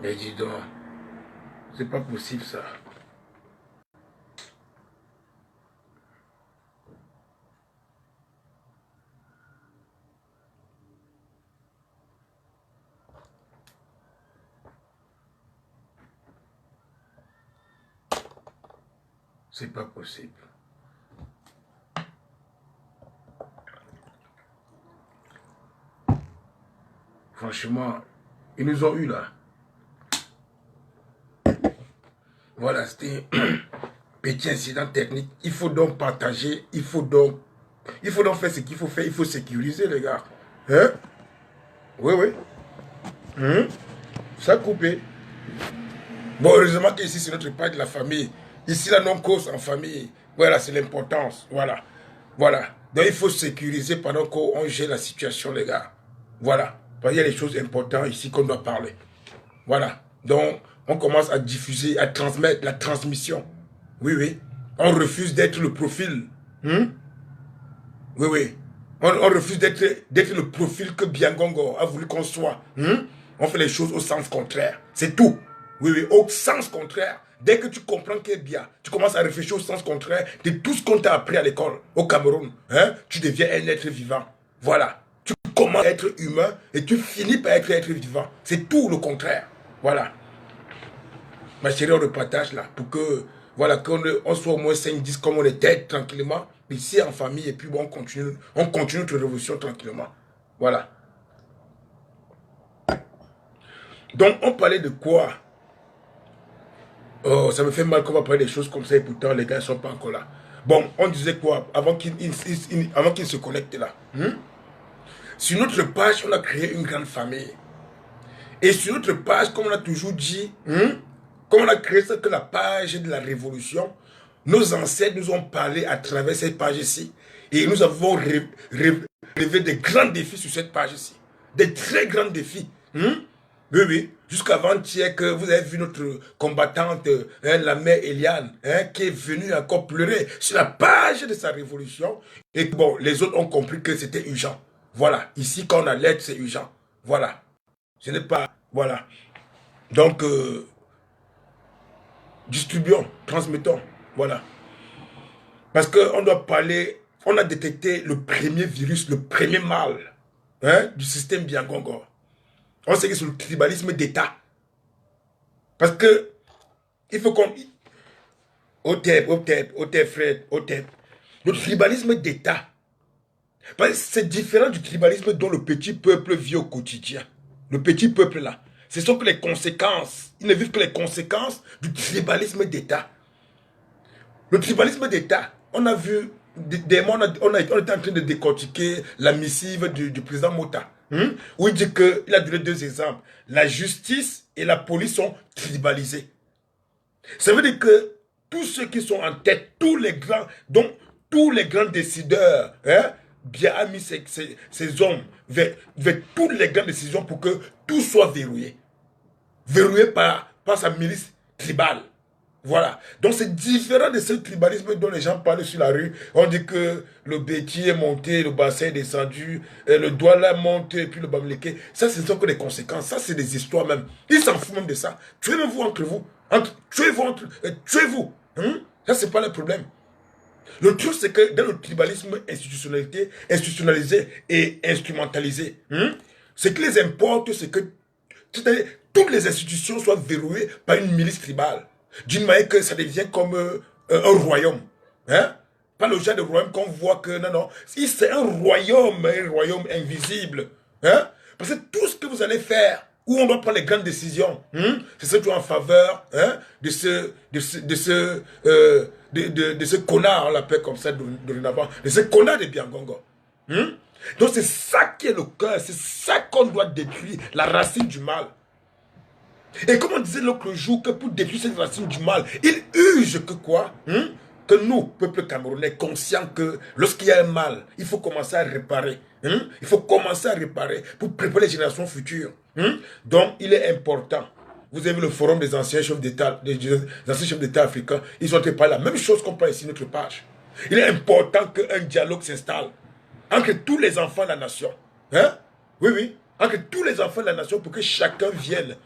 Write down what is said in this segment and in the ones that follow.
Mais dis donc, c'est pas possible ça. C'est pas possible. Franchement, ils nous ont eu là. Voilà, c'était un petit incident technique. Il faut donc partager, il faut donc faire ce qu'il faut faire, il faut sécuriser les gars. Hein? Oui, oui. Hein? Ça a coupé. Bon, heureusement qu'ici, c'est notre part de la famille. Ici, la non-cause en famille. Voilà, c'est l'importance. Voilà. Voilà. Donc, il faut sécuriser pendant qu'on gère la situation, les gars. Voilà. Il y a des choses importantes ici qu'on doit parler. Voilà. Donc, on commence à diffuser, à transmettre la transmission. Oui, oui. On refuse d'être le profil. Oui, oui. On refuse d'être le profil que Biangongo a voulu qu'on soit. On fait les choses au sens contraire. C'est tout. Oui, oui, au sens contraire. Dès que tu comprends qu'il est bien, tu commences à réfléchir au sens contraire de tout ce qu'on t'a appris à l'école, au Cameroun. Tu deviens un être vivant. Voilà. Tu commences à être humain et tu finis par être vivant. C'est tout le contraire. Voilà. Ma chérie, on repartage là pour que, voilà, qu'on soit au moins 5-10 comme on était tranquillement, ici en famille, et puis bon, on continue notre révolution tranquillement. Voilà. Donc, on parlait de quoi? Oh, ça me fait mal qu'on va parler des choses comme ça et pourtant les gars ne sont pas encore là. Bon, on disait quoi avant qu'ils se connectent là? Sur notre page, on a créé une grande famille. Et sur notre page, comme on a toujours dit, comme on a créé ça que la page de la révolution, nos ancêtres nous ont parlé à travers cette page-ci. Et nous avons relevé des grands défis sur cette page-ci. Des très grands défis. Oui, oui. Jusqu'avant-hier que vous avez vu notre combattante, la mère Eliane, qui est venue encore pleurer sur la page de sa révolution. Et bon, les autres ont compris que c'était urgent. Voilà. Ici, quand on alerte, c'est urgent. Voilà. Ce n'est pas... Voilà. Donc, distribuons, transmettons. Voilà. Parce qu'on doit parler... On a détecté le premier virus, le premier mal du système Biangongo. On sait que c'est le tribalisme d'État. Parce que il faut qu'on... Otep, Fred, Otep. Le tribalisme d'État. C'est différent du tribalisme dont le petit peuple vit au quotidien. Le petit peuple là. Ce sont que les conséquences. Ils ne vivent que les conséquences du tribalisme d'État. Le tribalisme d'État, on a vu, on était en train de décortiquer la missive du président Mota. Où il dit qu'il a donné deux exemples. La justice et la police sont tribalisés. Ça veut dire que tous ceux qui sont en tête, tous les grands décideurs, bien a mis ces hommes vers toutes les grandes décisions pour que tout soit verrouillé. Verrouillé par sa milice tribale. Voilà. Donc c'est différent de ce tribalisme dont les gens parlent sur la rue. On dit que le Béti est monté, le bassin est descendu, le Douala monte, et puis le Bamileke. Ça, ce ne sont que des conséquences. Ça, c'est des histoires même. Ils s'en foutent même de ça. Tuez-vous entre vous. Tuez-vous. Ça, c'est pas le problème. Le truc, c'est que dans le tribalisme institutionnalisé et instrumentalisé, ce qui les importe, c'est que toutes les institutions soient verrouillées par une milice tribale. D'une manière que ça devient comme un royaume. Pas le genre de royaume qu'on voit que... Non, non. C'est un royaume invisible. Parce que tout ce que vous allez faire, où on doit prendre les grandes décisions, c'est surtout en faveur de ce connard, on l'appelle comme ça dorénavant, de ce connard de Biangongo. Donc c'est ça qui est le cœur, c'est ça qu'on doit détruire, la racine du mal. Et comme on disait l'autre jour, que pour détruire cette racine du mal, il urge que quoi? Que nous, peuple camerounais, conscients que lorsqu'il y a un mal, il faut commencer à réparer. Il faut commencer à réparer pour préparer les générations futures. Donc, il est important. Vous avez vu le forum des anciens chefs d'État, des anciens chefs d'État africains, ils ont parlé la même chose qu'on parle ici sur notre page. Il est important qu'un dialogue s'installe entre tous les enfants de la nation. Oui, oui. Entre tous les enfants de la nation pour que chacun vienne.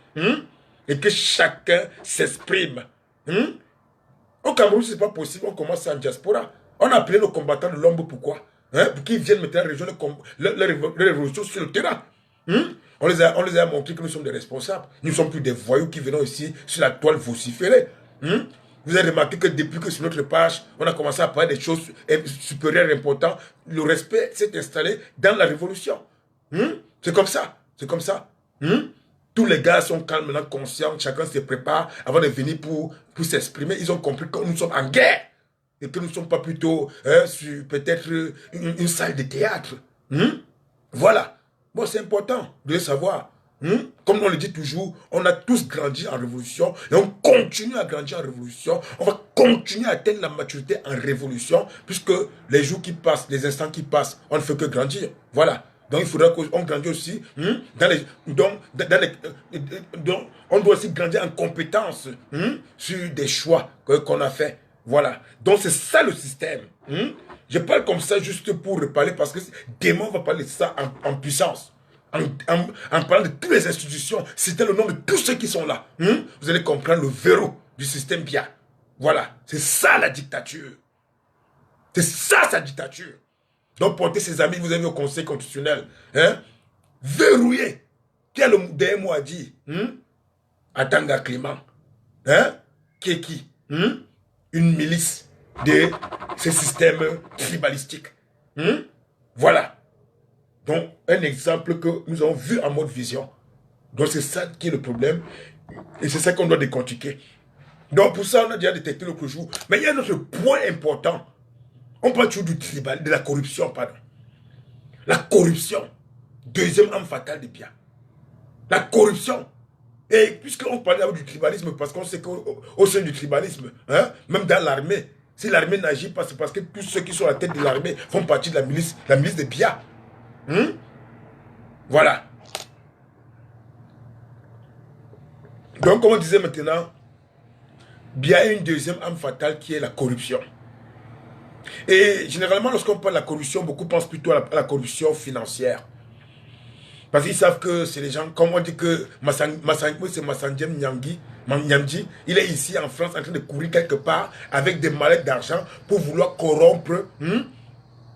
et que chacun s'exprime. Au Cameroun, ce n'est pas possible, on commence en diaspora. On a appelé nos combattants de l'ombre, pourquoi? Pour qu'ils viennent mettre la révolution sur le terrain. On les a montré que nous sommes des responsables. Nous ne sommes plus des voyous qui venons ici sur la toile vociférer. Vous avez remarqué que depuis que sur notre page, on a commencé à parler des choses supérieures et importantes, le respect s'est installé dans la révolution. C'est comme ça. C'est comme ça. Tous les gars sont calmes, maintenant conscients, chacun se prépare avant de venir pour s'exprimer. Ils ont compris que nous sommes en guerre et que nous ne sommes pas plutôt sur peut-être une salle de théâtre. Voilà. Bon, c'est important de le savoir. Comme on le dit toujours, on a tous grandi en révolution et on continue à grandir en révolution. On va continuer à atteindre la maturité en révolution puisque les jours qui passent, les instants qui passent, on ne fait que grandir. Voilà. Donc il faudra qu'on grandisse aussi on doit aussi grandir en compétences sur des choix qu'on a fait. Voilà. Donc c'est ça le système. Je parle comme ça juste pour reparler parce que demain on va parler de ça en puissance. En parlant de toutes les institutions, citer le nom de tous ceux qui sont là. Vous allez comprendre le verrou du système bien. Voilà. C'est ça la dictature. C'est ça sa dictature. Donc portez ses amis, vous avez au Conseil constitutionnel. Verrouillé. Qui a le dernier mot à dire? Atanga Clément. Qui est qui? Une milice de ce système tribalistique. Voilà. Donc, un exemple que nous avons vu en mode vision. Donc, c'est ça qui est le problème. Et c'est ça qu'on doit décortiquer. Donc, pour ça, on a déjà détecté l'autre jour. Mais il y a un autre point important. On parle toujours du tribal, de la corruption, pardon. La corruption. Deuxième arme fatale des biens. La corruption. Et puisqu'on parle du tribalisme, parce qu'on sait qu'au sein du tribalisme, même dans l'armée, si l'armée n'agit pas, c'est parce que tous ceux qui sont à la tête de l'armée font partie de la milice des biens. Voilà. Donc, comme on disait maintenant, il y a une deuxième arme fatale qui est la corruption. Et généralement, lorsqu'on parle de la corruption, beaucoup pensent plutôt à la corruption financière. Parce qu'ils savent que c'est les gens, comme on dit que c'est Massandjem Nyamdi, il est ici en France en train de courir quelque part avec des mallettes d'argent pour vouloir corrompre.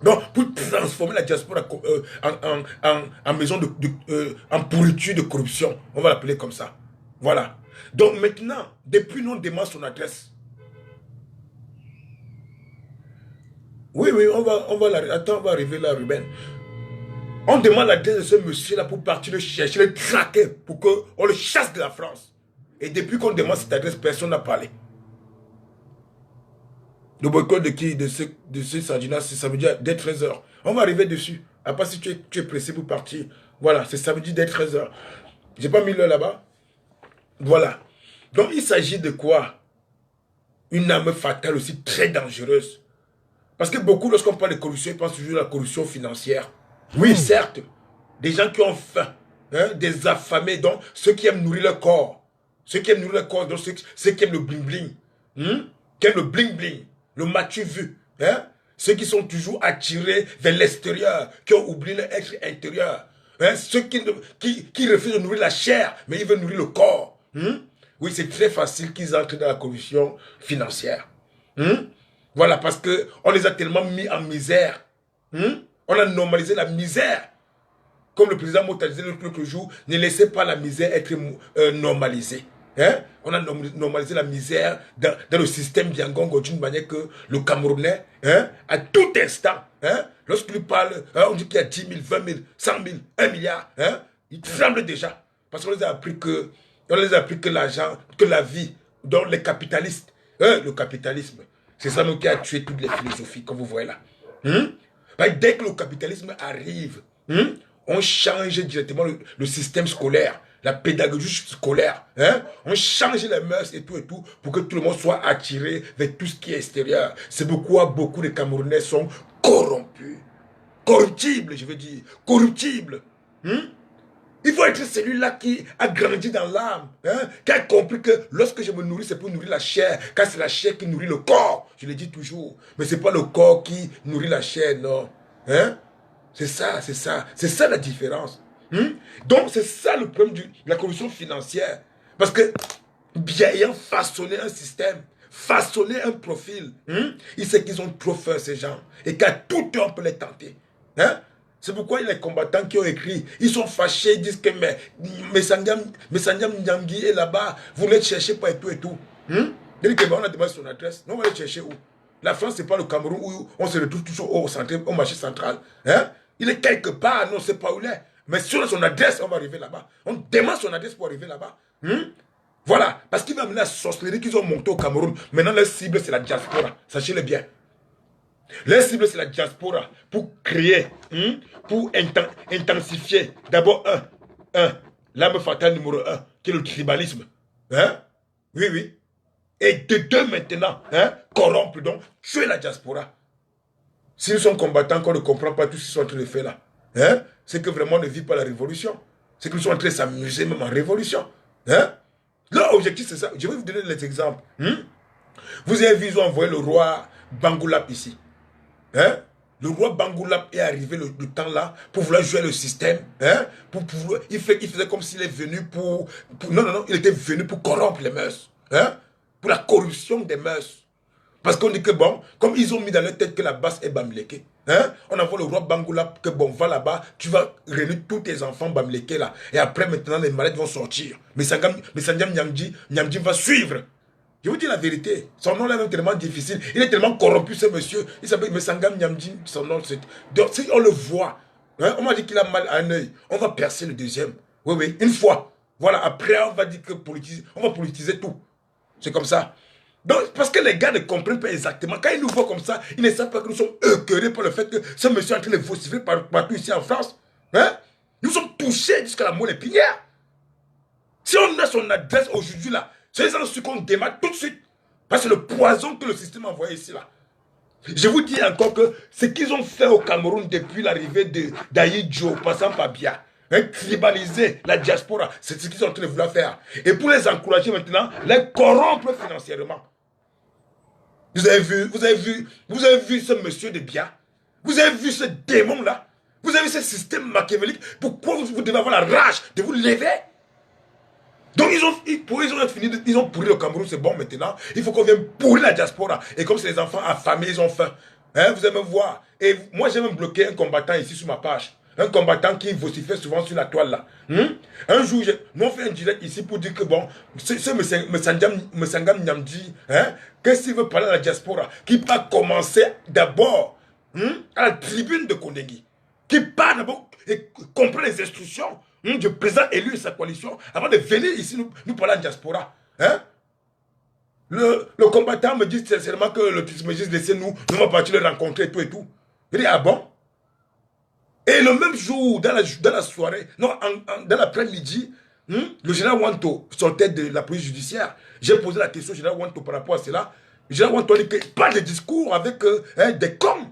Donc, pour transformer la diaspora en maison en pourriture de corruption. On va l'appeler comme ça. Voilà. Donc maintenant, depuis nous, on demande son adresse. Oui, on va arriver là, Ruben. On demande l'adresse de ce monsieur-là pour partir le chercher, le traquer, pour qu'on le chasse de la France. Et depuis qu'on demande cette adresse, personne n'a parlé. Le boycott de qui? De ce Sardina, c'est samedi dès 13h. On va arriver dessus. À part si tu es pressé pour partir. Voilà, c'est samedi dès 13h. J'ai pas mis l'heure là-bas. Voilà. Donc il s'agit de quoi? Une arme fatale aussi très dangereuse. Parce que beaucoup, lorsqu'on parle de corruption, ils pensent toujours à la corruption financière. Oui, certes. Des gens qui ont faim. Des affamés. Donc ceux qui aiment nourrir leur corps. Ceux qui aiment nourrir leur corps. Donc ceux qui aiment le bling-bling. Qui aiment le bling-bling. Le matu vu. Ceux qui sont toujours attirés vers l'extérieur, qui ont oublié leur être intérieur. Ceux qui refusent de nourrir la chair, mais ils veulent nourrir le corps. Oui, c'est très facile qu'ils entrent dans la corruption financière. Voilà, parce qu'on les a tellement mis en misère. On a normalisé la misère. Comme le président Mota disait l'autre jour, ne laissez pas la misère être normalisée. On a normalisé la misère dans le système Biangongo d'une manière que le Camerounais, à tout instant, lorsqu'il parle, on dit qu'il y a 10 000, 20 000, 100 000, 1 milliard, il tremble déjà. Parce qu'on les a appris que l'argent, que la vie, dont les capitalistes, le capitalisme, c'est ça nous qui a tué toutes les philosophies, comme vous voyez là. Dès que le capitalisme arrive, on change directement le système scolaire, la pédagogie scolaire. On change les mœurs et tout, pour que tout le monde soit attiré vers tout ce qui est extérieur. C'est pourquoi beaucoup de Camerounais sont corrompus. Corruptibles, je veux dire. Corruptibles. Il faut être celui-là qui a grandi dans l'âme, qui a compris que lorsque je me nourris, c'est pour nourrir la chair, car c'est la chair qui nourrit le corps. Je le dis toujours. Mais ce n'est pas le corps qui nourrit la chair, non. C'est ça la différence. Donc c'est ça le problème de la corruption financière. Parce que, bien ayant façonné un système, façonné un profil, ils savent qu'ils ont trop fait ces gens. Et qu'à tout temps, on peut les tenter. Hein? C'est pourquoi les combattants qui ont écrit, ils sont fâchés, ils disent que Messangam Nyangui est là-bas, vous l'êtes cherché pas et tout et tout. Il dit que on a demandé son adresse, nous on va le chercher où? La France, c'est pas le Cameroun où on se retrouve toujours au marché central. Hein? Il est quelque part, non, on ne sait pas où il est. Mais sur son adresse, on va arriver là-bas. On demande son adresse pour arriver là-bas. Voilà, parce qu'il va amener la sorcellerie qu'ils ont montée au Cameroun. Maintenant, leur cible, c'est la diaspora. Sachez-le bien. Leur cible, c'est la diaspora. Pour créer, pour intensifier. D'abord, l'arme fatale numéro 1, qui est le tribalisme. Hein? Oui, oui. Et de deux, maintenant, corrompre, donc, tuer la diaspora. Si nous sommes combattants, qu'on ne comprend pas tout ce qu'ils sont en train de faire là, c'est que vraiment on ne vit pas la révolution. C'est que nous sommes en train de s'amuser même en révolution. Leur objectif, c'est ça. Je vais vous donner les exemples. Vous avez vu, ils ont envoyé le roi Bangoulap ici. Le roi Bangoulap est arrivé le temps là pour vouloir jouer le système. Il faisait comme s'il est venu pour... Non, non, non, il était venu pour corrompre les mœurs. Pour la corruption des mœurs. Parce qu'on dit que bon, comme ils ont mis dans leur tête que la base est Bamileke, on envoie le roi Bangoulap que bon, va là-bas, tu vas réunir tous tes enfants Bamileke là. Et après, maintenant, les malades vont sortir. Mais Sangam Nyamdi va suivre. Je vous dis la vérité. Son nom là est même tellement difficile. Il est tellement corrompu, ce monsieur. Il s'appelle Messangam Nyamdi. Son nom, c'est... Donc, si on le voit, on m'a dit qu'il a mal à un œil. On va percer le deuxième. Oui, oui, une fois. Voilà, après, on va dire que on va politiser tout. C'est comme ça. Donc, parce que les gars ne comprennent pas exactement. Quand ils nous voient comme ça, ils ne savent pas que nous sommes écœurés par le fait que ce monsieur est en train de vociférer partout ici en France. Nous sommes touchés jusqu'à la moelle épinière. Si on a son adresse aujourd'hui là, c'est ça qu'on démarre tout de suite. Parce que le poison que le système a envoyé ici là. Je vous dis encore que ce qu'ils ont fait au Cameroun depuis l'arrivée d'Aïdjo, passant par Bia, tribaliser la diaspora, c'est ce qu'ils sont en train de vouloir faire. Et pour les encourager maintenant, les corrompre financièrement. Vous avez vu ce monsieur de Bia? Vous avez vu ce démon-là? Vous avez vu ce système machiavélique? Pourquoi vous devez avoir la rage de vous lever? Donc ils ont pourri le Cameroun, c'est bon maintenant. Il faut qu'on vienne pourrir la diaspora. Et comme c'est les enfants affamés, ils ont faim. Vous allez me voir. Et moi j'ai même bloqué un combattant ici sur ma page. Un combattant qui vocifère souvent sur la toile là. Un jour, nous on fait un direct ici pour dire que bon, Messangam Nyamdi, qu'est-ce qu'il veut parler à la diaspora? Qui va commencer d'abord à la tribune de Kondengui. Qui part d'abord et comprend les instructions du président élu et sa coalition avant de venir ici nous parler en diaspora. Le combattant me dit sincèrement que le Trismégis laissez-nous, nous allons partir le rencontrer et tout et tout. Je dis, ah bon? Et le même jour, dans la soirée, non, dans l'après-midi, le général Wanto sortait de la police judiciaire. J'ai posé la question au général Wanto par rapport à cela. Le général Wanto a dit que pas de discours avec des cons.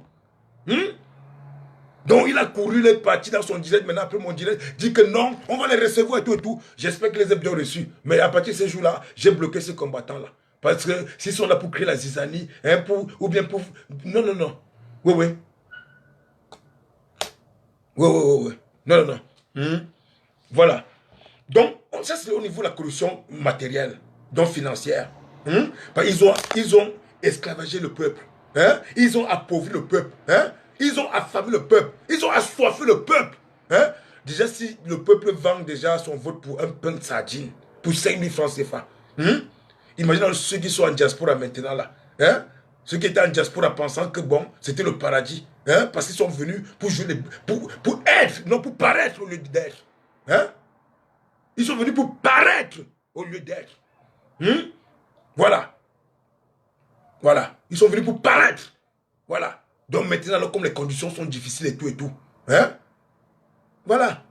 Donc il a couru, il est parti dans son direct, maintenant après mon direct, dit que non, on va les recevoir et tout et tout. J'espère qu'ils les ont bien reçus. Mais à partir de ce jour-là, j'ai bloqué ces combattants-là. Parce que s'ils sont là pour créer la zizanie, ou bien pour... Non, non, non. Oui, oui. Oui, oui, oui, oui. Non, non, non. Voilà. Donc, ça c'est au niveau de la corruption matérielle, donc financière. Ils ont esclavagé le peuple. Ils ont appauvri le peuple. Ils ont affamé le peuple. Ils ont assoiffé le peuple. Déjà, si le peuple vend déjà son vote pour un pain de sardine, pour 5 000 francs CFA, imaginez ceux qui sont en diaspora maintenant là. Ceux qui étaient en diaspora pensant que bon, c'était le paradis. Parce qu'ils sont venus pour jouer pour être, non pour paraître au lieu d'être. Ils sont venus pour paraître au lieu d'être. Voilà. Voilà. Ils sont venus pour paraître. Voilà. Donc maintenant, là, comme les conditions sont difficiles et tout. Voilà.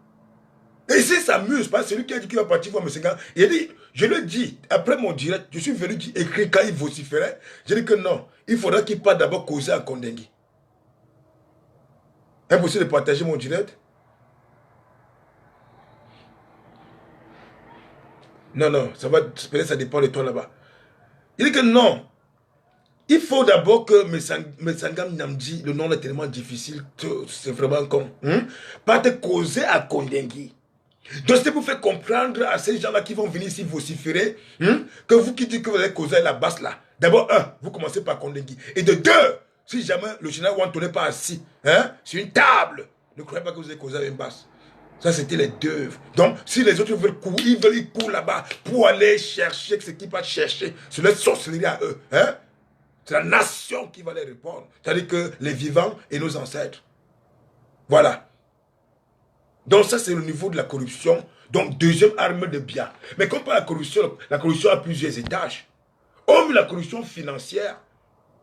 Et s'il s'amuse, parce que celui qui a dit qu'il va partir voir M. Gang, il a dit, je le dis, après mon direct, je suis venu écrire quand il vociférait, j'ai dit que non, il faudra qu'il parte d'abord causer à Kondengui. Impossible de partager mon direct. Non, non, peut-être ça dépend de toi là-bas. Il dit que non, il faut d'abord que Messangam Nyamdi, le nom est tellement difficile, c'est vraiment con. Pas te causer à Kondengui. Donc c'est pour faire comprendre à ces gens-là qui vont venir ici vociférer, que vous qui dites que vous allez causer la basse là, d'abord, un, vous commencez par Kondengui. Et de deux, si jamais le général Wanto n'est pas assis sur une table, ne croyez pas que vous allez causer une basse. Ça, c'était les deux. Donc, si les autres veulent courir, ils courent là-bas pour aller chercher ce qu'ils vont chercher. C'est leur sorcellerie à eux. C'est la nation qui va les répondre. C'est-à-dire que les vivants et nos ancêtres. Voilà. Donc ça, c'est le niveau de la corruption. Donc, deuxième arme de bien. Mais comme par la corruption a plusieurs étages. Homme, la corruption financière.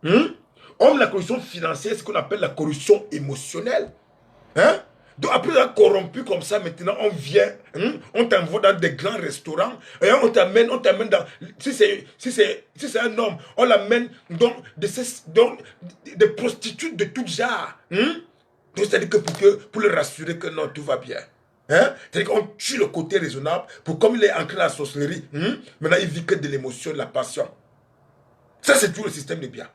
Homme, la corruption financière, c'est ce qu'on appelle la corruption émotionnelle. Donc après être corrompu comme ça, maintenant on vient, on t'envoie dans des grands restaurants, et on t'amène dans, si c'est un homme, on l'amène dans des prostituées de tout genre. Donc c'est-à-dire que pour le rassurer que non, tout va bien. C'est-à-dire qu'on tue le côté raisonnable, pour comme il est entré dans la sorcellerie, maintenant il vit que de l'émotion, de la passion. Ça c'est tout le système de bien.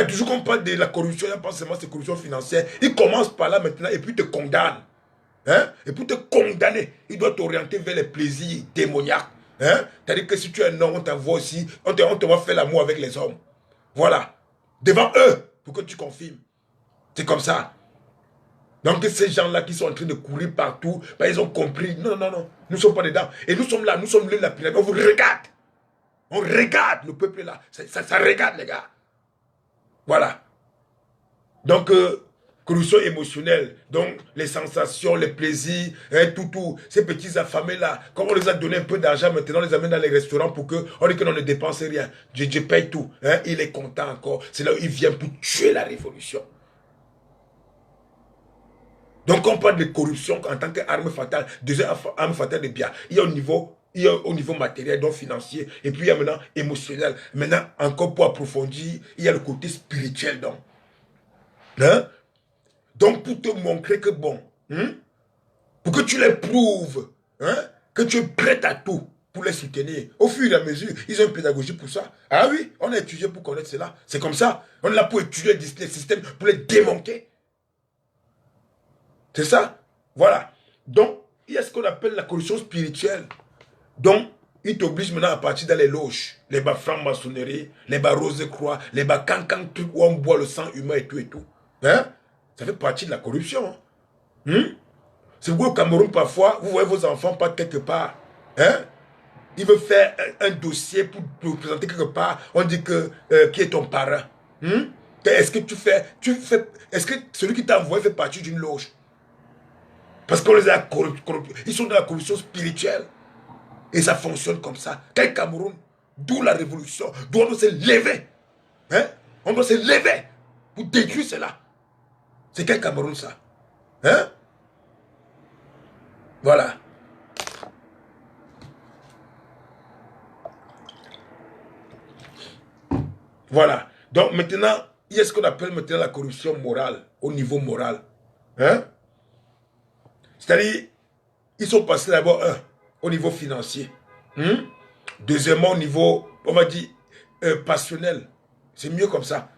Toujours qu'on parle de la corruption, il n'y a pas seulement cette corruption financière. Il commence par là maintenant et puis te condamne. Et pour te condamner, il doit t'orienter vers les plaisirs démoniaques. C'est-à-dire que si tu es un homme, on t'envoie aussi, on te va faire l'amour avec les hommes. Voilà. Devant eux, pour que tu confirmes. C'est comme ça. Donc ces gens-là qui sont en train de courir partout, ils ont compris. Non, non, non, nous ne sommes pas dedans. Et nous sommes là, nous sommes là, la pyramide. On vous regarde. On regarde le peuple là. Ça regarde les gars. Voilà. Donc, corruption émotionnelle. Donc, les sensations, les plaisirs, tout. Ces petits affamés-là, comme on les a donné un peu d'argent, maintenant on les amène dans les restaurants pour qu'on dit que l'on ne dépense rien. Je paye tout. Il est content encore. C'est là où il vient pour tuer la révolution. Donc, on parle de corruption en tant qu'arme fatale. Deuxième arme fatale de bien. Il y a au niveau matériel, donc financier, et puis il y a maintenant émotionnel. Maintenant, encore pour approfondir, il y a le côté spirituel. Donc pour te montrer que bon, pour que tu les prouves, que tu es prêt à tout pour les soutenir. Au fur et à mesure, ils ont une pédagogie pour ça. Ah oui, on a étudié pour connaître cela. C'est comme ça. On est là pour étudier les systèmes, pour les démonter. C'est ça. Voilà. Donc, il y a ce qu'on appelle la corruption spirituelle. Donc, il t'oblige maintenant à partir dans les loges, les bas francs-maçonnerie, les bas rose-croix, les bas cancan trucs où on boit le sang humain et tout et tout. Ça fait partie de la corruption. C'est pourquoi au Cameroun, parfois, vous voyez vos enfants pas quelque part. Il veut faire un dossier pour vous présenter quelque part. On dit que qui est ton parent. Est-ce que est-ce que celui qui t'a envoyé fait partie d'une loge? Parce qu'on les a corrompus. Ils sont dans la corruption spirituelle. Et ça fonctionne comme ça. Quel Cameroun? D'où la révolution. D'où on doit se lever. On doit se lever pour détruire cela. C'est quel Cameroun ça? Voilà. Voilà. Donc maintenant, il y a ce qu'on appelle maintenant la corruption morale, au niveau moral. C'est-à-dire, ils sont passés d'abord, au niveau financier. Deuxièmement, au niveau, on va dire, passionnel. C'est mieux comme ça.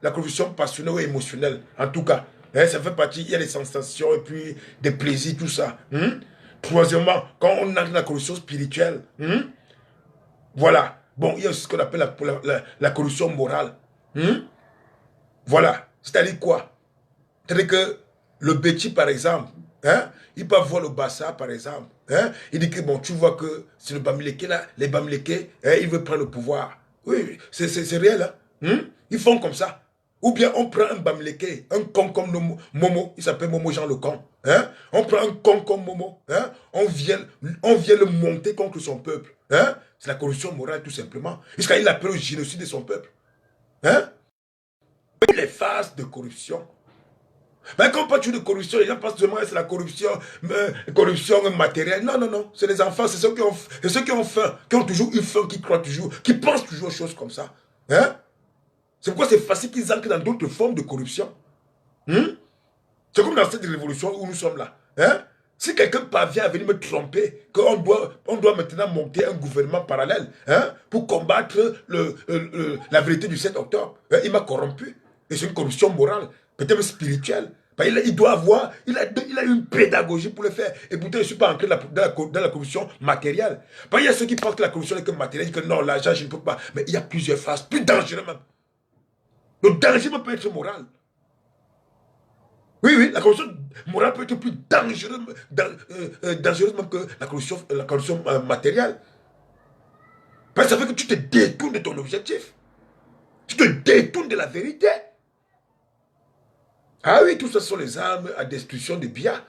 La corruption passionnelle ou émotionnelle, en tout cas. Ça fait partie, il y a des sensations et puis des plaisirs, tout ça. Troisièmement, quand on a la corruption spirituelle, voilà. Bon, il y a aussi ce qu'on appelle la corruption morale. Voilà. C'est-à-dire quoi? C'est-à-dire que le Béti, par exemple, il peut voir le Bassa, par exemple. Il dit que, bon, tu vois que c'est le Bamileke, là, les Bamileke, il veut prendre le pouvoir. Oui, c'est réel. Ils font comme ça. Ou bien on prend un Bamileke, un con comme Momo, il s'appelle Momo Jean le con. On prend un con comme Momo, on vient le monter contre son peuple. C'est la corruption morale, tout simplement. Jusqu'à il appelle au génocide de son peuple. Les phases de corruption. Mais quand on parle de corruption, les gens pensent seulement que c'est la corruption matérielle. Non, non, non. C'est les enfants, c'est ceux qui ont faim, qui ont toujours eu faim, qui croient toujours, qui pensent toujours aux choses comme ça. C'est pourquoi c'est facile qu'ils entrent dans d'autres formes de corruption. C'est comme dans cette révolution où nous sommes là. Si quelqu'un parvient à venir me tromper, qu'on doit maintenant monter un gouvernement parallèle pour combattre la vérité du 7 octobre, il m'a corrompu. Et c'est une corruption morale, peut-être spirituelle. Il doit avoir, il a une pédagogie pour le faire. Et pourtant, je ne suis pas entré dans la corruption matérielle. Il y a ceux qui pensent que la corruption est que matérielle, ils disent que non, l'argent, je ne peux pas. Mais il y a plusieurs phases, plus dangereuses même. Le danger même peut être moral. Oui, oui, la corruption morale peut être plus dangereuse, dangereuse même que la corruption matérielle. Parce que ça fait que tu te détournes de ton objectif. Tu te détournes de la vérité. Ah oui, tout ça sont les armes à destruction des biens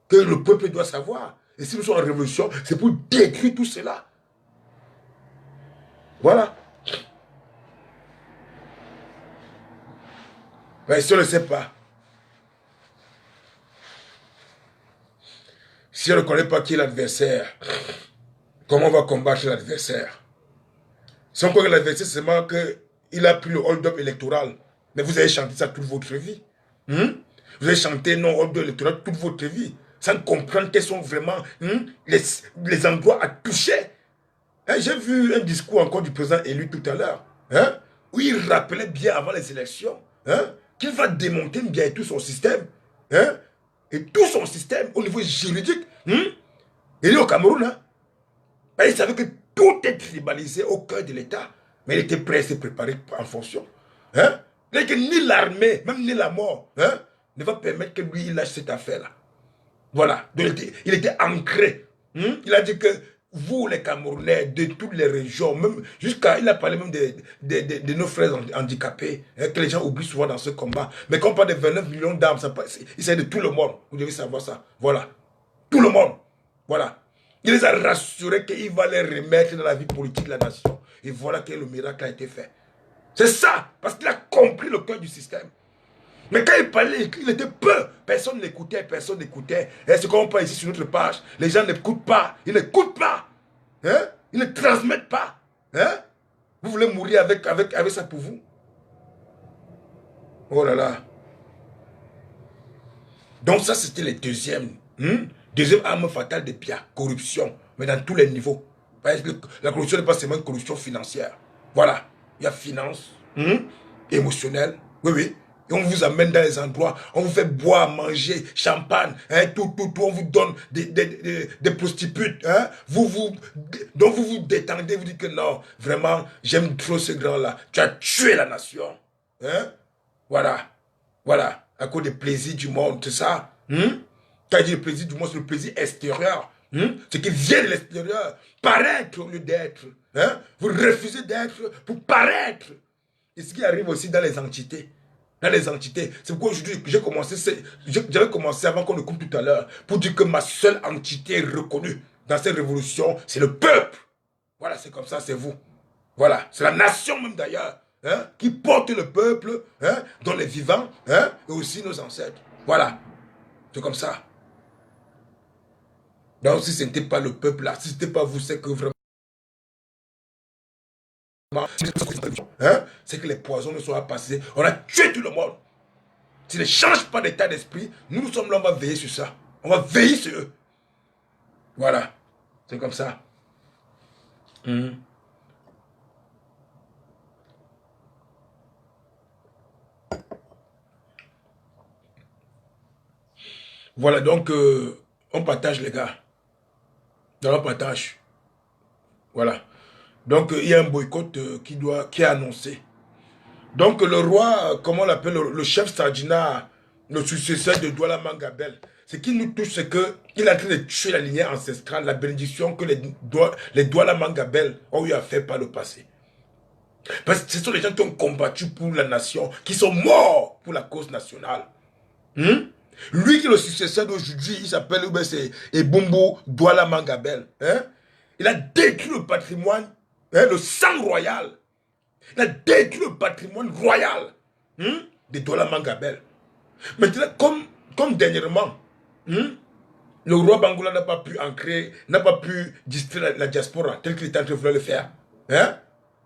que le peuple doit savoir. Et si nous sommes en révolution, c'est pour détruire tout cela. Voilà. Mais si on ne sait pas, si on ne connaît pas qui est l'adversaire, comment on va combattre l'adversaire? Si on connaît l'adversaire, c'est seulement qu'il a pris le hold-up électoral. Mais vous avez chanté ça toute votre vie. Vous avez chanté non hold-up électoral toute votre vie. Sans comprendre quels sont vraiment les endroits à toucher. Hein, j'ai vu un discours encore du président élu tout à l'heure. Hein, où il rappelait bien avant les élections qu'il va démonter bien tout son système. Hein, et tout son système au niveau juridique. Il est au Cameroun. Hein. Il savait que tout est tribalisé au cœur de l'État. Mais il était prêt à se préparer en fonction. Hein? Que ni l'armée, même ni la mort, ne va permettre que lui, il lâche cette affaire-là. Voilà. Donc, il était ancré. Il a dit que vous, les Camerounais, de toutes les régions, même jusqu'à, il a parlé même de nos frères handicapés, que les gens oublient souvent dans ce combat. Mais quand on parle de 29 millions d'armes, il s'agit de tout le monde. Vous devez savoir ça. Voilà. Tout le monde. Voilà. Il les a rassurés qu'il va les remettre dans la vie politique de la nation. Et voilà que le miracle a été fait. C'est ça, parce qu'il a compris le cœur du système. Mais quand il parlait, il était peu. Personne n'écoutait, personne n'écoutait. Et ce qu'on parle ici sur notre page, les gens n'écoutent pas. Ils n'écoutent pas. Hein? Ils ne transmettent pas. Hein? Vous voulez mourir avec ça pour vous? Oh là là. Donc ça, c'était le deuxième. Deuxième arme fatale des biens, corruption. Mais dans tous les niveaux. Parce que la corruption n'est pas seulement une corruption financière. Voilà. Il y a finance, émotionnelle. Oui, oui. Et on vous amène dans les endroits, on vous fait boire, manger, champagne, tout, on vous donne des prostitutes, donc vous vous détendez, vous dites que non, vraiment, j'aime trop ce grand-là. Tu as tué la nation. Voilà, voilà, à cause des plaisirs du monde, c'est ça. Quand je dis le plaisir du monde, c'est le plaisir extérieur. Ce qui vient de l'extérieur, paraître au lieu d'être. Vous refusez d'être pour paraître. Et ce qui arrive aussi dans les entités. Dans les entités. C'est pourquoi aujourd'hui, j'avais commencé avant qu'on le coupe tout à l'heure, pour dire que ma seule entité reconnue dans cette révolution, c'est le peuple. Voilà, c'est comme ça, c'est vous. Voilà, c'est la nation même d'ailleurs, qui porte le peuple, dont les vivants, et aussi nos ancêtres. Voilà, c'est comme ça. Donc si ce n'était pas le peuple là, si ce n'était pas vous, c'est que vraiment... c'est que les poisons ne sont pas passés. On a tué tout le monde. S'ils ne changent pas d'état d'esprit, nous sommes là, on va veiller sur ça. On va veiller sur eux. Voilà. C'est comme ça. Voilà, donc, on partage les gars. On partage. Voilà. Donc, il y a un boycott qui est annoncé. Donc, le roi, comment on l'appelle, le chef Sardina, le successeur de Douala Mangabel, ce qui nous touche, c'est qu'il est en train de tuer la lignée ancestrale, la bénédiction que les Douala Mangabel ont eu à faire par le passé. Parce que ce sont les gens qui ont combattu pour la nation, qui sont morts pour la cause nationale. Lui qui est le successeur d'aujourd'hui, il s'appelle Ebumbu Douala Mangabel. Il a détruit le patrimoine, le sang royal. Il a détruit le patrimoine royal de Douala Mangabel. Maintenant, comme dernièrement, le roi Bangoula n'a pas pu ancrer, n'a pas pu distraire la diaspora tel qu'il était en train de vouloir le faire.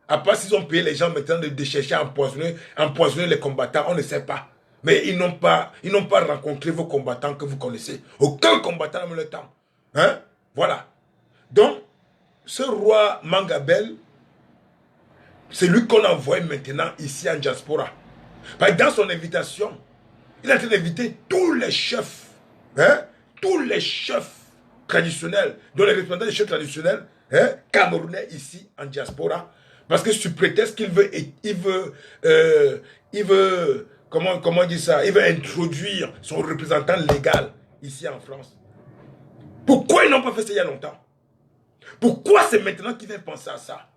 À part s'ils ont payé les gens maintenant de chercher à empoisonner les combattants, on ne sait pas. Mais ils n'ont pas rencontré vos combattants que vous connaissez. Aucun combattant n'a même le temps. Voilà. Donc, ce roi Mangabel, c'est lui qu'on envoie maintenant ici en diaspora. Dans son invitation, Il est en train d'inviter tous les chefs, hein, tous les chefs traditionnels, dont les représentants des chefs traditionnels, hein, camerounais ici en diaspora, parce que sous prétexte qu'il veut, il veut, comment dire ça, il veut introduire son représentant légal ici en France. Pourquoi ils n'ont pas fait ça il y a longtemps? Pourquoi c'est maintenant qu'ils viennent penser à ça?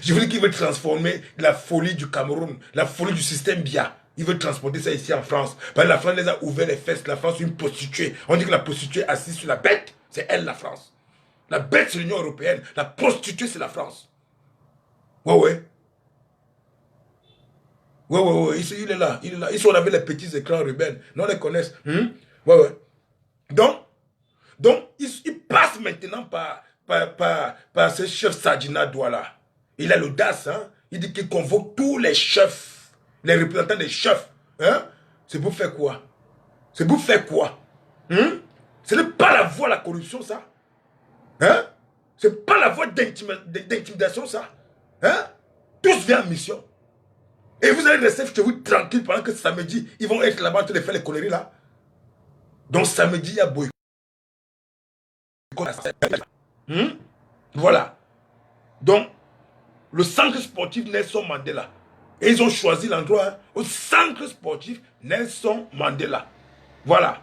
Je veux dire qu'il veut transformer la folie du Cameroun, la folie du système BIA. Il veut transporter ça ici en France. Parce que la France les a ouvert les fesses. La France est une prostituée. On dit que la prostituée assise sur la bête, c'est elle la France. La bête c'est l'Union européenne. La prostituée c'est la France. Ouais, ouais. Ouais, ouais, ouais. Il est là. Il est là. Ils sont avec les petits écrans rebelles. Non, on les connaît. Ouais, ouais. Donc il passe maintenant par ce chef Sadina Douala. Il a l'audace, hein. Il dit qu'il convoque tous les chefs, les représentants des chefs. Hein? C'est pour faire quoi? C'est pour faire quoi? Ce n'est pas la voie de la corruption, ça. Hein? Ce n'est pas la voie d'intimidation, ça. Hein? Tous viennent en mission. Et vous allez rester chez vous tranquille pendant que samedi, ils vont être là-bas en train de faire les conneries là. Donc samedi, il y a boycott. Voilà. Donc, le centre sportif Nelson Mandela. Et ils ont choisi l'endroit, hein, au centre sportif Nelson Mandela. Voilà.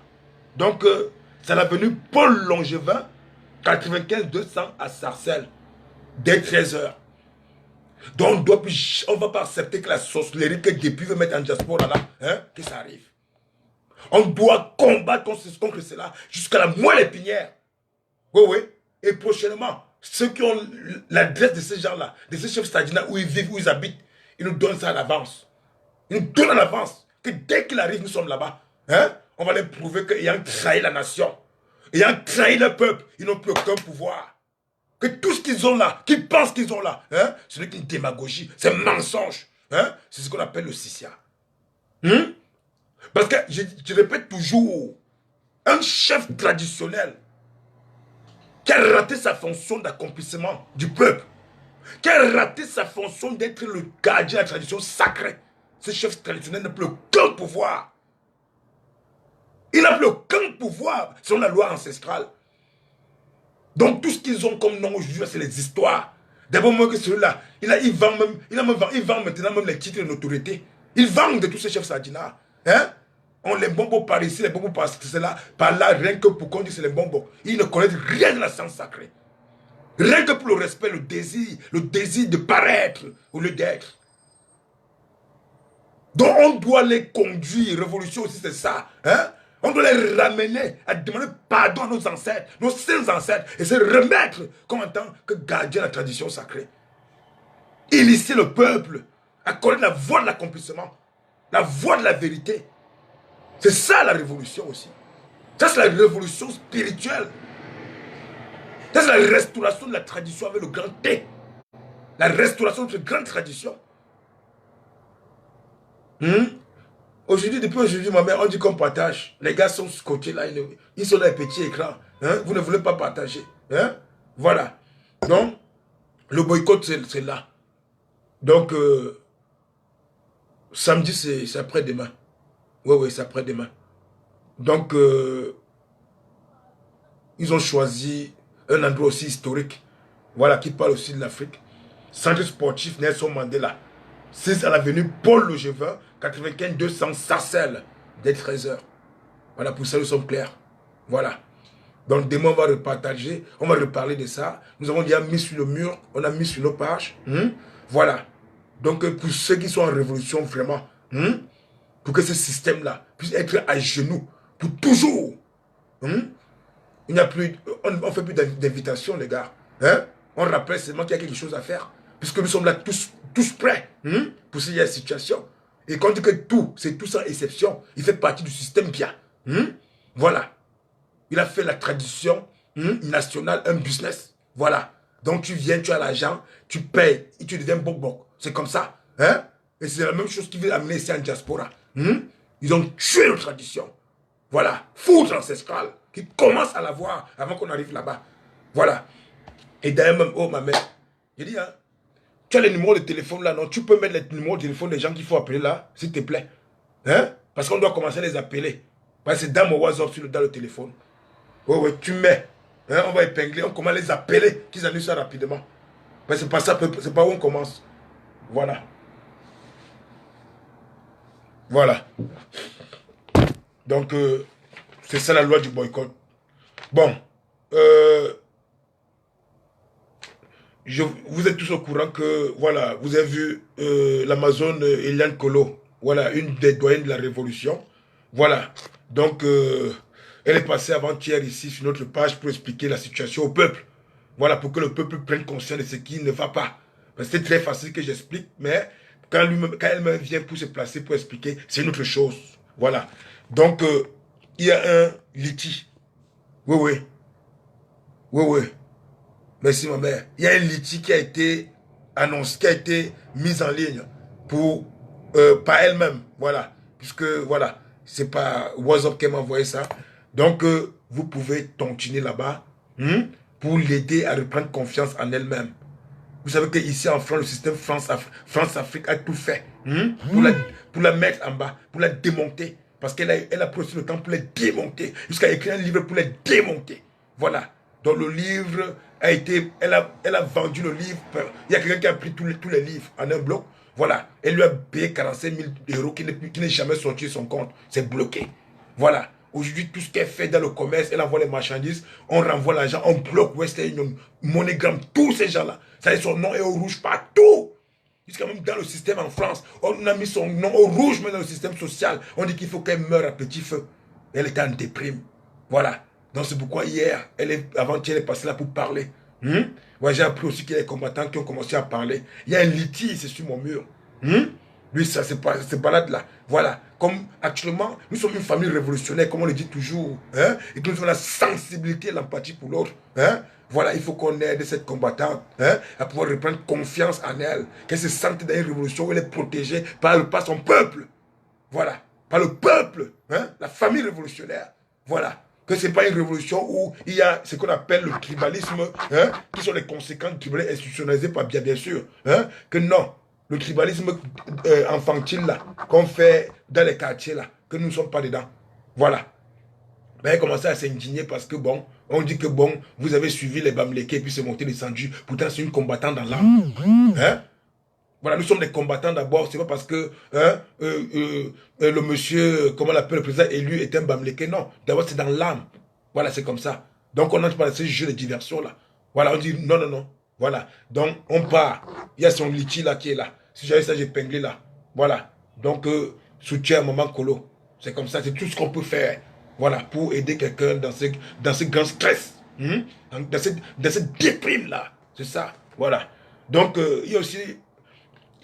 Donc, c'est l'avenue Paul Longevin, 95-200 à Sarcelles, dès 13h. Donc, on ne va pas accepter que la sorcellerie que depuis veut mettre en diaspora là, hein, que ça arrive. On doit combattre contre cela jusqu'à la moelle épinière. Oui, oui. Et prochainement, ceux qui ont l'adresse de ces gens-là, de ces chefs stadina où ils vivent, où ils habitent, ils nous donnent ça à l'avance. Ils nous donnent à l'avance que dès qu'il arrive, nous sommes là-bas. Hein? On va leur prouver qu'ayant trahi la nation, ayant trahi le peuple, ils n'ont plus aucun pouvoir. Que tout ce qu'ils ont là, qu'ils pensent qu'ils ont là, hein? Ce n'est qu'une démagogie, c'est un mensonge. Hein? C'est ce qu'on appelle le Sissia. Parce que, je répète toujours, un chef traditionnel qui a raté sa fonction d'accomplissement du peuple, qui a raté sa fonction d'être le gardien de la tradition sacrée. Ce chef traditionnel n'a plus aucun pouvoir. Il n'a plus aucun pouvoir selon la loi ancestrale. Donc tout ce qu'ils ont comme nom aujourd'hui, c'est les histoires. D'abord, moi que celui-là, il vend maintenant même les titres de notoriété. Il vend de tous ces chefs sardinards. Hein? On les bonbons par ici, les bonbons par cela, par là, rien que pour qu'on dise c'est les bonbons. Ils ne connaissent rien de la science sacrée. Rien que pour le respect, le désir de paraître au lieu d'être. Donc on doit les conduire, révolution aussi c'est ça. Hein? On doit les ramener à demander pardon à nos ancêtres, nos saints ancêtres, et se remettre comme en tant que gardien de la tradition sacrée. Initier le peuple à connaître la voie de l'accomplissement, la voie de la vérité. C'est ça la révolution aussi. Ça c'est la révolution spirituelle. Ça c'est la restauration de la tradition avec le grand T. La restauration de cette grande tradition. Aujourd'hui, depuis aujourd'hui, ma mère, on dit qu'on partage. Les gars sont scotchés là, ils sont dans les petits écrans. Hein? Vous ne voulez pas partager. Hein? Voilà. Donc, le boycott, c'est là. Donc, samedi, c'est après-demain. Oui, c'est après-demain. Donc, ils ont choisi un endroit aussi historique. Voilà, qui parle aussi de l'Afrique. Centre sportif Nelson Mandela. C'est à l'avenue Paul Longevin, 95-200 Sarcelles, dès 13h. Voilà, pour ça, nous sommes clairs. Voilà. Donc, demain, on va repartager, on va reparler de ça. Nous avons déjà mis sur le mur, on a mis sur nos pages. Voilà. Donc, pour ceux qui sont en révolution, vraiment, pour que ce système-là puisse être à genoux, pour toujours. Il n'y a plus, on ne fait plus d'invitation, les gars. Hein? On rappelle seulement qu'il y a quelque chose à faire. Puisque nous sommes là tous prêts pour cette situation. Et quand on dit que tout, c'est tout sans exception, il fait partie du système bien. Voilà. Il a fait la tradition nationale un business. Voilà. Donc tu viens, tu as l'argent, tu payes et tu deviens bon. C'est comme ça. Hein? Et c'est la même chose qui veut amener ici en diaspora. Ils ont tué nos traditions. Voilà. Foudre ancestrale qui commence à l'avoir avant qu'on arrive là-bas. Voilà. Et d'ailleurs même, oh ma mère, j'ai dit, hein, tu as les numéros de téléphone là, non? Tu peux mettre les numéros de téléphone des gens qu'il faut appeler là, s'il te plaît. Hein? Parce qu'on doit commencer à les appeler. Parce que c'est dans mon WhatsApp, dans le téléphone. Oui, oui, tu mets. Hein, on va épingler, on commence à les appeler, qu'ils annulent ça rapidement. Mais c'est pas ça, c'est pas où on commence. Voilà. Voilà. Donc, c'est ça la loi du boycott. Bon. Vous êtes tous au courant que, voilà, vous avez vu l'Amazone Eliane Kolo, voilà, une des doyennes de la révolution. Voilà. Donc, elle est passée avant-hier ici sur notre page pour expliquer la situation au peuple. Voilà, pour que le peuple prenne conscience de ce qui ne va pas. C'est très facile que j'explique, mais quand elle-même vient pour se placer, pour expliquer, c'est une autre chose. Voilà. Donc, il y a un litige. Oui, oui. Oui, oui. Merci, ma mère. Il y a un litige qui a été annoncé, qui a été mis en ligne pour, par elle-même. Voilà. Puisque, voilà, c'est pas WhatsApp qui m'a envoyé ça. Donc, vous pouvez continuer là-bas pour l'aider à reprendre confiance en elle-même. Vous savez qu'ici en France, le système France-Afrique a tout fait pour la mettre en bas, pour la démonter. Parce qu'elle a pris aussi le temps pour la démonter. Jusqu'à écrire un livre pour la démonter. Voilà. Donc le livre a été... Elle a vendu le livre. Il y a quelqu'un qui a pris tous les livres en un bloc. Voilà. Elle lui a payé 45 000 euros qui n'est jamais sorti de son compte. C'est bloqué. Voilà. Aujourd'hui, tout ce qu'elle fait dans le commerce, elle envoie les marchandises, on renvoie l'argent, on bloque Western Union, MoneyGram, tous ces gens-là. Ça dit son nom est au rouge partout. Jusqu'à même dans le système en France, on a mis son nom au rouge, mais dans le système social, on dit qu'il faut qu'elle meure à petit feu. Elle était en déprime. Voilà. Donc c'est pourquoi hier, avant-hier, elle est passée là pour parler. Ouais, j'ai appris aussi qu'il y a des combattants qui ont commencé à parler. Il y a un litige, c'est sur mon mur. Lui, ça, c'est pas là. Voilà. Comme actuellement, nous sommes une famille révolutionnaire, comme on le dit toujours. Hein, et que nous avons la sensibilité et l'empathie pour l'autre. Hein. Voilà, il faut qu'on aide cette combattante à pouvoir reprendre confiance en elle. Qu'elle se sente dans une révolution où elle est protégée par son peuple. Voilà. Par le peuple. Hein, la famille révolutionnaire. Voilà. Que ce n'est pas une révolution où il y a ce qu'on appelle le tribalisme, qui sont les conséquences du tribalisme institutionnalisé par bien sûr. Que non. Le tribalisme infantile là, qu'on fait dans les quartiers là, que nous ne sommes pas dedans. Voilà. Ben, elle commençait à s'indigner parce que bon, on dit que bon, vous avez suivi les Bamlékés et puis c'est monté descendu. Pourtant, c'est une combattante dans l'âme. Voilà, nous sommes des combattants d'abord. C'est pas parce que le monsieur, comment on l'appelle, le président élu est un Bamléké. Non, d'abord c'est dans l'âme. Voilà, c'est comme ça. Donc on entre pas dans ces jeux de diversion là. Voilà, on dit non, non, non. Voilà, donc on part. Il y a son litchi là qui est là. Si j'avais ça, j'ai pinglé là. Voilà, donc soutien à Maman Kolo. C'est comme ça, c'est tout ce qu'on peut faire. Voilà, pour aider quelqu'un dans ce grand stress. Dans cette déprime là. C'est ça, voilà. Donc il y a aussi...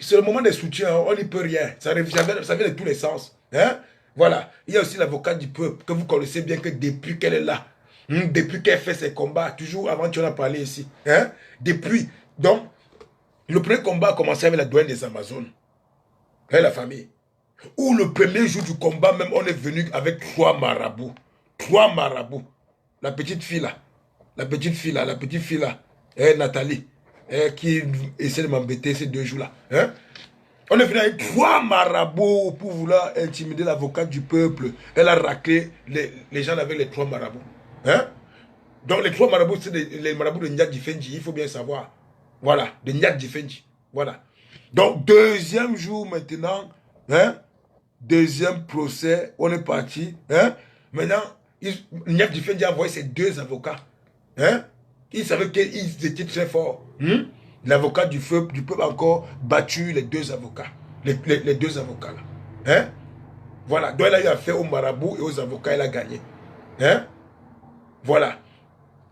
C'est le moment des soutiens, on n'y peut rien. Ça vient de tous les sens. Voilà. Il y a aussi l'avocat du peuple, que vous connaissez bien que depuis qu'elle est là, depuis qu'elle fait ses combats, toujours avant tu en as parlé ici. Depuis. Donc, le premier combat a commencé avec la douane des Amazones. Et la famille. Où le premier jour du combat, même, on est venu avec 3 marabouts. 3 marabouts. La petite fille là. La petite fille là. Nathalie. Qui essaie de m'embêter ces 2 jours-là. On est venu avec 3 marabouts pour vouloir intimider l'avocat du peuple. Elle a raclé les gens avec les 3 marabouts. Donc les 3 marabouts, c'est les marabouts de Nyat Difenji, il faut bien savoir. Voilà, de Nyat Difenji. Voilà. Donc deuxième jour maintenant, deuxième procès, on est parti. Maintenant, Nyat Difenji a envoyé ses 2 avocats. Ils savaient qu'ils étaient très forts. L'avocat du peuple a encore battu les 2 avocats. Les 2 avocats là. Voilà. Donc elle a eu affaire aux marabouts et aux avocats, elle a gagné. Voilà.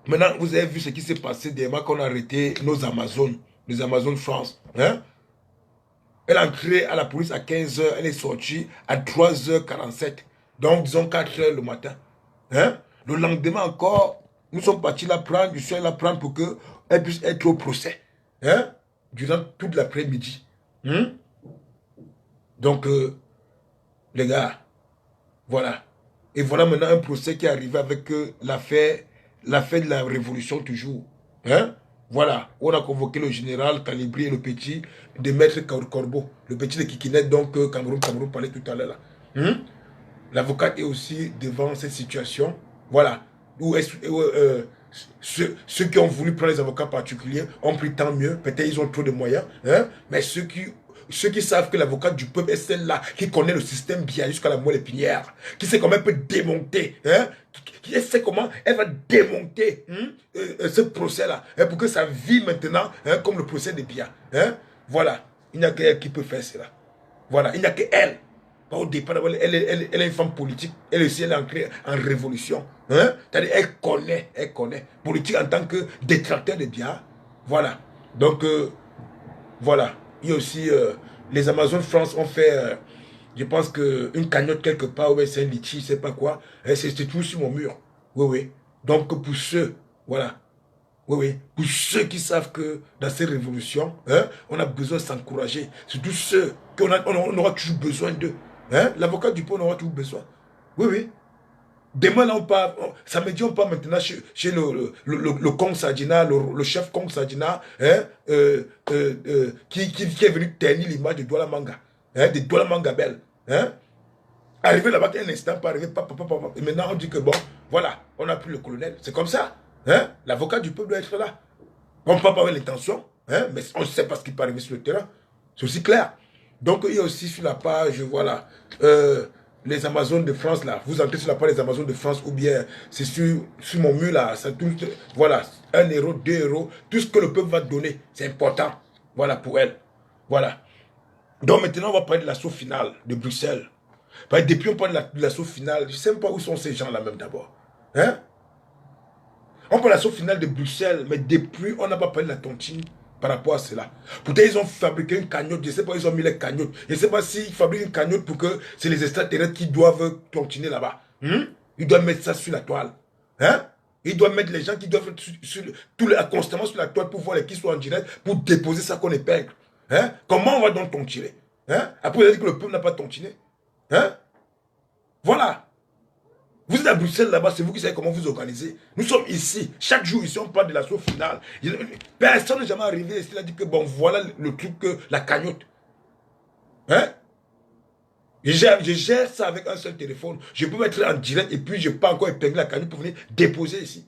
Maintenant, vous avez vu ce qui s'est passé dernièrement quand on a arrêté nos Amazones, les Amazones France. Elle est entrée à la police à 15h, elle est sortie à 3h47. Donc, disons 4h le matin. Le lendemain encore, nous sommes partis la prendre, je suis allé la prendre pour qu'elle puisse être au procès. Durant toute l'après-midi. Donc, les gars, voilà. Et voilà maintenant un procès qui est arrivé avec l'affaire de la révolution toujours. Voilà. On a convoqué le général Calibri et le petit de Maître Corbeau. Le petit de Kikinet, donc Cameroun parlait tout à l'heure là. L'avocate est aussi devant cette situation. Voilà. Ceux qui ont voulu prendre les avocats particuliers ont pris tant mieux. Peut-être ils ont trop de moyens. Hein? Mais ceux qui savent que l'avocat du peuple est celle-là, qui connaît le système bien jusqu'à la moelle épinière, qui sait comment elle peut démonter, hein? Qui sait comment elle va démonter ce procès-là, hein, pour que ça vive maintenant hein, comme le procès de Biya. Hein? Voilà. Il n'y a qu'elle qui peut faire cela. Voilà. Il n'y a qu'elle. Au départ, elle est une femme politique. Elle aussi, elle est ancrée en révolution. Hein? C'est-à-dire, elle connaît. Politique en tant que détracteur de Biya. Voilà. Donc, voilà. Il y a aussi, les Amazones France ont fait, je pense qu'une cagnotte quelque part, ouais, c'est un litchi, je ne sais pas quoi. C'est tout sur mon mur. Oui, oui. Donc, pour ceux, voilà. Oui, oui. Pour ceux qui savent que dans ces révolutions, hein, on a besoin de s'encourager. Surtout ceux qu'on aura toujours besoin d'eux. Hein? L'avocat du peuple, on aura toujours besoin. Oui, oui. Demain, là, samedi, on part maintenant chez le Kong Sadina, le chef Kong Sadina, hein, qui est venu ternir l'image de Douala Manga, hein, de Douala Manga Belle. Hein. Arrivé là-bas, un instant, pas arrivé, et maintenant on dit que bon, voilà, on a pris le colonel. C'est comme ça. Hein. L'avocat du peuple doit être là. On ne peut pas avec l'intention, hein, mais on ne sait pas ce qui peut arriver sur le terrain. C'est aussi clair. Donc, il y a aussi sur la page, voilà, les Amazones de France, là. Vous entrez sur la page des Amazones de France, ou bien c'est sur mon mur, là. Ça, voilà, 1 euro, 2 euros, tout ce que le peuple va donner, c'est important. Voilà, pour elle. Voilà. Donc, maintenant, on va parler de l'assaut final de Bruxelles. Parce que depuis, on parle de l'assaut final. Je ne sais même pas où sont ces gens-là, même d'abord. Hein? On parle de l'assaut final de Bruxelles, mais depuis, on n'a pas parlé de la tontine par rapport à cela. Peut-être ils ont fabriqué une cagnotte, je ne sais pas, ils ont mis les cagnottes. Je ne sais pas s'ils fabriquent une cagnotte pour que c'est les extraterrestres qui doivent tontiner là-bas. Ils doivent mettre ça sur la toile. Hein? Ils doivent mettre les gens qui doivent constamment sur la toile pour voir les qui sont en direct, pour déposer ça qu'on épingle. Hein? Comment on va donc tontirer? Hein? Après, vous avez dit que le peuple n'a pas tontiné. Hein? Voilà. Vous êtes à Bruxelles là-bas, c'est vous qui savez comment vous organisez. Nous sommes ici. Chaque jour ici, on parle de l'assaut final. Personne n'est jamais arrivé ici. Il a dit que bon, voilà le truc, la cagnotte. Hein? Je gère ça avec un seul téléphone. Je peux mettre en direct et puis je peux pas encore épingler la cagnotte pour venir déposer ici.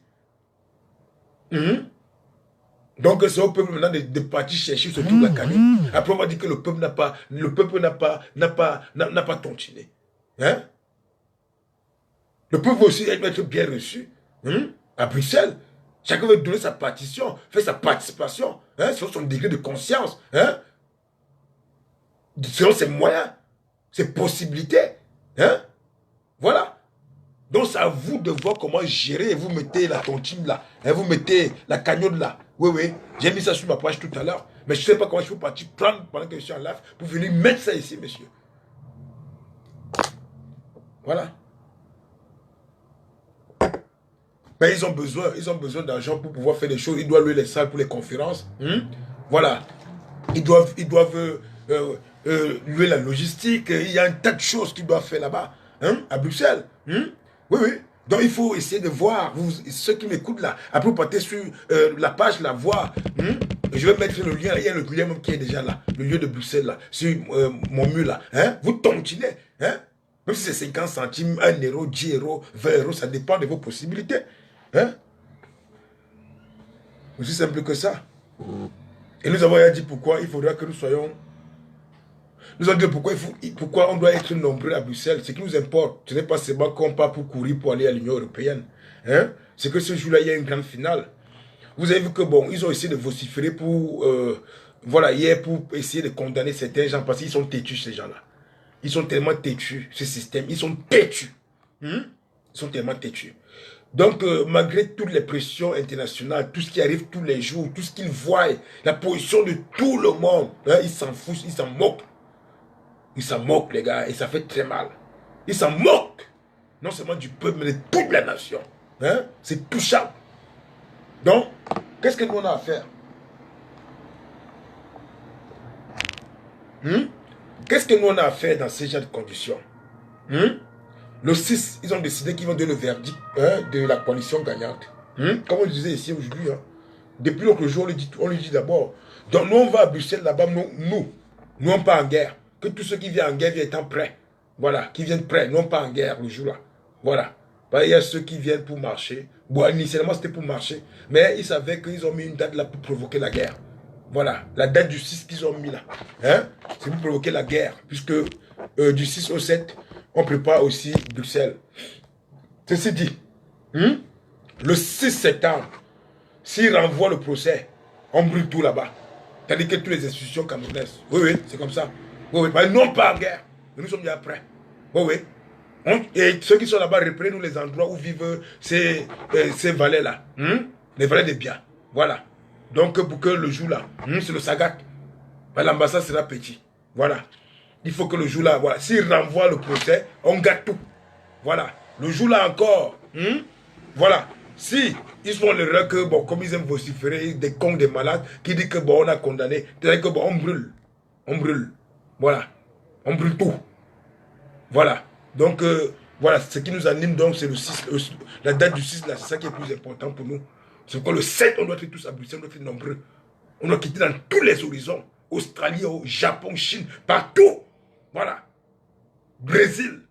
Donc c'est au peuple maintenant de partir chercher ce truc, la cagnotte. Après on va dire que le peuple n'a pas tontiné. Hein? Le peuple va aussi être bien reçu à Bruxelles. Chacun veut donner sa partition, faire sa participation, hein, selon son degré de conscience, hein, selon ses moyens, ses possibilités. Hein, voilà. Donc c'est à vous de voir comment gérer. Et vous mettez la tontine là, et vous mettez la cagnotte là. Oui, oui, j'ai mis ça sur ma page tout à l'heure. Mais je ne sais pas comment je peux partir prendre pendant que je suis en live pour venir mettre ça ici, monsieur. Voilà. Mais ils ont besoin d'argent pour pouvoir faire des choses. Ils doivent louer les salles pour les conférences. Voilà. Ils doivent louer la logistique. Il y a un tas de choses qu'ils doivent faire là-bas, à Bruxelles. Oui, oui. Donc il faut essayer de voir, ceux qui m'écoutent là, après vous partez sur la page, la voir. Je vais mettre le lien, il y a le lien même qui est déjà là, le lieu de Bruxelles là, sur mon mur là. Vous tontinez, même si c'est 50 centimes, 1 euro, 10 euros, 20 euros, ça dépend de vos possibilités. Aussi simple que ça. Et nous avons dit pourquoi il faudra que nous soyons... Nous avons dit pourquoi on doit être nombreux à Bruxelles. Ce qui nous importe, ce n'est pas seulement qu'on part pour courir pour aller à l'Union européenne. C'est que ce jour-là, il y a une grande finale. Vous avez vu que bon, ils ont essayé de vociférer pour... voilà, hier, pour essayer de condamner certains gens parce qu'ils sont têtus, ces gens-là. Ils sont tellement têtus, ce système. Ils sont têtus. Ils sont tellement têtus. Donc, malgré toutes les pressions internationales, tout ce qui arrive tous les jours, tout ce qu'ils voient, la position de tout le monde, ils s'en foutent, ils s'en moquent. Ils s'en moquent, les gars, et ça fait très mal. Ils s'en moquent, non seulement du peuple, mais de toute la nation. C'est touchant. Donc, qu'est-ce que nous on a à faire? Qu'est-ce que nous on a à faire dans ces genre de conditions? Le 6, ils ont décidé qu'ils vont donner le verdict de la coalition gagnante. Comme on le disait ici aujourd'hui. Depuis l'autre jour, on lui dit d'abord. Donc nous, on va à Bruxelles là-bas, nous on part en guerre. Que tous ceux qui viennent en guerre viennent étant prêts. Voilà, qui viennent prêts, non pas en guerre le jour-là. Voilà. Il y a ceux qui viennent pour marcher. Bon, initialement, c'était pour marcher. Mais ils savaient qu'ils ont mis une date là pour provoquer la guerre. Voilà, la date du 6 qu'ils ont mis là. Hein? C'est pour provoquer la guerre. Puisque du 6 au 7, on prépare aussi Bruxelles. Ceci dit, le 6 septembre, s'ils renvoient le procès, on brûle tout là-bas. C'est-à-dire que toutes les institutions camerounaises. Oui, oui, c'est comme ça. Oui, oui. Mais non pas en guerre. Nous sommes déjà prêts. Oui, oui. Et ceux qui sont là-bas, reprenez-nous les endroits où vivent ces valets-là. Les valets des biens. Voilà. Donc, pour que le jour-là, c'est le Sagat. L'ambassade sera petit. Voilà. Il faut que le jour-là, voilà. S'ils renvoient le procès, on gâte tout. Voilà. Le jour-là encore, voilà. Si ils font l'erreur que, bon, comme ils aiment vociférer, des cons, des malades, qui disent que, bon, on a condamné, c'est-à-dire que, bon, on brûle. On brûle. Voilà. On brûle tout. Voilà. Donc, voilà, ce qui nous anime, donc, c'est le 6, la date du 6, là, c'est ça qui est le plus important pour nous. C'est que le 7, on doit être tous à Bruxelles, on doit être nombreux. On doit quitter dans tous les horizons. Australie, au Japon, Chine, partout. Voilà. Brésil,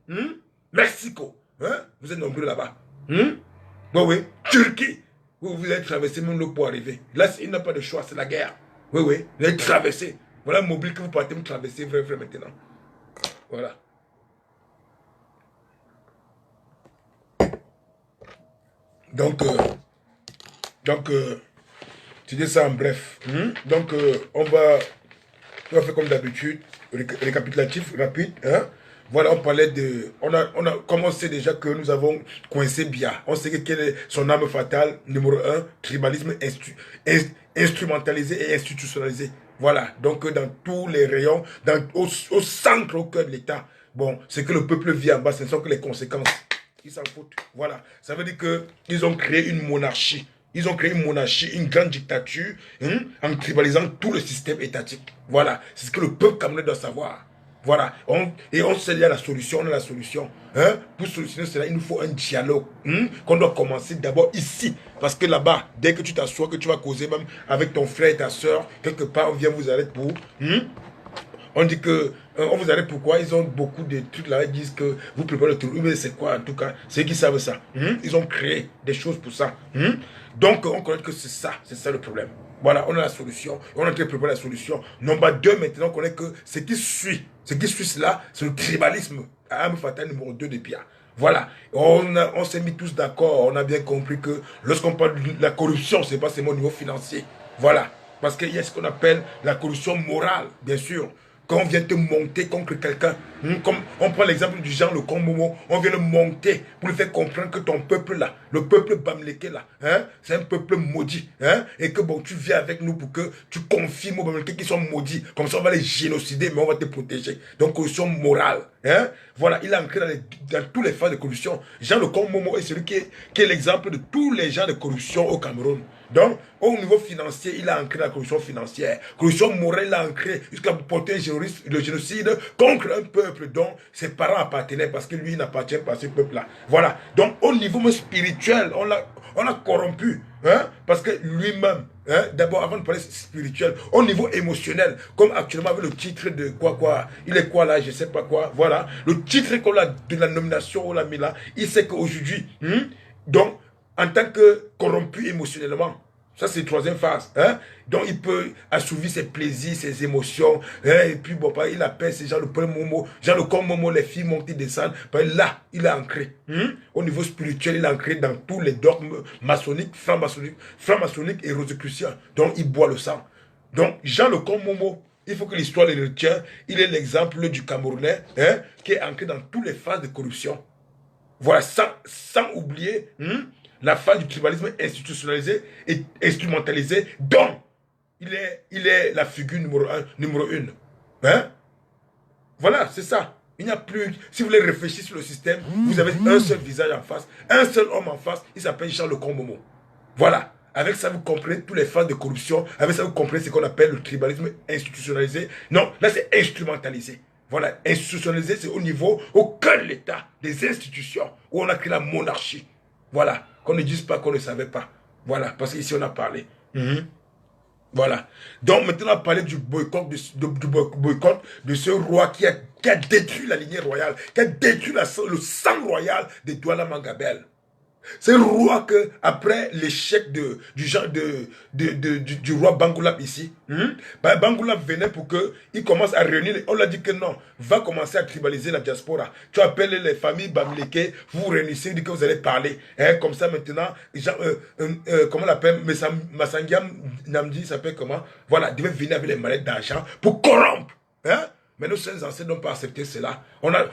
Mexico. Vous êtes nombreux là-bas. Oui, oui. Turquie. Vous allez traverser même l'eau pour arriver. Là, il n'a pas de choix, c'est la guerre. Oui, oui. Vous allez traverser. Voilà le mobile que vous partez vous traverser, vrai, vrai, maintenant. Voilà. Donc, tu dis ça en bref. Donc, on va faire comme d'habitude, récapitulatif rapide. Voilà, on parlait de... On a commencé déjà que nous avons coincé Biya. On sait quelle est son arme fatale, numéro 1, tribalisme instrumentalisé et institutionnalisé. Voilà, donc dans tous les rayons, au centre, au cœur de l'État, bon, c'est que le peuple vit en bas, ce ne sont que les conséquences. Ils s'en foutent. Voilà. Ça veut dire qu'ils ont créé une monarchie. Ils ont créé une monarchie, une grande dictature, en tribalisant tout le système étatique. Voilà. C'est ce que le peuple camerounais doit savoir. Voilà. Et on sait, il y a la solution, on a la solution. Pour solutionner cela, il nous faut un dialogue qu'on doit commencer d'abord ici. Parce que là-bas, dès que tu t'assois, que tu vas causer même avec ton frère et ta soeur, quelque part, on vient vous arrêter pour... On dit que, on vous arrête pourquoi ils ont beaucoup de trucs là, ils disent que vous préparez le tour. Mais c'est quoi en tout cas? C'est qui savent ça. Ils ont créé des choses pour ça. Donc on connaît que c'est ça le problème. Voilà, on a la solution. On est en train de préparer la solution. Nombre 2, maintenant, on connaît que ce qui suit cela, c'est le tribalisme. Arme fatale numéro 2 de Biya. Voilà, on s'est mis tous d'accord, on a bien compris que lorsqu'on parle de la corruption, c'est pas seulement au niveau financier. Voilà, parce qu'il y a ce qu'on appelle la corruption morale, bien sûr. Quand on vient te monter contre quelqu'un, comme on prend l'exemple du Jean le Momo, on vient le monter pour lui faire comprendre que ton peuple là, le peuple Bamileke là, c'est un peuple maudit, et que bon, tu viens avec nous pour que tu confirmes aux Bamileke qu'ils sont maudits, comme ça on va les génocider, mais on va te protéger. Donc corruption morale, voilà, il a ancré dans tous les phases de corruption. Jean le Momo est celui qui est l'exemple de tous les gens de corruption au Cameroun. Donc, au niveau financier, il a ancré la corruption financière. Corruption morale, il a ancré jusqu'à porter le génocide contre un peuple dont ses parents appartenaient parce que lui n'appartient pas à ce peuple-là. Voilà. Donc, au niveau spirituel, on l'a corrompu. Parce que lui-même, d'abord, avant de parler spirituel, au niveau émotionnel, comme actuellement avec le titre de quoi, il est quoi là, je sais pas quoi, voilà. Le titre qu'on a de la nomination, on l'a mis là, il sait qu'aujourd'hui, donc, en tant que corrompu émotionnellement, ça c'est la troisième phase. Donc il peut assouvir ses plaisirs, ses émotions. Et puis bon, il appelle ces gens le premier Momo, genre le comme Momo, les filles montent et descendent. Là, il est ancré. Au niveau spirituel, il est ancré dans tous les dogmes maçonniques, francs-maçonniques et rosicruciens. Donc il boit le sang. Donc Jean le comme Momo, il faut que l'histoire le retienne. Il est l'exemple du Camerounais qui est ancré dans toutes les phases de corruption. Voilà, sans oublier la phase du tribalisme institutionnalisé et instrumentalisé, dont il est la figure numéro 1. Voilà, c'est ça. Il n'y a plus... Si vous voulez réfléchir sur le système, vous avez un seul visage en face, un seul homme en face, il s'appelle Jean le Momo. Voilà. Avec ça, vous comprenez toutes les phases de corruption. Avec ça, vous comprenez ce qu'on appelle le tribalisme institutionnalisé. Non, là, c'est instrumentalisé. Voilà, institutionnalisé, c'est au niveau, au cœur de l'État, des institutions, où on a créé la monarchie. Voilà, qu'on ne dise pas qu'on ne savait pas. Voilà, parce qu'ici, on a parlé. Voilà. Donc maintenant, on va parler du boycott du boycott de ce roi qui a détruit la lignée royale, qui a détruit le sang royal de Douala Mangabel. C'est le roi que, après l'échec du roi Bangoulap ici, Bangoulap venait pour qu'il commence à réunir, on l'a dit que non, va commencer à tribaliser la diaspora. Tu appelles les familles Bamileke, vous vous réunissez, vous dites que vous allez parler. Hein, comme ça maintenant, comment on l'appelle, Massangiam Namdi, il s'appelle comment? Voilà, il devait venir avec les mallettes d'argent pour corrompre. Hein? Mais nos saints anciens n'ont pas accepté cela. On a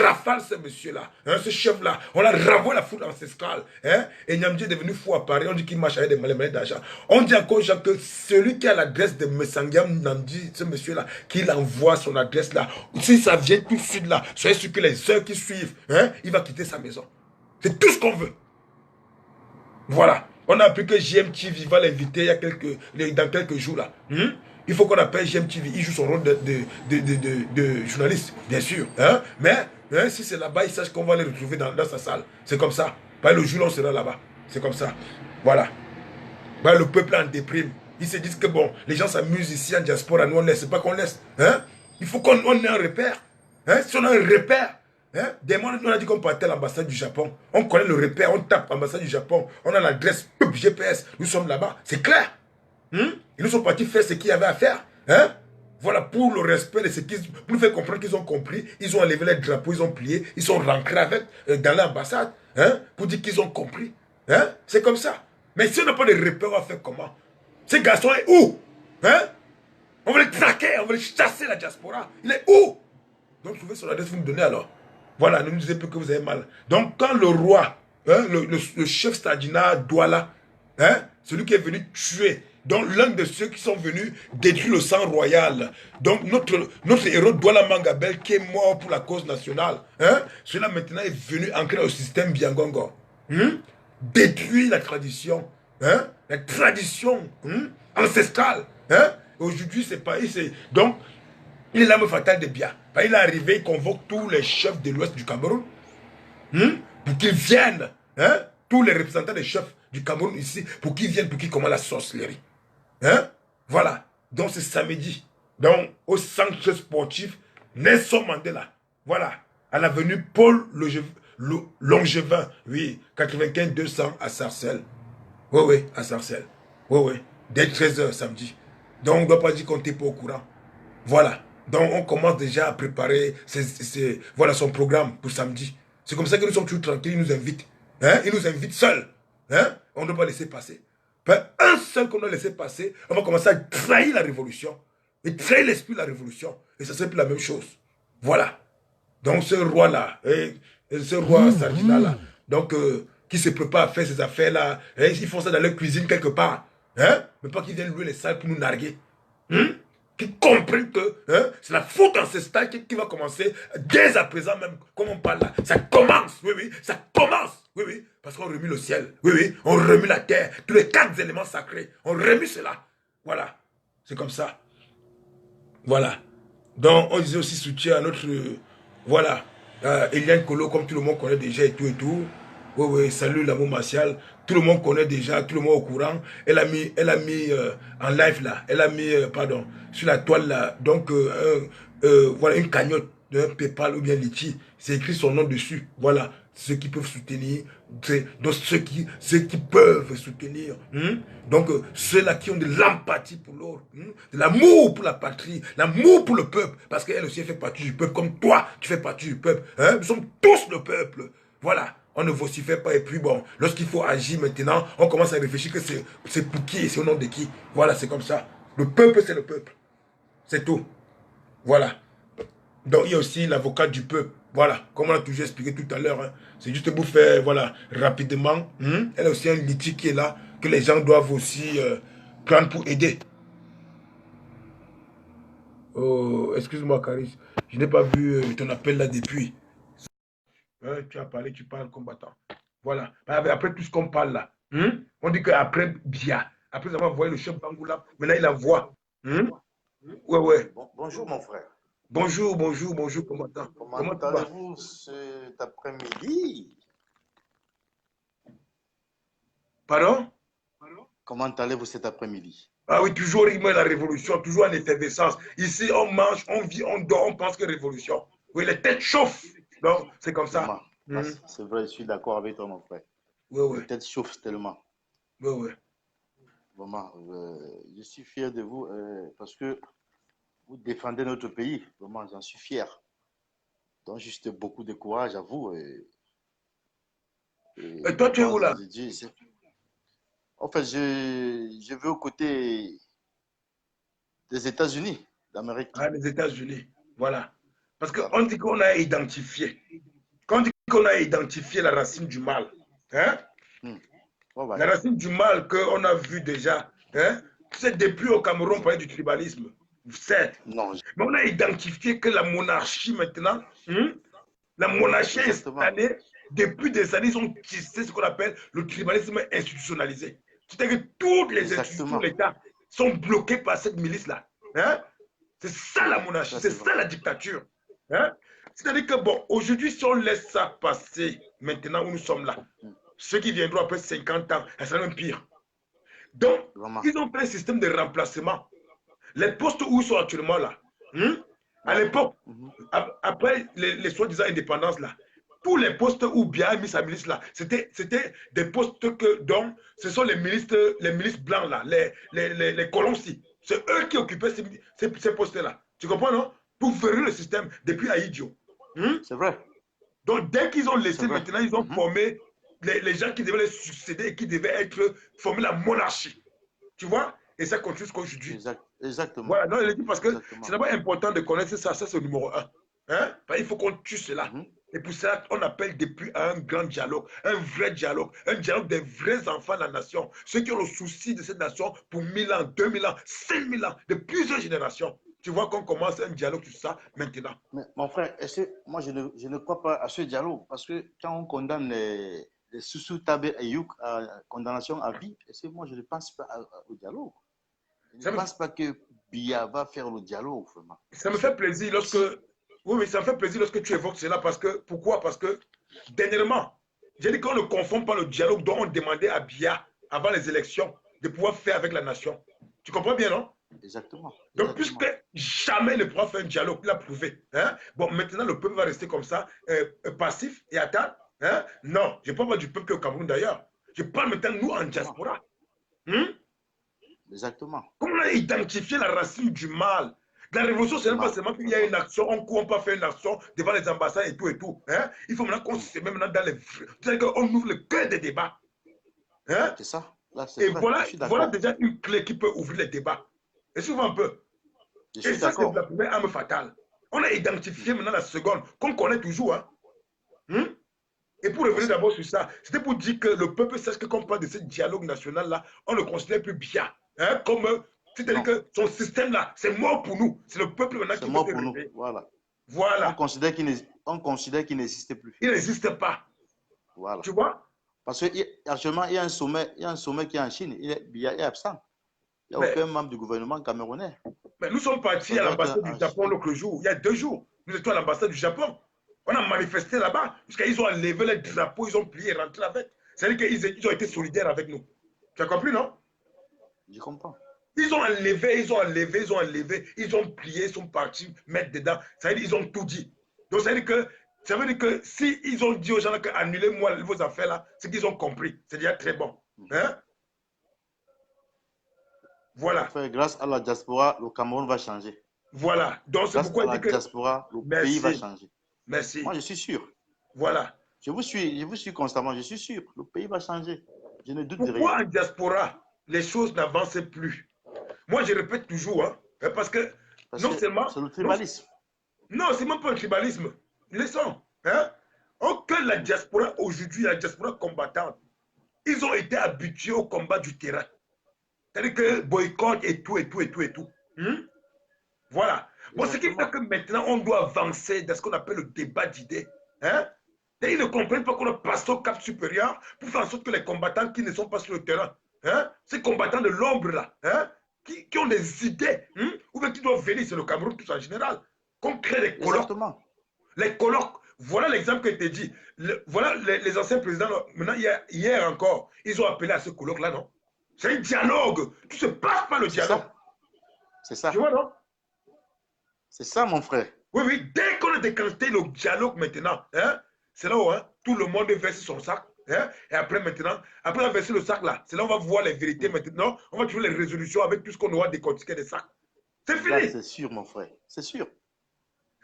rafale ce monsieur-là, hein, ce chef-là. On a renvoyé la foule ancestrale. Hein, et Nyamdi est devenu fou à Paris. On dit qu'il marche avec des malais d'argent. On dit encore Jean, que celui qui a l'adresse de Messangiam Namdi, ce monsieur-là, qu'il envoie son adresse là. Si ça vient tout de suite là, soyez sûr que les heures qui suivent, hein, il va quitter sa maison. C'est tout ce qu'on veut. Voilà. On a appris que GMTV va l'inviter dans quelques jours là. Il faut qu'on appelle GMTV. Il joue son rôle de journaliste, bien sûr. Hein? Mais hein, si c'est là-bas, il sache qu'on va les retrouver dans sa salle. C'est comme ça. Bah, le jour, on sera là-bas. C'est comme ça. Voilà. Bah, le peuple en déprime. Ils se disent que bon, les gens s'amusent ici en diaspora. Nous, on laisse. C'est pas qu'on laisse. Hein? Il faut qu'on ait un repère. Hein? Si on a un repère, hein? Des mois, on a dit qu'on partait à l'ambassade du Japon. On connaît le repère. On tape ambassade du Japon. On a l'adresse GPS. Nous sommes là-bas. C'est clair. Ils nous sont partis faire ce qu'il y avait à faire. Hein? Voilà, pour le respect de ce qu'ils... Pour nous faire comprendre qu'ils ont compris, ils ont enlevé les drapeaux, ils ont plié, ils sont rentrés avec dans l'ambassade. Hein? Pour dire qu'ils ont compris. Hein? C'est comme ça. Mais si on n'a pas de repère, on va faire comment? Ce garçon est où? Hein? On veut le traquer, on veut le chasser la diaspora. Il est où? Donc, trouvez son adresse, vous nous donnez alors. Voilà, ne nous disiez plus que vous avez mal. Donc, quand le roi, hein, le chef Stadina Douala, hein, celui qui est venu tuer, donc l'un de ceux qui sont venus détruire le sang royal, donc notre héros Douala Mangabel qui est mort pour la cause nationale, hein, celui-là maintenant est venu ancrer au système Biangongo. Détruire la tradition, hein, la tradition ancestrale. Hein. Aujourd'hui, c'est pas... Donc, il est l'âme fatale de Bia. Il est arrivé, il convoque tous les chefs de l'ouest du Cameroun pour qu'ils viennent, hein, tous les représentants des chefs du Cameroun ici, pour qu'ils viennent, pour qu'ils commencent la sorcellerie. Hein? Voilà. Donc c'est samedi. Donc au centre sportif Nelson Mandela. Voilà. À l'avenue Paul Longevin. Oui, 95-200 à Sarcelles. Oui, oui, à Sarcelles. Oui, oui. Dès 13h samedi. Donc on ne doit pas dire qu'on n'était pas au courant. Voilà. Donc on commence déjà à préparer voilà, son programme pour samedi. C'est comme ça que nous sommes toujours tranquilles, ils nous invitent. Hein? Ils nous invitent seuls. Hein? On ne doit pas laisser passer. Un seul qu'on doit laisser passer, on va commencer à trahir la révolution. Et trahir l'esprit de la révolution. Et ça serait plus la même chose. Voilà. Donc ce roi-là, ce roi Sardina-là, donc qui se prépare à faire ces affaires-là, ils font ça dans leur cuisine quelque part. Hein? Mais pas qu'ils viennent louer les salles pour nous narguer. Qui comprennent que c'est la faute ancestrale qui va commencer dès à présent même, comme on parle là. Ça commence, oui, oui, ça commence, oui, oui, parce qu'on remue le ciel, oui, oui, on remue la terre, tous les 4 éléments sacrés, on remue cela. Voilà, c'est comme ça. Voilà. Donc, on disait aussi soutien à notre, voilà, Eliane Kolo, comme tout le monde connaît déjà et tout et tout. Oui, oui, salut l'amour martial. Tout le monde connaît déjà, tout le monde est au courant. Elle a mis en live là, elle a mis, pardon, sur la toile là, donc, voilà, une cagnotte d'un PayPal ou bien Litchi. C'est écrit son nom dessus. Voilà, ceux qui peuvent soutenir, donc ceux qui peuvent soutenir. Donc, ceux-là qui ont de l'empathie pour l'autre, de l'amour pour la patrie, l'amour pour le peuple, parce qu'elle aussi fait partie du peuple, comme toi, tu fais partie du peuple. Nous sommes tous le peuple. Voilà. On ne vocifère pas et puis bon, lorsqu'il faut agir maintenant, on commence à réfléchir que c'est pour qui et c'est au nom de qui. Voilà, c'est comme ça. Le peuple, c'est le peuple. C'est tout. Voilà. Donc il y a aussi l'avocat du peuple. Voilà, comme on a toujours expliqué tout à l'heure. Hein. C'est juste pour faire, voilà, rapidement. Elle a aussi un litige qui est là, que les gens doivent aussi prendre pour aider. Oh, excuse-moi, Caris. Je n'ai pas vu ton appel là depuis. Tu as parlé, tu parles combattant. Voilà. Après tout ce qu'on parle là, on dit qu'après Bia, après avoir envoyé le chef Bangoula, maintenant il envoie. Ouais, ouais. Bonjour mon frère. Bonjour, bonjour, bonjour, combattant. Comment allez-vous cet après-midi? Pardon? Comment allez-vous cet après-midi? Ah oui, toujours il met la révolution, toujours en effervescence. Ici, on mange, on vit, on dort, on pense que révolution. Oui, les têtes chauffent. Donc, c'est comme ça. Vraiment. Là, Mhm. c'est vrai, je suis d'accord avec toi, mon frère. Oui, oui, Les têtes chauffent tellement. oui, oui. Vraiment. Je suis fier de vous parce que vous défendez notre pays. Vraiment, j'en suis fier. Donc, juste beaucoup de courage à vous. Et Et toi, tu es vraiment, où là? je dis, en fait, je vais aux côtés des États-Unis d'Amérique. Ah, les États-Unis. Voilà. Parce Voilà. qu'on dit qu'on a identifié. Quand on dit qu'on a identifié la racine du mal, hein? Hmm. Ouais, ouais. La racine du mal qu'on a vu déjà, hein? C'est depuis au Cameroun, on parlait du tribalisme. Certes. Non, Mais on a identifié que la monarchie maintenant, la monarchie exactement. installée, depuis des années, ils ont tissé ce qu'on appelle le tribalisme institutionnalisé. C'est-à-dire que toutes les institutions Exactement. de l'État sont bloquées par cette milice-là. Hein? C'est ça la monarchie, Ça, c'est c'est vrai. ça la dictature. Hein? C'est-à-dire que, bon, aujourd'hui, si on laisse ça passer, maintenant où nous sommes là, Hmm. ceux qui viendront après 50 ans, ça sera même pire. Donc, Vraiment. ils ont fait un système de remplacement. Les postes où ils sont actuellement là, à Ouais. l'époque, Mhm. après les soi-disant indépendances là, tous les postes où bien a mis sa milice là, c'était des postes que, donc, ce sont les milices blancs là, les colons-ci. C'est eux qui occupaient ces postes-là. Tu comprends, non? Pour verrouiller le système depuis Haïdjo. C'est vrai. Donc, dès qu'ils ont C'est laissé, vrai. maintenant, ils ont Mhm. formé les gens qui devaient les succéder et qui devaient être formés la monarchie. Tu vois? Et ça continue jusqu'à aujourd'hui. Exactement. Voilà, non, il dit parce que c'est Exactement. d'abord important de connaître ça, ça c'est le numéro un. Hein? Il faut qu'on tue cela. Mhm. Et pour ça, on appelle depuis à un grand dialogue, un dialogue des vrais enfants de la nation, ceux qui ont le souci de cette nation pour 1000 ans, 2000 ans, 5000 ans, de plusieurs générations. Tu vois qu'on commence un dialogue sur ça maintenant. Mais mon frère, moi je ne crois pas à ce dialogue parce que quand on condamne les Soussou Tabé et Youk à condamnation à vie, moi je ne pense pas au dialogue. Je ne Ça me, pense pas que Biya va faire le dialogue vraiment. ça me Parce que fait plaisir lorsque, si, oui, oui, ça me fait plaisir lorsque tu évoques cela parce que, pourquoi? Parce que, dernièrement, j'ai dit qu'on ne confond pas le dialogue dont on demandait à Biya avant les élections de pouvoir faire avec la nation. Tu comprends bien, non? exactement, Donc, puisque exactement. jamais ne pourra faire un dialogue, il a prouvé. Hein? Bon, maintenant, le peuple va rester comme ça, passif et attendre. Hein? Non, je ne parle pas du peuple au Cameroun d'ailleurs. Je parle maintenant, nous, en Exactement, diaspora. Hein? exactement. Comme on a identifié la racine du mal. La révolution, ce Du n'est pas mal, seulement qu'il y a vraiment. une action, on court, on peut faire une action devant les ambassades et tout et tout. Hein? Il faut maintenant qu'on Hmm. se met maintenant dans les... C'est-à-dire qu'on ouvre le cœur des débats. Hein? C'est ça, là c'est Et vrai, je voilà, suis voilà d'accord. déjà une clé qui peut ouvrir les débats. Et souvent un peu. Je Et suis ça, c'est la d'accord. première arme fatale. On a Hmm. identifié maintenant la seconde, qu'on connaît toujours. Hein. Et pour revenir Parce- d'abord sur ça, c'était pour dire que le peuple sache que quand on parle de ce dialogue national-là, on ne le considère plus bien. Hein, comme, c'est-à-dire non, que son système-là, c'est mort pour nous. C'est le peuple maintenant c'est qui veut se mort pour nous. réveiller. Voilà. Voilà. On considère qu'il n'existait plus. Il n'existe pas. Voilà. Tu vois? Parce qu'actuellement, il y a un sommet qui est en Chine. Il est absent. Il n'y a Mais, aucun membre du gouvernement camerounais. mais nous sommes partis Ça à doit être l'ambassade du en Japon Chine. l'autre jour, il y a 2 jours. Nous étions à l'ambassade du Japon. On a manifesté là-bas, jusqu'à ont enlevé les drapeaux, ils ont plié et rentré avec. C'est-à-dire qu'ils ont été Tu vois? solidaires avec nous. Tu as compris, non? Je comprends. Ils ont enlevé, ils ont enlevé, ils ont enlevé, ils ont plié, ils sont partis mettre dedans. Ça veut dire qu'ils ont tout dit. Donc ça veut dire que si ils ont dit aux gens annulez-moi vos affaires là, c'est qu'ils ont compris. C'est déjà très bon. Hein? Mon Voilà. frère, grâce à la diaspora, le Cameroun va changer. Voilà. Donc c'est Grâce pourquoi à il la dit que diaspora, le pays va merci, changer. Moi, merci. je suis sûr. Voilà. Je vous suis constamment. Je suis sûr. Le pays va changer. Je ne doute de rien. Pourquoi en diaspora, les choses n'avancent plus? Moi, je répète toujours, hein, parce que Parce non que seulement, c'est le non, tribalisme. non c'est même pas un tribalisme. Laissons. Hein? Que la diaspora aujourd'hui, la diaspora combattante, ils ont été habitués au combat du terrain. C'est-à-dire que boycott et tout, et tout, et tout, et tout. Voilà. Bon, ce qui fait Exactement. que maintenant, on doit avancer dans ce qu'on appelle le débat d'idées. Hein? Et ils ne comprennent pas qu'on doit passer au cap supérieur pour faire en sorte que les combattants qui ne sont pas sur le terrain, hein, ces combattants de l'ombre là, hein, qui ont des idées, ou bien qui doivent venir, c'est le Cameroun tout en général, qu'on crée des colloques. Exactement. Les colloques, voilà l'exemple que je t'ai dit. Voilà les anciens présidents, maintenant, hier encore, ils ont appelé à ce colloque-là, non? C'est un dialogue. Tout se passe par le C'est dialogue. ça. C'est Tu ça. vois, non? C'est ça, mon frère. Oui, oui. Dès qu'on a décanté le dialogue maintenant, hein, c'est là où hein, tout le monde verse son sac. Hein, et après, maintenant, après avoir versé le sac là, c'est là où on va voir les vérités maintenant. On va trouver les résolutions avec tout ce qu'on aura décortiqué des sacs. C'est Exact, fini. c'est sûr, mon frère. C'est sûr.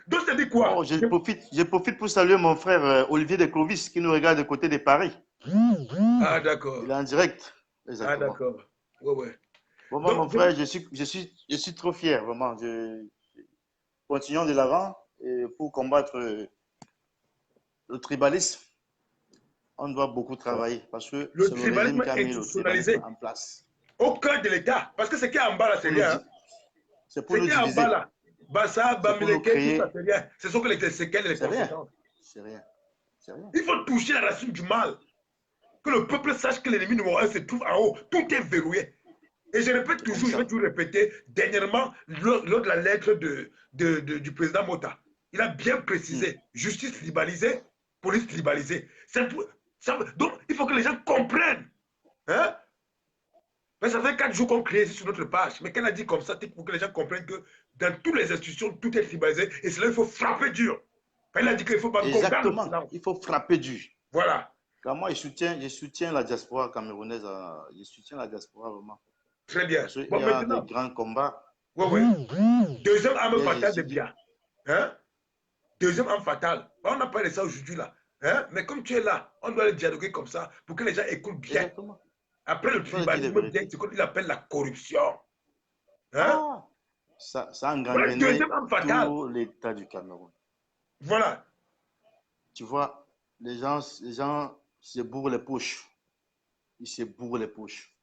Donc, ça dit Bon, quoi? je profite pour saluer mon frère Olivier de Clovis qui nous regarde de côté de Paris. Ah, Il d'accord. est en direct. Ah, Exactement. d'accord. Ouais, ouais. Vraiment, mon Donc, frère, je suis trop fier, vraiment. Continuons de l'avant et pour combattre le tribalisme. On doit beaucoup travailler parce que le c'est le régime tribalisme qui a mis le tribalisme institutionnalisé en place. au cœur de l'État. Parce que ce qui est en bas là, c'est Pour nous, rien. Hein. c'est pour Ce nous qui est en bas diviser. là, Bassa, C'est pour nous Bamileke, tout ça, créer. c'est rien. Ce sont que les séquelles et les C'est rien. conséquences. C'est rien. C'est rien. Il faut toucher la racine du mal. Que le peuple sache que l'ennemi numéro un se trouve en haut. Tout est verrouillé. Et je répète C'est comme toujours, je vais ça. toujours répéter, dernièrement, lors de la lettre du président Mota, il a bien précisé, justice tribalisée, police tribalisée. Donc, il faut que les gens comprennent. Hein? Mais ça fait 4 jours qu'on crée sur notre page. Mais qu'elle a dit comme ça, c'est pour que les gens comprennent que dans toutes les institutions, tout est tribalisé. Et cela, il faut frapper dur. Elle a dit qu'il faut pas qu'on garde le Exactement. silence. Il faut frapper dur. Voilà. Car moi, je soutiens la diaspora camerounaise. Je soutiens la diaspora vraiment. Très bien. Parce qu'il Bon, y a des maintenant, grands combats. ouais, ouais. Deuxième arme Hier, je fatale de suis dit, bien. Hein? Deuxième arme fatale. On n'a pas de ça aujourd'hui là. Hein? Mais comme tu es là, on doit le dialoguer comme ça pour que les gens écoutent bien. exactement. Après le On doit dire les tribalisme, bien, vérités. c'est ce qu'il appelle la corruption. Hein? Ah, ça a Voilà, deuxième gangréné arme fatale. tout l'État du Cameroun. Voilà. Tu vois, les gens se bourrent les poches. Ils se bourrent les poches.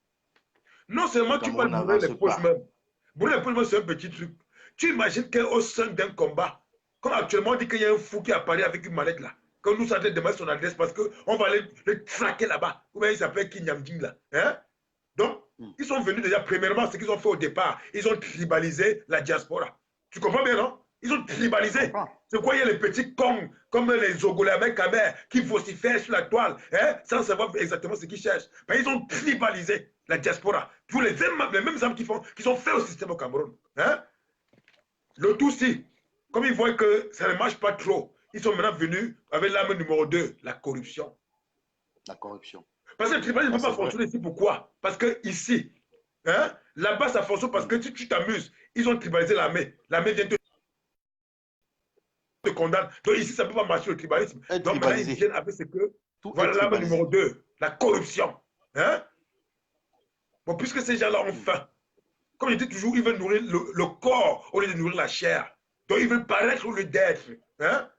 Non Le seulement tu peux Cameroun bourrer les n'avance poches pas. même. Bourrer les poches même, c'est un petit truc. Tu imagines qu'au sein d'un combat, comme actuellement on dit qu'il y a un fou qui apparaît avec une mallette là, quand nous sommes en train de demander son adresse parce qu'on va aller le traquer là-bas. Ou bien il s'appelle Kinyamding là. Hein? Donc, ils sont venus déjà, premièrement, ce qu'ils ont fait au départ, ils ont tribalisé la diaspora. Tu comprends bien, non? Ils ont tribalisé. C'est quoi, il y a les petits cons, comme les Ogolais avec Kamer, qui vocifèrent sur la toile, hein, sans savoir exactement ce qu'ils cherchent. Mais ils ont tribalisé la diaspora. Pour les mêmes hommes qui sont faits au système au Cameroun. Hein? Le tout, si, comme ils voient que ça ne marche pas trop, ils sont maintenant venus avec l'arme numéro 2, la corruption. La corruption. Parce que le tribunal ne peut pas fonctionner ici. Pourquoi? Parce que ici, hein, là-bas, ça fonctionne parce que si tu t'amuses, ils ont tribalisé l'armée. L'armée vient te condamner. Donc ici, ça ne peut pas marcher le tribalisme. Donc maintenant, ils viennent avec ce que. Tout voilà l'arme numéro 2, la corruption. Hein? Bon, puisque ces gens-là ont faim, comme je dis toujours, ils veulent nourrir le corps au lieu de nourrir la chair. Donc ils veulent paraître au lieu d'être. Hein?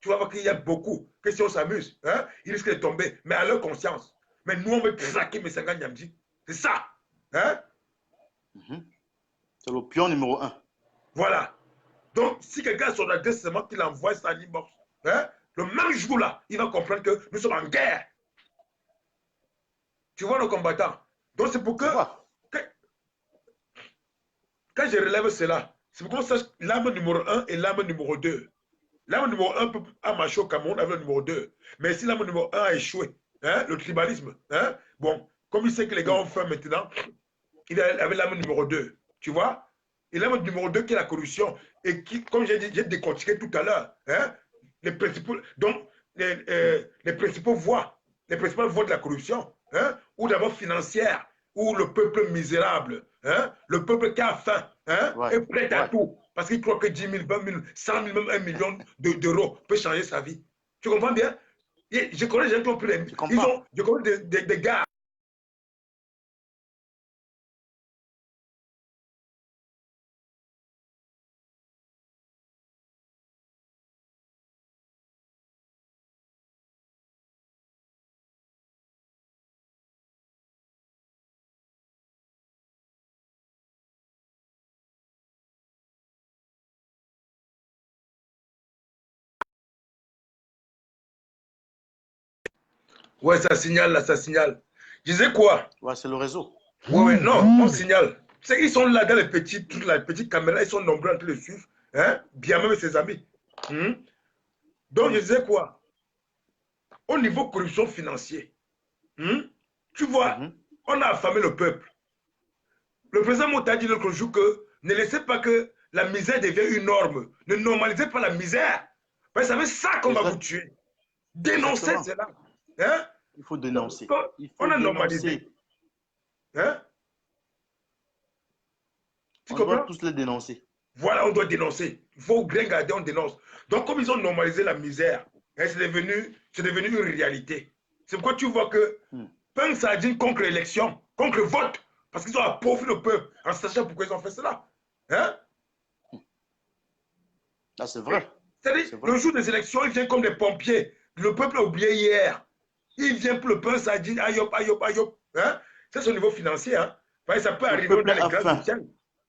Tu vas voir qu'il y a beaucoup, que si on s'amuse, hein, ils risquent de tomber, mais à leur conscience. Mais nous, on veut traquer Messanga Nyamdi. C'est ça. Hein? C'est le pion numéro 1. Voilà. Donc, si quelqu'un a son adresse, c'est moi qui l'envoie ça en inbox. Hein? Le même jour-là, il va comprendre que nous sommes en guerre. Tu vois nos combattants. Donc, c'est pour que quand je relève cela, c'est pour qu'on sache l'arme numéro 1 et l'arme numéro 2. L'arme numéro 1 a marché au Cameroun avec le numéro 2. Mais si l'arme numéro 1 a échoué, hein, le tribalisme, hein, bon, comme il sait que les gars ont faim maintenant, il avait l'arme numéro 2. Tu vois? Et l'arme numéro 2 qui est la corruption. Et qui, comme j'ai décortiqué tout à l'heure, hein, les principaux, donc, les principaux voies de la corruption, hein, ou d'abord financière, ou le peuple misérable, hein, le peuple qui a faim, hein, est prêt à tout. Parce qu'il croit que 10 000, 20 000, 100 000, même 1 million d'euros peut changer sa vie. Tu comprends bien? Et je connais des gens qui ont pris je connais des gars. Ouais, ça signale, là, ça signale. Je disais quoi? Ouais, c'est le réseau. Ouais, non, on signale. C'est qu'ils sont là dans les petits trucs, les petites caméras, ils sont nombreux en train de suivre. Hein? Bien même ses amis. Donc, je disais quoi? Au niveau corruption financière, tu vois, On a affamé le peuple. Le président Mota a dit l'autre jour que ne laissez pas que la misère devienne une norme. Ne normalisez pas la misère. Parce que c'est ça qu'on va vous tuer. Dénoncez Exactement. cela. Hein? Il faut dénoncer. Il On faut a normalisé. dénoncer. Hein? Tu On doit comprends? tous les dénoncer. Voilà, on doit dénoncer. Il faut gringarder, on dénonce. Donc, comme ils ont normalisé la misère, hein, c'est devenu une réalité. C'est pourquoi tu vois que Peng Sadine contre l'élection, contre le vote, parce qu'ils ont appauvri le peuple, en sachant pourquoi ils ont fait cela. Hein? Ah, c'est vrai. C'est-à-dire, le jour des élections, ils viennent comme des pompiers. Le peuple a oublié hier. Il vient pour le Peng Sadine, ayop, ayop, ayop. Hein? C'est son niveau financier. Hein? Ça peut arriver dans les grandes sociales.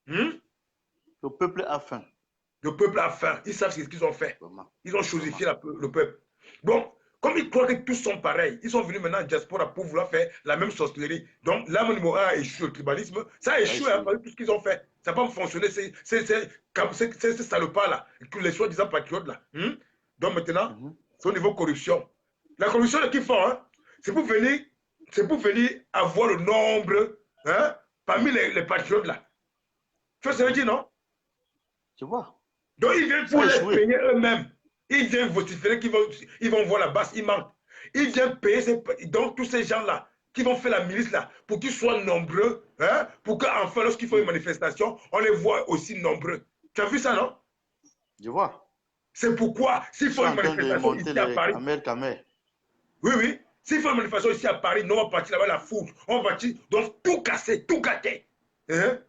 Le peuple a faim. Le peuple a faim. Ils savent ce qu'ils ont fait. Vraiment. Ils ont chosifié le peuple. Bon, comme ils croient que tous sont pareils, ils sont venus maintenant en diaspora pour vouloir faire la même sorcellerie. Donc, l'âme numéro 1 a échoué, le tribalisme. Ça a échoué, hein, tout ce qu'ils ont fait. Ça n'a pas fonctionné. C'est salopards-là, les soi-disant patriotes là. Donc maintenant, c'est au niveau corruption. La corruption, qu'ils font, hein, c'est pour venir avoir le nombre, hein, parmi les patriotes là. Tu vois ce que ça veut dire, non? Tu vois? Donc, ils viennent pour les payer eux-mêmes. Ils viennent vociférer qu'ils vont voir la base, ils mentent. Ils viennent payer donc tous ces gens-là qui vont faire la milice là, pour qu'ils soient nombreux, hein, pour qu'enfin, lorsqu'ils font une manifestation, on les voit aussi nombreux. Tu as vu ça, non? Je vois. C'est pourquoi, s'il faut une manifestation ici à Paris. Oui, oui. S'il faut une manifestation ici à Paris, nous on va partir là-bas la foule. On va partir, donc tout casser, tout gâter. Hein?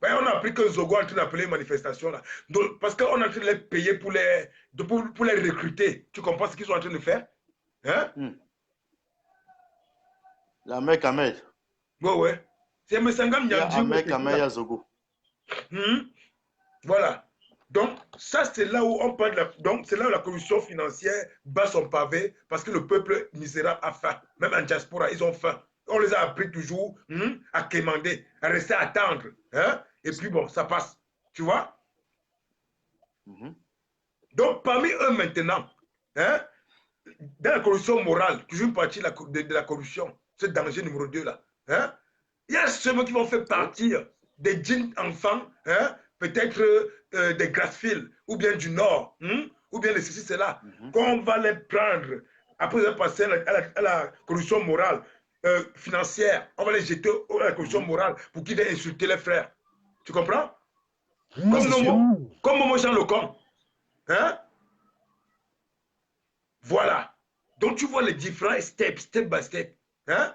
Ben, on a appris que Zogo est en train d'appeler une manifestation là. Donc, parce qu'on est en train de les payer pour les recruter. Tu comprends ce qu'ils sont en train de faire? Hein? La mère Kamed. Ouais, ouais. C'est Messangam Nyandji. La mère Kamed, il y a Zogo. Voilà. Donc, ça, c'est là où on parle donc, c'est là où la corruption financière bat son pavé parce que le peuple misérable a faim. Même en diaspora, ils ont faim. On les a appris toujours à quémander, à rester à attendre. Hein? Et puis bon, ça passe. Tu vois? Donc, parmi eux maintenant, hein, dans la corruption morale, toujours une partie de la corruption, ce danger numéro 2 là, hein, il y a ceux qui vont faire partir des djinns enfants, hein, peut-être des Grassfield, ou bien du Nord, ou bien les ceci, c'est là, qu'on va les prendre, après avoir passé à la corruption morale, financière, on va les jeter à la corruption morale pour qu'ils viennent insulter les frères. Tu comprends? Comme Momo Jean Lecomte. Hein? Voilà. Donc tu vois les différents steps, step by step. Hein?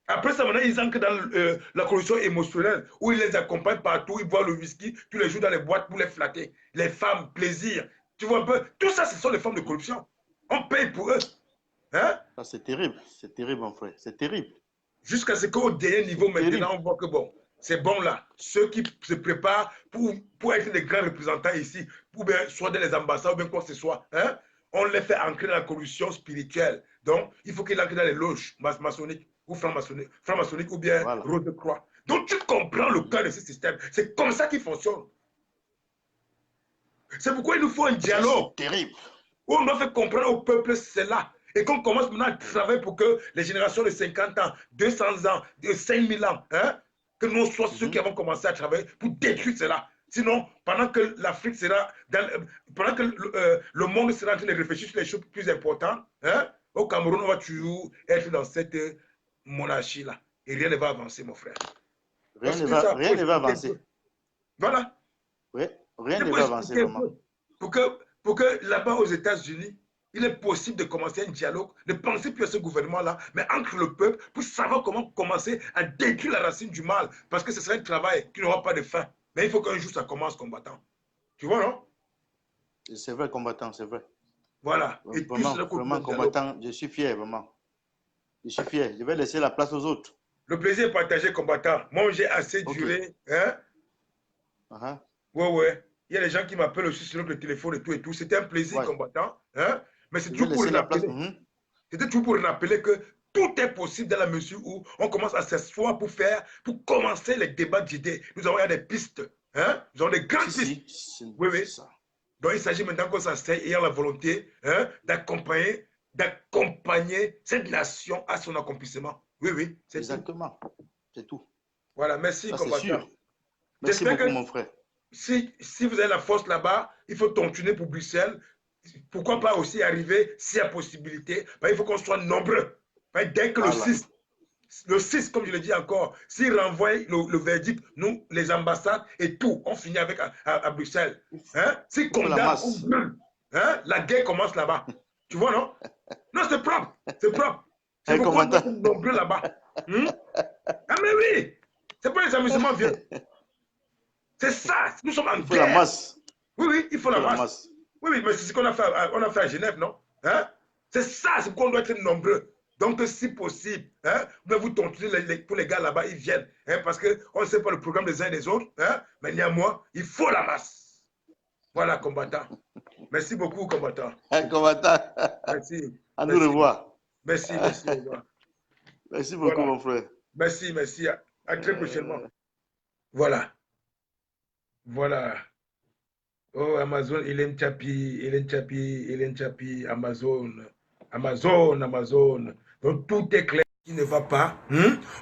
Après ça, maintenant, ils entrent dans la corruption émotionnelle, où ils les accompagnent partout, ils boivent le whisky tous les jours dans les boîtes pour les flatter. Les femmes, plaisir. Tu vois un peu? Tout ça, ce sont les formes de corruption. On paye pour eux. Hein? C'est terrible, mon frère. C'est terrible. Jusqu'à ce qu'au dernier niveau, maintenant, on voit que bon, c'est bon là. Ceux qui se préparent pour être des grands représentants ici, ou bien soit dans les ambassades, ou bien quoi que ce soit, hein? On les fait ancrer dans la corruption spirituelle. Donc, il faut qu'ils entrent dans les loges maçonniques ou franc-maçonniques ou bien Rose de Croix. Donc, tu comprends le cœur de ce système. C'est comme ça qu'il fonctionne. C'est pourquoi il nous faut un dialogue. C'est terrible. Où on doit faire comprendre au peuple cela. Et qu'on commence maintenant à travailler pour que les générations de 50 ans, 200 ans, de 5000 ans, hein, que nous soyons ceux qui avons commencé à travailler pour détruire cela. Sinon, pendant que l'Afrique sera, pendant que le monde sera en train de réfléchir sur les choses plus importantes, hein, au Cameroun, on va toujours être dans cette monarchie-là. Et rien ne va avancer, mon frère. Rien ne va avancer. Voilà. Rien ne va avancer, vraiment. Pour que là-bas, aux États-Unis, il est possible de commencer un dialogue, ne pensez plus à ce gouvernement-là, mais entre le peuple pour savoir comment commencer à détruire la racine du mal. Parce que ce serait un travail qui n'aura pas de fin. Mais il faut qu'un jour ça commence, combattant. Tu vois, non? C'est vrai, combattant, c'est vrai. Voilà. Et vraiment, combattant, je suis fier, vraiment. Je suis fier. Je vais laisser la place aux autres. Le plaisir est partagé, combattant. Moi, j'ai assez duré. Hein? Ouais. Il y a des gens qui m'appellent aussi sur le téléphone et tout. C'était un plaisir, combattant. Hein? Mais c'est toujours pour rappeler. C'était toujours pour rappeler que tout est possible dans la mesure où on commence à s'asseoir pour commencer les débats d'idées. Nous avons des pistes. Hein? Nous avons des grandes pistes. Oui. Ça. Donc il s'agit maintenant qu'on s'asseye ayant la volonté d'accompagner cette nation à son accomplissement. Oui, oui, c'est tout. Exactement. C'est tout. Voilà, merci, Ça, c'est combattant. sûr. Merci J'espère beaucoup, que mon frère. si vous avez la force là-bas, il faut continuer pour Bruxelles. Pourquoi pas aussi arriver, s'il y a possibilité, ben, il faut qu'on soit nombreux. Ben, dès que Voilà. le 6, comme je le dis encore, s'il renvoie le verdict, nous, les ambassades et tout, on finit avec à Bruxelles. Hein? S'il Il faut la condamne, on masse. brûle. Hein? La guerre commence là-bas. Tu vois, non? Non, c'est propre. C'est propre. C'est Un pourquoi on doit commentaire. être nombreux là-bas. Ah, mais oui! C'est pas les amusements vieux. C'est ça. Nous sommes en Il faut la guerre. masse. Oui, oui, il faut Il faut la la masse. masse. Oui, oui, mais c'est ce qu'on a fait, à Genève, non? Hein? C'est ça, c'est pourquoi on doit être nombreux. Donc, si possible, hein, vous tontiner pour les gars là-bas, ils viennent. Hein, parce qu'on ne sait pas le programme des uns et des autres. Hein, mais néanmoins, il faut la masse. Voilà, combattant. Merci beaucoup, combattant. Un commentaire. Merci. À nous Merci. revoir. Merci, merci. Au revoir. Merci beaucoup, Voilà. mon frère. Merci, merci. À très prochainement. Voilà. Voilà. Oh, Amazon, Hélène Chapi, Hélène Chapi, Hélène Chapi, Amazon, Amazon, Amazon. Donc tout est clair qui ne va pas.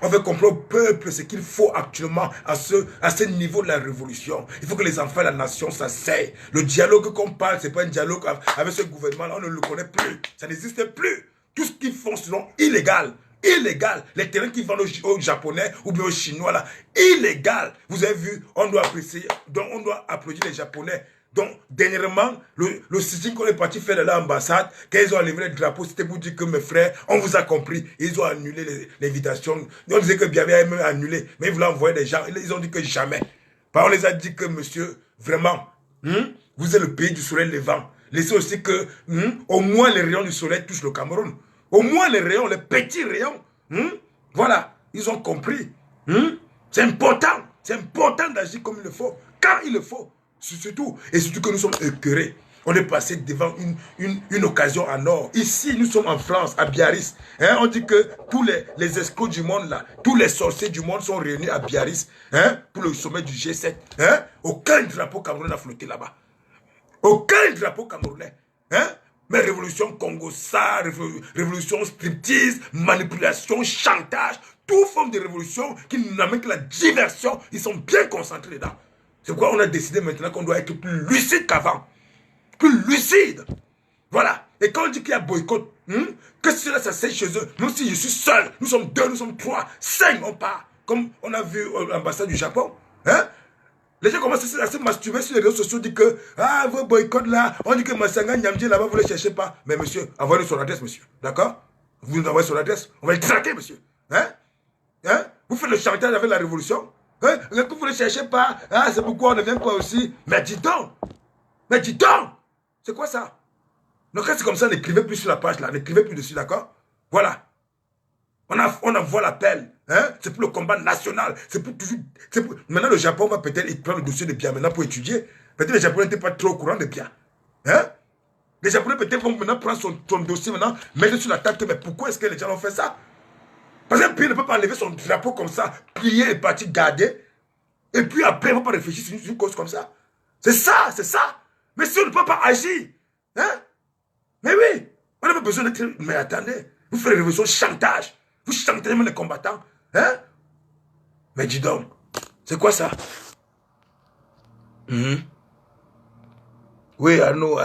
On veut comprendre au peuple ce qu'il faut actuellement à ce niveau de la révolution. Il faut que les enfants de la nation s'asseyent. Le dialogue qu'on parle, ce n'est pas un dialogue avec ce gouvernement-là, on ne le connaît plus. Ça n'existe plus. Tout ce qu'ils font, c'est illégal. Illégal. Les terrains qui vendent aux Japonais ou bien aux Chinois, là, illégal. Vous avez vu, on doit apprécier, donc on doit applaudir les Japonais. Donc, dernièrement, le sitting qu'on est parti faire de l'ambassade, quand ils ont enlevé les drapeaux, c'était pour dire que mes frères, on vous a compris. Ils ont annulé l'invitation. On disait que Biavé a même annulé, mais ils voulaient envoyer des gens. Ils ont dit que jamais. On les a dit que, monsieur, vraiment, vous êtes le pays du soleil levant. Laissez aussi que, au moins les rayons du soleil touchent le Cameroun. Au moins les rayons, les petits rayons. Voilà, ils ont compris. C'est important d'agir comme il le faut, quand il le faut. Surtout, et surtout que nous sommes écœurés. On est passé devant une occasion en or. Ici, nous sommes en France, à Biarritz. Hein, on dit que tous les escrocs du monde, là, tous les sorciers du monde sont réunis à Biarritz, hein, pour le sommet du G7. Hein. Aucun drapeau camerounais n'a flotté là-bas. Aucun drapeau camerounais. Hein. Mais révolution Congo-Ça, révolution striptease, manipulation, chantage, toute forme de révolution qui n'amène que la diversion, ils sont bien concentrés dedans. C'est pourquoi on a décidé maintenant qu'on doit être plus lucide qu'avant. Plus lucide. Voilà. Et quand on dit qu'il y a boycott, que cela, ça sert chez eux. Même si je suis seul, nous sommes 2, nous sommes 3, 5, on part. Comme on a vu l'ambassade du Japon. Hein? Les gens commencent à se masturber sur les réseaux sociaux, disent que, ah, vos boycotts là, on dit que Massanga Nyamdi là-bas, vous ne les cherchez pas. Mais monsieur, envoyez-nous son adresse, monsieur. D'accord? Vous nous envoyez son adresse, on va le traquer, monsieur. Hein? Hein? Vous faites le chantage avec la révolution? Hein? Que vous ne cherchez pas, ah, c'est pourquoi on ne vient pas aussi. Mais dis donc! Mais dis donc! C'est quoi ça? Donc quand c'est comme ça, n'écrivez plus sur la page là, n'écrivez plus dessus, d'accord? Voilà. On envoie l'appel. Hein? C'est pour le combat national. C'est pour toujours. Maintenant, le Japon va peut-être prendre le dossier de Bia maintenant pour étudier. Peut-être les Japonais n'étaient pas trop au courant de Bia. Hein? Les Japonais peut-être vont maintenant prendre son dossier maintenant, mettre sur la table. Mais pourquoi est-ce que les gens ont fait ça? Parce qu'un pays ne peut pas enlever son drapeau comme ça, plier et partir garder. Et puis après, il ne va pas réfléchir sur une cause comme ça. C'est ça, c'est ça. Mais si on ne peut pas agir, hein? Mais oui, on n'a pas besoin d'être. Mais attendez, vous faites la révolution chantage. Vous chantez même les combattants. Hein? Mais dis donc, c'est quoi ça? Oui, Arnaud.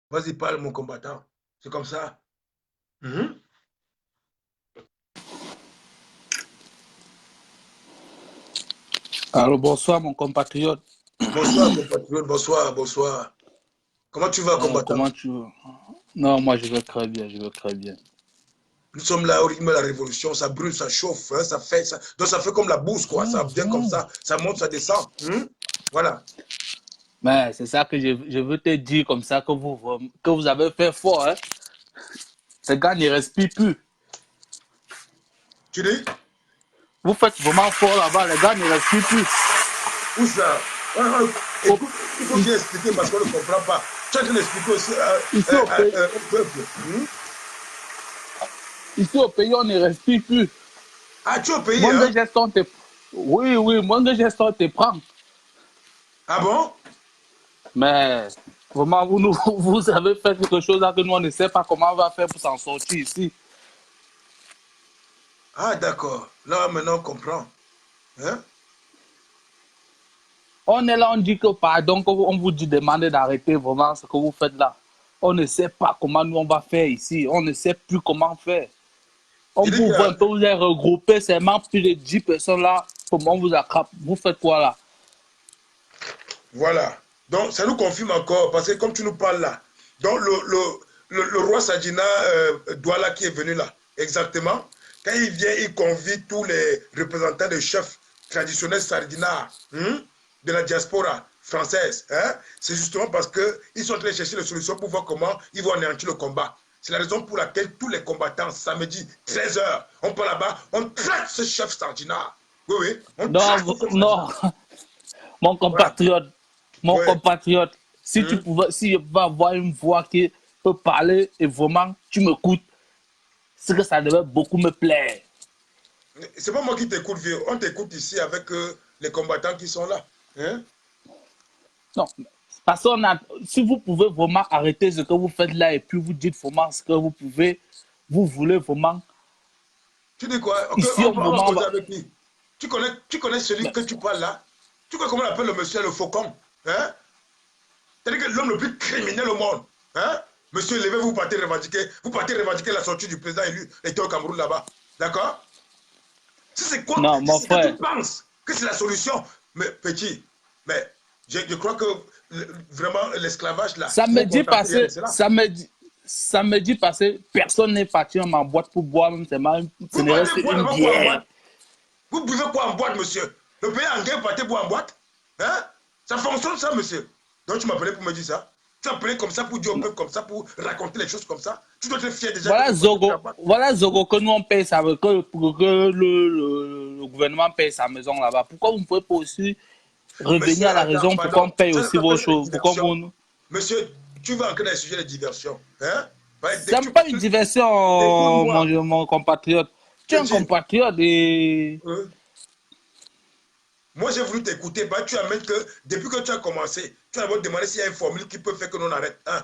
Vas-y, parle, mon combattant. C'est comme ça. Alors, bonsoir, mon compatriote. Bonsoir, compatriote. Bonsoir. Comment tu vas, combattant? Comment tu vas? Non, moi, je vais très bien, Nous sommes là au rythme de la révolution, ça brûle, ça chauffe, hein, ça fait ça. Donc ça fait comme la bourse, quoi. Ça vient comme ça monte, ça descend. Voilà. Mais c'est ça que je veux te dire comme ça que vous avez fait fort. Hein. Ces gars ne respirent plus. Tu dis? Vous faites vraiment fort là-bas, les gars ne respirent plus. Où ça? Écoute, il faut bien expliquer parce qu'on ne comprend pas. Tu es en train d'expliquer aussi au peuple. Ici au pays, on ne respire plus. Ah, tu es au pays, Moins hein? de gestion te... Oui, moins de gestion te prend. Ah bon? Mais Vraiment, vous avez fait quelque chose là que nous, on ne sait pas comment on va faire pour s'en sortir ici. Ah, d'accord. Là, maintenant, on comprend. Hein? On est là, on dit que pardon, on vous dit demander d'arrêter vraiment ce que vous faites là. On ne sait pas comment nous on va faire ici. On ne sait plus comment faire. On Il dit vous que, voit un peu, vous êtes regroupés, seulement plus de 10 personnes là. Comment on vous attrape? Vous faites quoi là? voilà. Donc, ça nous confirme encore, parce que comme tu nous parles là, donc le roi Sadina Douala qui est venu là, exactement, quand il vient, il convie tous les représentants des chefs traditionnels sardinards de la diaspora française. Hein? C'est justement parce qu'ils sont en train de chercher des solutions pour voir comment ils vont anéantir le combat. C'est la raison pour laquelle tous les combattants, samedi, 13h, on part là-bas, on traite ce chef sardinard. Oui, oui, on traite ce chef Non, mon compatriote, mon ouais. compatriote, si tu pouvais, si je pouvais avoir une voix qui peut parler et vraiment tu m'écoutes, c'est que ça devait beaucoup me plaire. C'est pas moi qui t'écoute, vieux. On t'écoute ici avec les combattants qui sont là. Hein? Non, parce que si vous pouvez vraiment arrêter ce que vous faites là et puis vous dites vraiment ce que vous pouvez, vous voulez vraiment. Tu dis quoi? Okay, Ici, on va causer va... avec lui. Tu connais celui Mais... que tu parles là? Tu connais comment on appelle le monsieur le faucon? Hein? C'est-à-dire que l'homme le plus criminel au monde. Hein? Monsieur, levez-vous, vous partez revendiquer la sortie du président élu était au Cameroun là-bas. D'accord? Si c'est quoi? Non, mon frère. Si tu penses que c'est la solution, mais petit, mais je crois que vraiment l'esclavage là. Samedi passé, personne n'est parti en boîte pour boire, même ce n'est resté une bière. Vous buvez quoi en boîte, monsieur? Le pays en guerre, vous partez boire en boîte? Hein? Ça fonctionne ça, monsieur? Donc tu m'appelais pour me dire ça? Tu m'appelais comme ça pour dire au peuple comme ça, pour raconter les choses comme ça? Tu dois être fier déjà. Voilà Zogo, que nous on paye ça, que le gouvernement paye sa maison là-bas. Pourquoi vous ne pouvez pas aussi revenir à la raison pour qu'on paye aussi vos choses? Monsieur, tu vas encore dans les sujets de diversion. Hein? Ce n'est pas une diversion, mon compatriote. Tu es un compatriote et... Moi, j'ai voulu t'écouter. Bah, tu amènes que depuis que tu as commencé, tu as demandé s'il y a une formule qui peut faire que l'on arrête. Hein?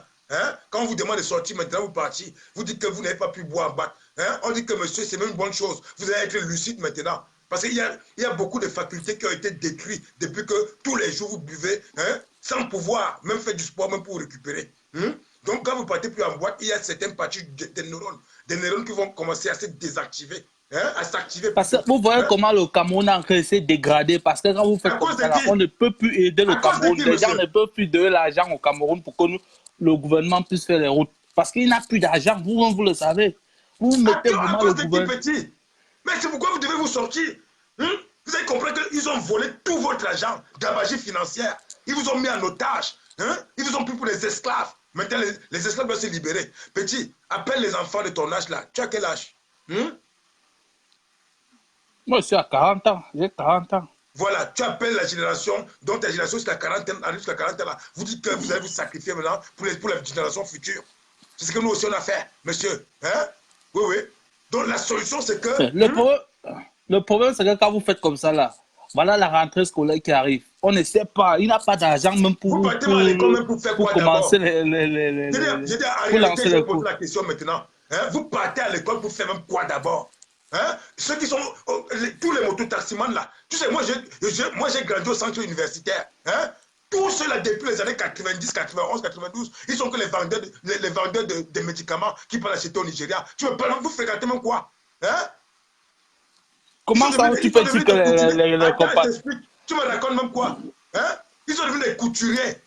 Quand on vous demande de sortir, maintenant vous partez. Vous dites que vous n'avez pas pu boire en bac. Hein? On dit que monsieur, c'est même une bonne chose. Vous allez être lucide maintenant. Parce qu'il y a beaucoup de facultés qui ont été détruites depuis que tous les jours vous buvez, hein, sans pouvoir même faire du sport, même pour récupérer. Donc quand vous partez plus en boîte, il y a certaines parties des neurones qui vont commencer à se désactiver. Hein, à s'activer. Parce que vous voyez comment le Cameroun a s'est dégradé. Parce que quand vous faites comme ça, on ne peut plus aider le Cameroun. Les gens ne peuvent plus donner l'argent au Cameroun pour que le gouvernement puisse faire les routes. Parce qu'il n'a plus d'argent. Vous le savez. Vous mettez vraiment le gouvernement. Mais c'est pourquoi vous devez vous sortir. Vous avez compris qu'ils ont volé tout votre argent, gabegie financière. Ils vous ont mis en otage. Ils vous ont pris pour des esclaves. Maintenant, les esclaves doivent se libérer. Petit, appelle les enfants de ton âge là. Tu as quel âge? Moi, je suis à 40 ans. J'ai 40 ans. Voilà, tu appelles la génération, dont ta génération jusqu'à 40 ans, jusqu'à 40 ans là. Vous dites que vous allez vous sacrifier maintenant pour la génération future. C'est ce que nous aussi on a fait, monsieur. Hein? Oui, oui. Donc la solution, c'est que... Le problème, c'est que quand vous faites comme ça là, voilà la rentrée scolaire qui arrive. On ne sait pas, il n'a pas d'argent même pour... Vous partez à l'école même pour faire quoi commencer j'ai dit, arrêtez, je pose la question maintenant. Hein? Vous partez à l'école pour faire même quoi d'abord? Hein? Ceux qui sont, tous les mototaximans là, tu sais, moi j'ai grandi au centre universitaire. Hein? Tous ceux-là, depuis les années 90, 91, 92, ils sont que les vendeurs de médicaments qui peuvent acheter au Nigeria. Tu me parles, vous fréquentez même quoi? Hein? Comment ça, tu peux dire que les compas... Tu me racontes même quoi? Hein? Ils sont devenus des couturiers.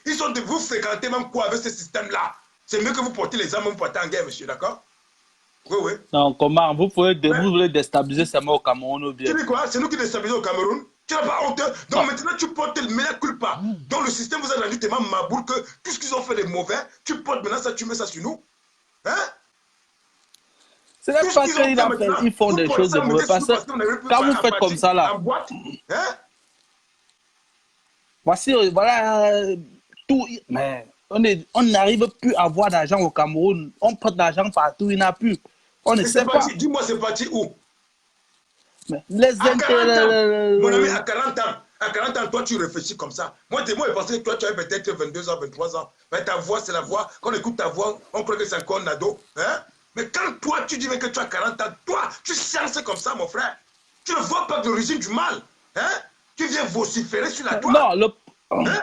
Vous fréquentez même quoi avec ce système-là? C'est mieux que vous portez les armes, vous portez en guerre, monsieur, d'accord? Oui, oui. Non, comment? Vous voulez déstabiliser seulement au Cameroun ou bien? Tu dis quoi? C'est nous qui déstabilisons au Cameroun? Tu n'as pas honte? Donc maintenant, tu portes le meilleur culpa. Donc le système vous a rendu tellement maboule que tout ce qu'ils ont fait de mauvais, tu portes maintenant ça, tu mets ça sur nous. Hein? C'est même pas qu'ils font des choses de mauvais. Parce que quand vous faites comme ça là, hein? Voici, voilà, tout. Mais on n'arrive plus à avoir d'argent au Cameroun. On prend de l'argent partout, il n'y en a plus. On ne sait pas. Dis-moi, c'est parti où? Mais les intérêts. Mon ami, à 40 ans, À 40 ans, toi, tu réfléchis comme ça. Moi, je pensais que toi, tu avais peut-être 22 ans, 23 ans. Mais ta voix, c'est la voix. Quand on écoute ta voix, on croit que c'est encore un ado. Hein? Mais quand toi, tu dis que tu as 40 ans, toi, tu sciences comme ça, mon frère. Tu ne vois pas de l'origine du mal. Hein? Tu viens vociférer sur la toile. Non, hein?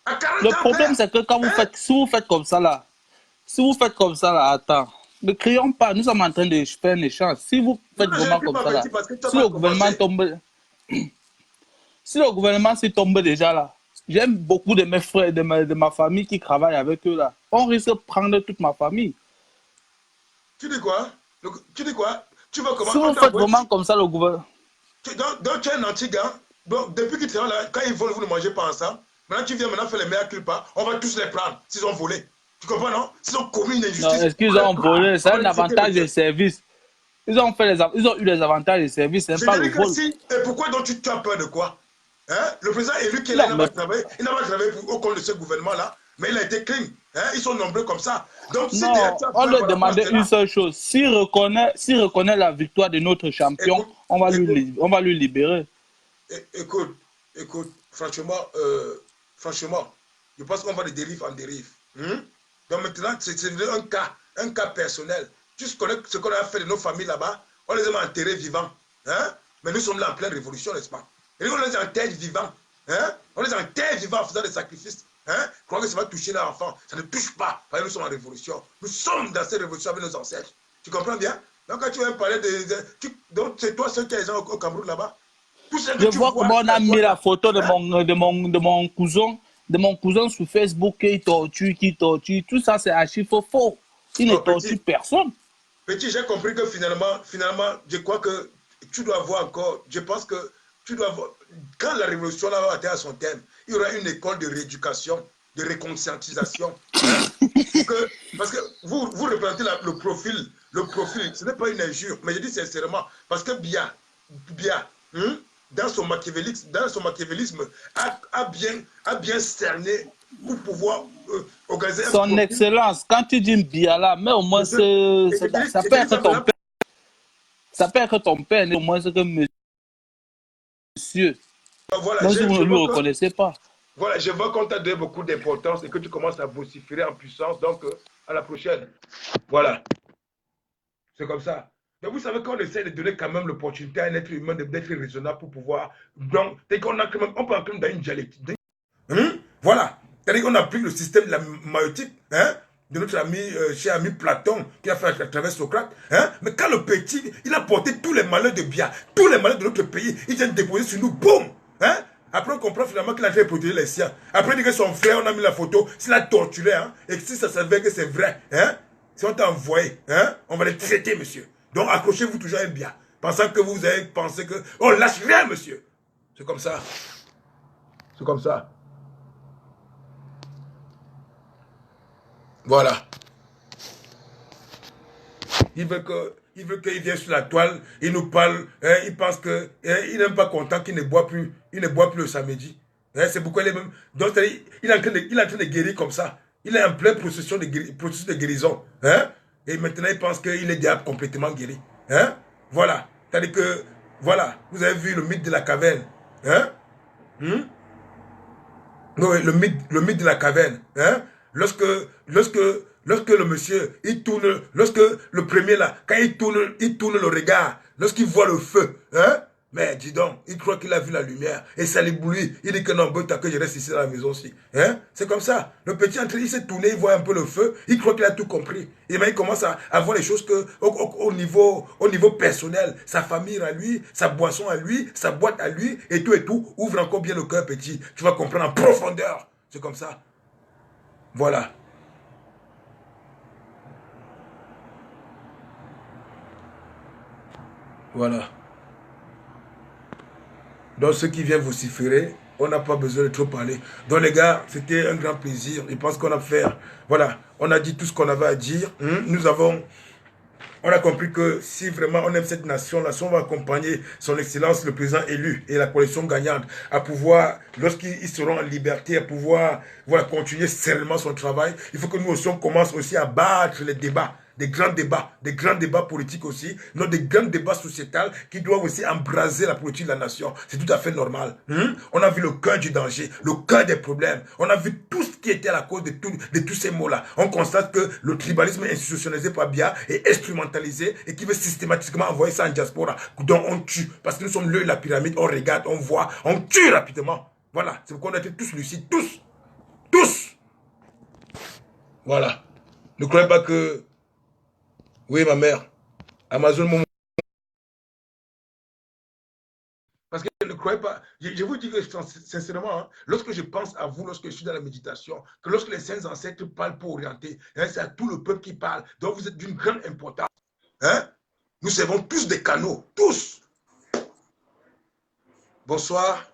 À 40 le ans, problème, c'est que quand vous faites, si vous faites comme ça, là, attends, ne crions pas, nous sommes en train de faire un échange. Si vous faites vraiment comme ça, là, si le gouvernement tombe, si le gouvernement s'y tombe déjà, là, j'aime beaucoup de mes frères, de ma famille qui travaillent avec eux, là. On risque de prendre toute ma famille. Tu dis quoi? Tu dis quoi? Tu vois comment? Si vous faites vraiment comme ça, le gouvernement... Donc, tu es un anti-gars. Donc, depuis qu'ils travaillent là, quand ils volent, vous ne mangez pas ensemble. Maintenant, tu viens maintenant faire les meilleurs culpas. On va tous les prendre s'ils ont volé. Tu comprends, non? S'ils ont commis une injustice. Non, est-ce qu'ils ont volé? C'est un avantage de service. Ils ont eu les avantages de service, c'est pas le vol. Et pourquoi donc tu as peur de quoi? Hein? Le président élu qui est là, il n'a pas travaillé au compte de ce gouvernement-là, mais il a été clean. Hein? Ils sont nombreux comme ça. Donc, si non, on lui demandait une seule chose. S'il reconnaît la victoire de notre champion, on va lui libérer. Écoute, franchement, je pense qu'on va de dérive en dérive. Donc maintenant, c'est un cas personnel. Tu connais ce qu'on a fait de nos familles là-bas, on les a enterrés vivants. Hein? Mais nous sommes là en pleine révolution, n'est-ce pas? Et nous, on les enterre vivants. Hein? On les enterre vivants en faisant des sacrifices. Hein? Croire que ça va toucher leurs enfants. Ça ne touche pas, parce que nous sommes en révolution. Nous sommes dans cette révolution avec nos ancêtres. Tu comprends bien? Donc quand tu vas me parler donc c'est toi ceux qui sont au Cameroun là-bas. Je vois comment on a mis la photo de mon cousin sur Facebook qui torture. Tout ça, c'est archi faux. Il ne torture personne. Petit, j'ai compris que finalement, je crois que tu dois voir encore, je pense que tu dois voir, quand la révolution là va atteindre à son terme, il y aura une école de rééducation, de réconscientisation. Hein, parce que vous représentez le profil, ce n'est pas une injure, mais je dis sincèrement, parce que Biya, dans son machiavélisme, a bien cerné pour pouvoir organiser son excellence. Quand tu dis Biya là, mais au moins ça peut être ton père. Ça peut être ton père, mais au moins c'est que monsieur. Voilà, même si vous ne le reconnaissez pas. Voilà, je vois qu'on t'a donné beaucoup d'importance et que tu commences à vociférer en puissance. Donc, à la prochaine. Voilà. C'est comme ça. Mais vous savez qu'on essaie de donner quand même l'opportunité à un être humain d'être raisonnable pour pouvoir. Donc, on peut entrer même dans une dialectique. Voilà. C'est-à-dire qu'on applique le système de la maïotique, hein, de notre ami, cher ami Platon, qui a fait à travers Socrate. Hein, mais quand le petit, il a porté tous les malheurs de Biya, tous les malheurs de notre pays, il vient déposer sur nous, boum. Hein. Après, on comprend finalement qu'il a fait protéger les siens. Après, il dit que son frère, on a mis la photo, s'il a torturé, hein, et si ça s'avère que c'est vrai, hein, si on t'a envoyé, hein, on va les traiter, monsieur. Donc, accrochez-vous toujours à un Biya, pensant que vous avez pensé que, on lâche rien, monsieur. C'est comme ça. C'est comme ça. Voilà. Il veut qu'il vienne sur la toile, il nous parle, hein, il pense que, hein, il n'est pas content qu'il ne boit plus, le samedi. Hein, c'est pourquoi il est même. Donc, il est en train de guérir comme ça. Il est en plein processus de guérison. Hein, et maintenant, il pense qu'il est déjà complètement guéri. Hein, voilà. C'est-à-dire que, voilà, vous avez vu le mythe de la caverne. Hein? Oui, le mythe de la caverne. Hein? Lorsque le monsieur, il tourne, lorsque le premier là, quand il tourne le regard, lorsqu'il voit le feu, hein, mais dis donc, il croit qu'il a vu la lumière, et ça l'éblouit, il dit que non, bon, que je reste ici dans la maison aussi, hein, c'est comme ça, le petit il s'est tourné, il voit un peu le feu, il croit qu'il a tout compris, et bien il commence à voir les choses que, au niveau personnel, sa famille à lui, sa boisson à lui, sa boîte à lui, et tout, ouvre encore bien le cœur petit, tu vas comprendre en profondeur, c'est comme ça, voilà. Voilà. Donc, ceux qui viennent vociférer, on n'a pas besoin de trop parler. Donc, les gars, c'était un grand plaisir. Je pense qu'on a fait, voilà, on a dit tout ce qu'on avait à dire. On a compris que si vraiment on aime cette nation, on va accompagner son excellence, le président élu et la coalition gagnante à pouvoir, lorsqu'ils seront en liberté, à pouvoir, voilà, continuer sereinement son travail. Il faut que nous aussi, on commence aussi à battre les débats des grands débats politiques aussi, non, des grands débats sociétals qui doivent aussi embraser la politique de la nation. C'est tout à fait normal. On a vu le cœur du danger, le cœur des problèmes. On a vu tout ce qui était à la cause de tous ces mots-là. On constate que le tribalisme institutionnalisé par Biya est instrumentalisé et qui veut systématiquement envoyer ça en diaspora, dont on tue. Parce que nous sommes l'œil de la pyramide, on regarde, on voit, on tue rapidement. Voilà, c'est pourquoi on a été tous lucides, tous. Voilà. Ne croyez pas que... Oui, ma mère. Amazon, mon... Parce que ne croyez pas... Je vous dis que sincèrement, hein, lorsque je pense à vous, lorsque je suis dans la méditation, que lorsque les saints ancêtres parlent pour orienter, hein, c'est à tout le peuple qui parle. Donc vous êtes d'une grande importance. Hein? Nous servons tous des canaux. Tous. Bonsoir.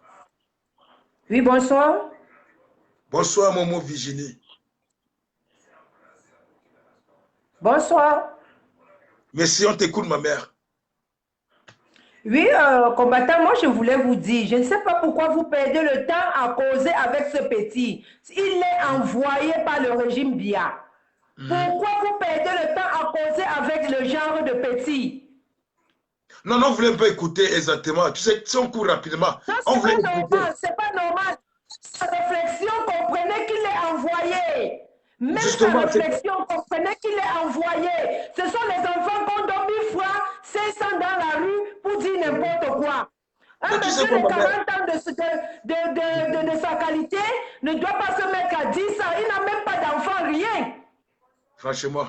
Oui, bonsoir. Bonsoir, Momo Virginie. Bonsoir. Merci, on t'écoute, ma mère. Oui, combattant, moi je voulais vous dire, je ne sais pas pourquoi vous perdez le temps à causer avec ce petit. Il est envoyé par le régime Biya. Pourquoi vous perdez le temps à causer avec le genre de petit? Non, non, vous voulez pas écouter exactement. Tu sais, si on court rapidement. Non, on c'est pas normal, c'est pas normal. Sa réflexion, comprenez qu'il est envoyé. Même justement, sa réflexion, comprenez qu'il est envoyé. Ce sont les enfants qu'on donne 1000 fois 500 dans la rue pour dire n'importe quoi. Un monsieur de 40 ans de sa qualité ne doit pas se mettre à 10 ans. Il n'a même pas d'enfant, rien. Franchement.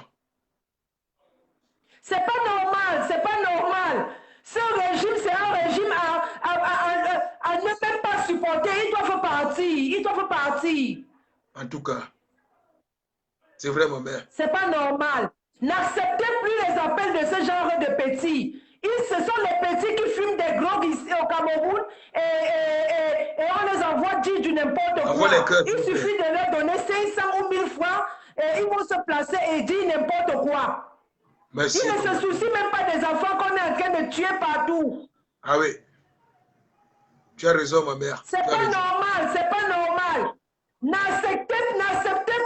C'est pas normal, c'est pas normal. Ce régime, c'est un régime à ne même pas supporter. Ils doivent partir, ils doivent partir. En tout cas, c'est vrai, ma mère. C'est pas normal. N'acceptez plus les appels de ce genre de petits. Ce sont les petits qui fument des drogues ici au Cameroun et on les envoie dire du n'importe quoi. Il suffit de leur donner 500 ou 1000 fois et ils vont se placer et dire n'importe quoi. Merci. Ils ne se soucient même pas des enfants qu'on est en train de tuer partout. Ah oui. Tu as raison, ma mère. C'est pas normal, c'est pas normal. N'acceptez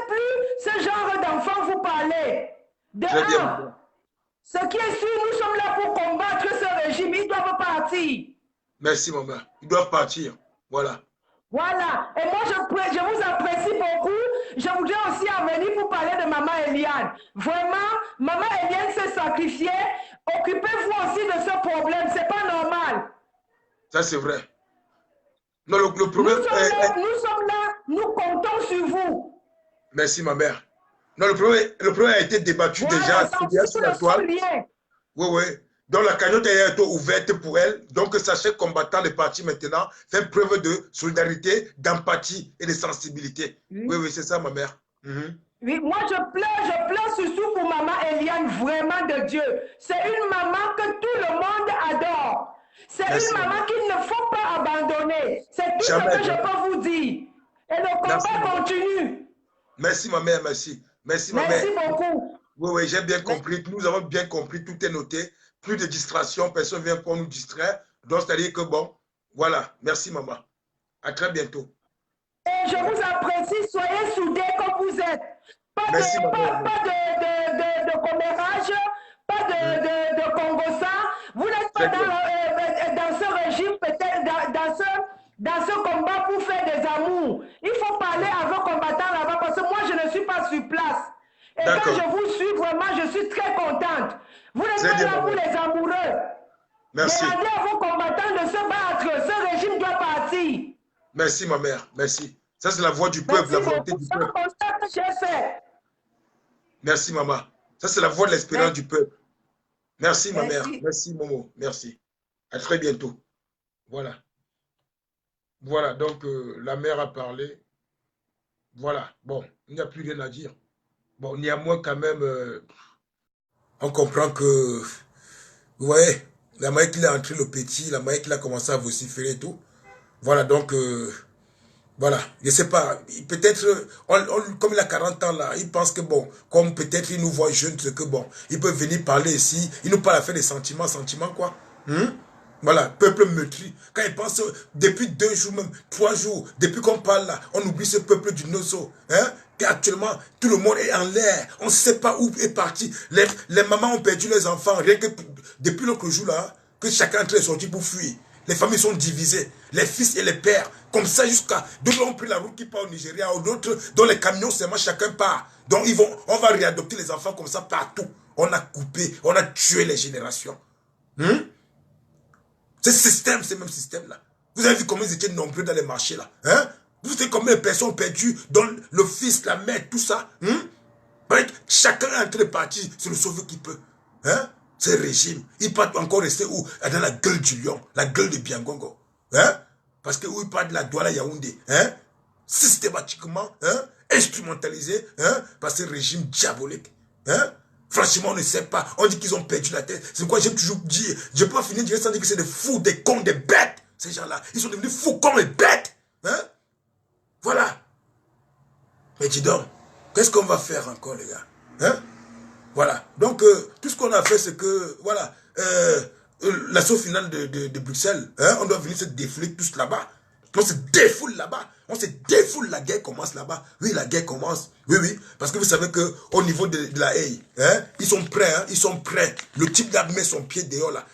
plus ce genre d'enfants vous parlez. De un, ce qui est sûr, nous sommes là pour combattre ce régime. Ils doivent partir. Merci, maman. Ils doivent partir. Voilà. Voilà. Et moi, je vous apprécie beaucoup. Je voudrais aussi en venir pour parler de Maman Eliane. Vraiment, Maman Eliane s'est sacrifiée. Occupez-vous aussi de ce problème. C'est pas normal. Ça, c'est vrai. Non, le problème nous sommes là, nous comptons sur vous. Merci, ma mère. Non, le problème a été débattu déjà sur la toile. Oui, oui. Donc, la cagnotte a été ouverte pour elle. Donc, sachez, combattant les partis maintenant, fait preuve de solidarité, d'empathie et de sensibilité. Oui, oui, c'est ça, ma mère. Oui, moi, je pleure surtout pour Maman Eliane, vraiment de Dieu. C'est une maman que tout le monde adore. C'est une maman qu'il ne faut pas abandonner. C'est tout ce que je peux vous dire. Et le combat continue. Merci, ma mère, merci. Merci, ma mère. Merci beaucoup. Oui, oui, j'ai bien compris. Nous avons bien compris. Tout est noté. Plus de distraction. Personne ne vient pour nous distraire. Donc, c'est-à-dire que bon, voilà. Merci, maman. À très bientôt. Et je vous apprécie. Soyez soudés comme vous êtes. Pas de commérage, pas de congossa. Vous n'êtes pas dans ce régime, peut-être dans ce combat pour faire des amours. Il faut parler à vos combattants là-bas parce que moi, je ne suis pas sur place. Et quand je vous suis, vraiment, je suis très contente. Vous n'êtes pas là pour les amoureux. Merci. Demandez à vos combattants de se battre. Ce régime doit partir. Merci, ma mère. Merci. Ça, c'est la voix du peuple, la volonté du peuple. Merci, maman. Ça, c'est la voix de l'espérance du peuple. Merci, ma mère. Merci, Momo. Merci. À très bientôt. Voilà. Voilà, donc la mère a parlé. Voilà. Bon, il n'y a plus rien à dire. Bon, néanmoins, quand même, on comprend que, vous voyez, la manière qu'il a entré le petit, la manière qu'il a commencé à vociférer et tout. Voilà, donc, voilà, je ne sais pas, peut-être, comme il a 40 ans là, il pense que bon, comme peut-être il nous voit jeunes, c'est que bon, il peut venir parler ici, il nous parle à faire des sentiments quoi. Voilà, peuple meurtri. Quand ils pensent, depuis 2 jours, même 3 jours, depuis qu'on parle là, on oublie ce peuple du Nozo. Hein? Actuellement, tout le monde est en l'air. On ne sait pas où est parti. Les mamans ont perdu les enfants. Rien que depuis l'autre jour là, que chacun est en train de sortir pour fuir. Les familles sont divisées. Les fils et les pères. Comme ça jusqu'à... D'autres ont pris la route qui part au Nigeria. D'autres, dans les camions seulement, chacun part. Donc on va réadopter les enfants comme ça partout. On a coupé, on a tué les générations. Ce système, ce même système-là. Vous avez vu comment ils étaient nombreux dans les marchés là. Hein? Vous savez combien de personnes ont perdu dans le fils, la mère, tout ça. Chacun est en train de partir sur le sauveur qui peut. Hein? Ce régime, il peut encore rester où? Dans la gueule du lion, la gueule de Biangongo. Hein? Parce que où il parle de la Douala Yaoundé. Hein? Systématiquement instrumentalisé par ce régime diabolique. Hein? Franchement, on ne sait pas. On dit qu'ils ont perdu la tête. C'est quoi j'aime toujours dire. Je peux pas finir de dire sans dire que c'est des fous, des cons, des bêtes. Ces gens-là, ils sont devenus fous comme les bêtes. Hein? Voilà. Mais dis donc, qu'est-ce qu'on va faire encore, les gars? Hein? Voilà. Donc, tout ce qu'on a fait, c'est que, voilà, l'assaut final de Bruxelles, on doit venir se défouler tous là-bas. On se défoule là-bas. On se défoule, la guerre commence là-bas. Oui, la guerre commence. Oui, oui. Parce que vous savez qu'au niveau de la haie, ils sont prêts, ils sont prêts. Le type là met son pied dehors là.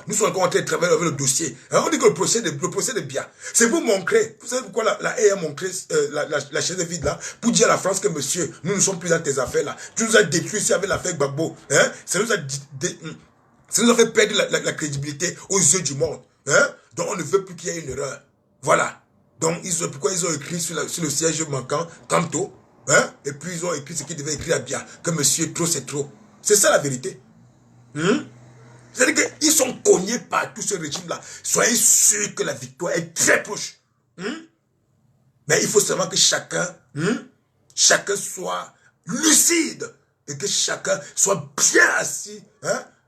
Nous sommes encore en train de travailler avec le dossier. On dit que le procès est bien. C'est pour montrer. Vous savez pourquoi la haie a montré la chaise vide là? Pour dire à la France que monsieur, nous ne sommes plus dans tes affaires là. Tu nous as détruit ici avec l'affaire Gbagbo. Ça nous a fait perdre la crédibilité aux yeux du monde. Donc on ne veut plus qu'il y ait une erreur. Voilà. Donc, pourquoi ils ont écrit sur le siège manquant, Kanto, et puis ils ont écrit ce qu'ils devaient écrire à bien, que monsieur, trop c'est trop. C'est ça la vérité. C'est-à-dire qu'ils sont cognés par tout ce régime-là. Soyez sûrs que la victoire est très proche. Mais il faut seulement que chacun soit lucide et que chacun soit bien assis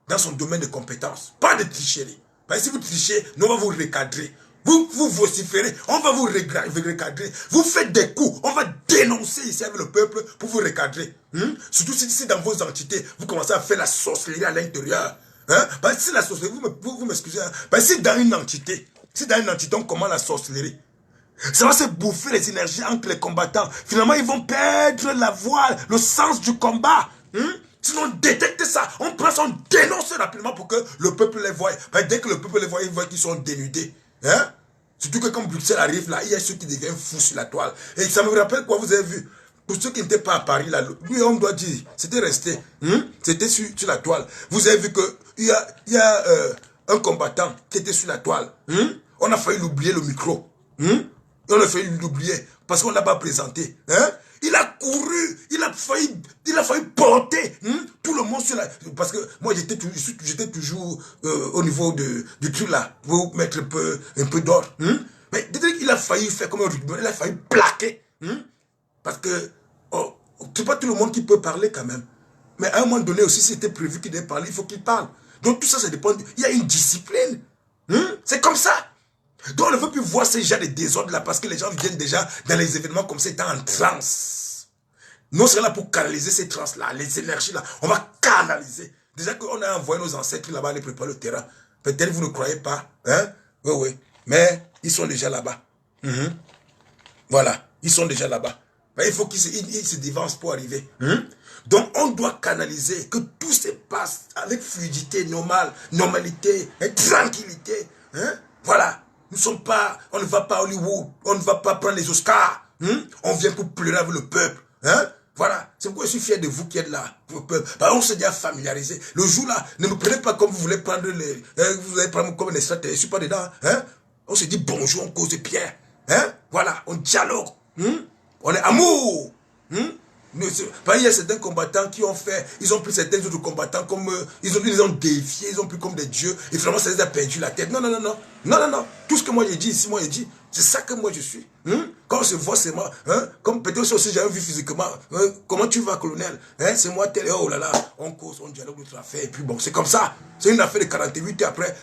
dans son domaine de compétence. Pas de tricherie. Parce que si vous trichez, nous on va vous recadrer. Vous vociférez, on va vous recadrer. Vous faites des coups, on va dénoncer ici avec le peuple pour vous recadrer. Surtout si dans vos entités, vous commencez à faire la sorcellerie à l'intérieur. Parce que si la sorcellerie, vous m'excusez, parce que si dans une entité, on commence la sorcellerie, ça va se bouffer les énergies entre les combattants. Finalement, ils vont perdre la voix, le sens du combat. Sinon, on détecte ça, on prend ça, on dénonce rapidement pour que le peuple les voie. Dès que le peuple les voit, ils voient qu'ils sont dénudés. Surtout que quand Bruxelles arrive là, il y a ceux qui deviennent fous sur la toile. Et ça me rappelle quoi, vous avez vu? Pour ceux qui n'étaient pas à Paris là, lui on doit dire, c'était resté. C'était sur la toile. Vous avez vu qu'il y a un combattant qui était sur la toile. On a failli l'oublier le micro. On a failli l'oublier parce qu'on ne l'a pas présenté. Il a couru, il a failli porter tout le monde sur la... Parce que moi, j'étais toujours au niveau du truc là, pour mettre un peu d'ordre. Mais il a failli faire comme un rugbyman, il a failli plaquer. Parce que c'est pas tout le monde qui peut parler quand même. Mais à un moment donné aussi, c'était prévu qu'il devait parler, il faut qu'il parle. Donc tout ça, ça dépend. Il y a une discipline. C'est comme ça. Donc on ne veut plus voir ces gens de désordre là parce que les gens viennent déjà dans les événements comme ça étant en transe. Nous on sera là pour canaliser ces transes là, les énergies là. On va canaliser. Déjà qu'on a envoyé nos ancêtres là-bas aller préparer le terrain. Peut-être vous ne croyez pas. Oui. Mais ils sont déjà là-bas. Voilà. Ils sont déjà là-bas. Mais il faut qu'ils se dévancent pour arriver. Donc on doit canaliser, que tout se passe avec fluidité, normalité, tranquillité. Voilà. On ne va pas à Hollywood, on ne va pas prendre les Oscars. On vient pour pleurer avec le peuple. Voilà. C'est pourquoi je suis fier de vous qui êtes là. On s'est déjà familiarisé. Le jour là, ne me prenez pas comme vous voulez prendre vous allez prendre comme un extraterrestre. Je ne suis pas dedans. On se dit bonjour, on cause bien. Voilà. On dialogue. On est amour. Il y a certains combattants qui ont fait, ils ont pris certains autres combattants comme, ils ont défié, ils ont pris comme des dieux, et finalement ça les a perdu la tête. Non. Tout ce que moi j'ai dit ici, c'est ça que moi je suis. Quand on se voit, c'est moi. Comme peut-être aussi j'ai vu physiquement, comment tu vas, colonel? C'est moi tel, oh là là, on cause, on dialogue notre affaire, et puis bon, c'est comme ça. C'est une affaire de 48 et après,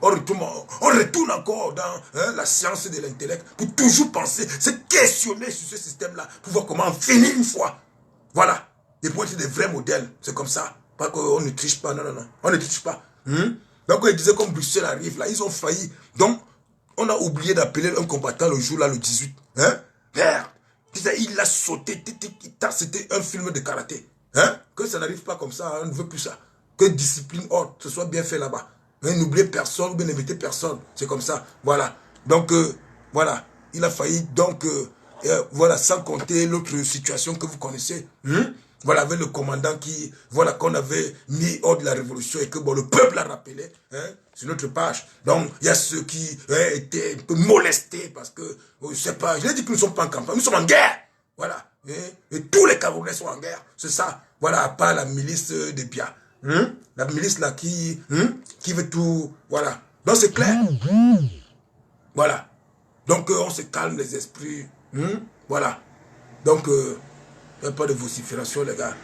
on retourne encore dans la science de l'intellect pour toujours penser, se questionner sur ce système-là, pour voir comment en finir une fois. Voilà. Et pour être des vrais modèles, c'est comme ça. Pas qu'on ne triche pas, non. On ne triche pas. Donc, ils disaient comme Bruxelles arrive, là, ils ont failli. Donc, on a oublié d'appeler un combattant le jour, là, le 18. Hein? Merde. Il a sauté. C'était un film de karaté. Hein? Que ça n'arrive pas comme ça, on ne veut plus ça. Que discipline haute, ce soit bien fait là-bas. Hein? N'oubliez personne, bien n'invitez personne. C'est comme ça. Voilà. Donc, voilà. Il a failli. Donc, voilà, sans compter l'autre situation que vous connaissez. Hein? Voilà, avec le commandant qui, voilà, qu'on avait mis hors de la révolution et que, bon, le peuple a rappelé, hein, sur notre page. Donc, il y a ceux qui étaient un peu molestés parce que, je sais pas, je l'ai dit que nous ne sommes pas en campagne, nous sommes en guerre. Voilà. Et tous les Camerounais sont en guerre. C'est ça. Voilà, à part la milice des Bia. Hein? La milice là qui veut tout, voilà. Donc, c'est clair. Voilà. Donc, on se calme les esprits. Voilà. Donc, il n'y a pas de vocifération, les gars.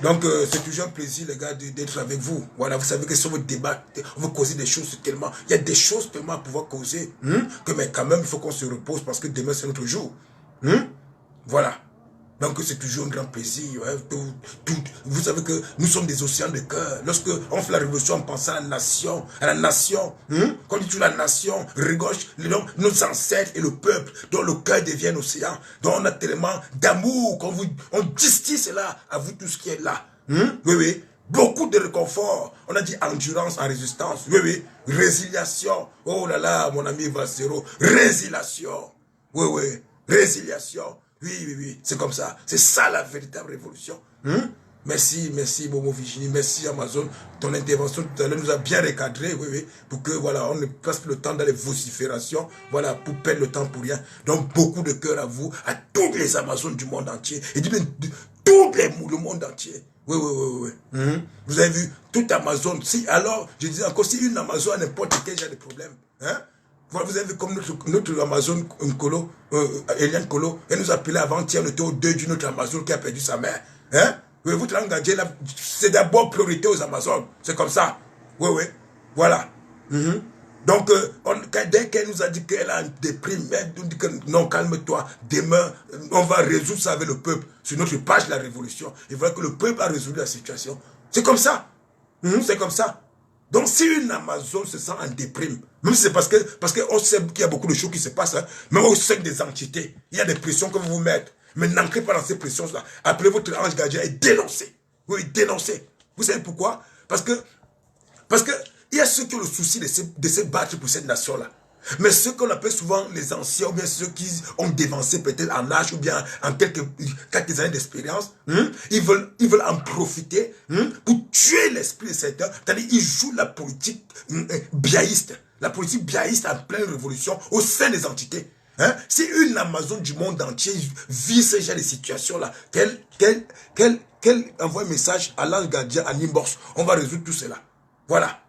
Donc, c'est toujours un plaisir, les gars, d'être avec vous. Voilà, vous savez que si on veut débattre, on veut causer des choses tellement... Il y a des choses tellement à pouvoir causer. Que, mais quand même, il faut qu'on se repose parce que demain, c'est notre jour. Voilà. Donc, c'est toujours un grand plaisir. Hein, vous savez que nous sommes des océans de cœur. Lorsque on fait la révolution, on pense à la nation. À la nation. Quand on dit toujours la nation, rigauche, nos ancêtres et le peuple, dont le cœur devient un océan. Donc, on a tellement d'amour. Quand on distille cela à vous tous qui êtes là. Oui, oui. Beaucoup de réconfort. On a dit endurance en résistance. Oui, oui. Résiliation. Oh là là, mon ami Valsero. Résiliation. Oui, oui. Résiliation. Oui, oui, oui, c'est comme ça. C'est ça la véritable révolution. Merci, merci Momo Virginie, merci Amazon. Ton intervention tout à l'heure nous a bien recadré, oui, oui, pour que voilà, on ne passe plus le temps dans les vociférations, voilà, pour perdre le temps pour rien. Donc beaucoup de cœur à vous, à toutes les Amazones du monde entier, et du le monde entier. Oui, oui, oui, oui. Vous avez vu, toute Amazon, si alors, je disais encore, si une Amazon a n'importe quel genre de problème, hein? Voilà, vous avez vu comme notre Amazon Nkolo, Eliane Kolo, elle nous a appelé avant-hier, on était au deuil d'une autre Amazon qui a perdu sa mère. Hein? Oui, vous engagez là, c'est d'abord priorité aux Amazones. C'est comme ça. Oui, oui. Voilà. Donc, dès qu'elle nous a dit qu'elle a une déprime, elle nous dit que non, calme-toi. Demain, on va résoudre ça avec le peuple. Sur notre page de la révolution. Il faudra que le peuple a résolu la situation. C'est comme ça. C'est comme ça. Donc, si une Amazon se sent en déprime, même si c'est parce qu'on sait qu'il y a beaucoup de choses qui se passent, hein, mais on sait que des entités, il y a des pressions que vous mettez. Mais n'entrez pas dans ces pressions-là. Appelez votre ange gardien et dénoncez. Oui, dénoncez. Vous savez pourquoi? Parce que il y a ceux qui ont le souci de se battre pour cette nation-là. Mais ceux qu'on appelle souvent les anciens, ou bien ceux qui ont dévancé peut-être en âge, ou bien en quelques années d'expérience, ils veulent en profiter pour tuer l'esprit de certains. C'est-à-dire qu'ils jouent la politique biaïste. La politique biaïste en pleine révolution au sein des entités. Si une Amazon du monde entier vit ce genre de situation-là, qu'elle envoie un message à l'ange gardien, à Nimbox, on va résoudre tout cela. Voilà.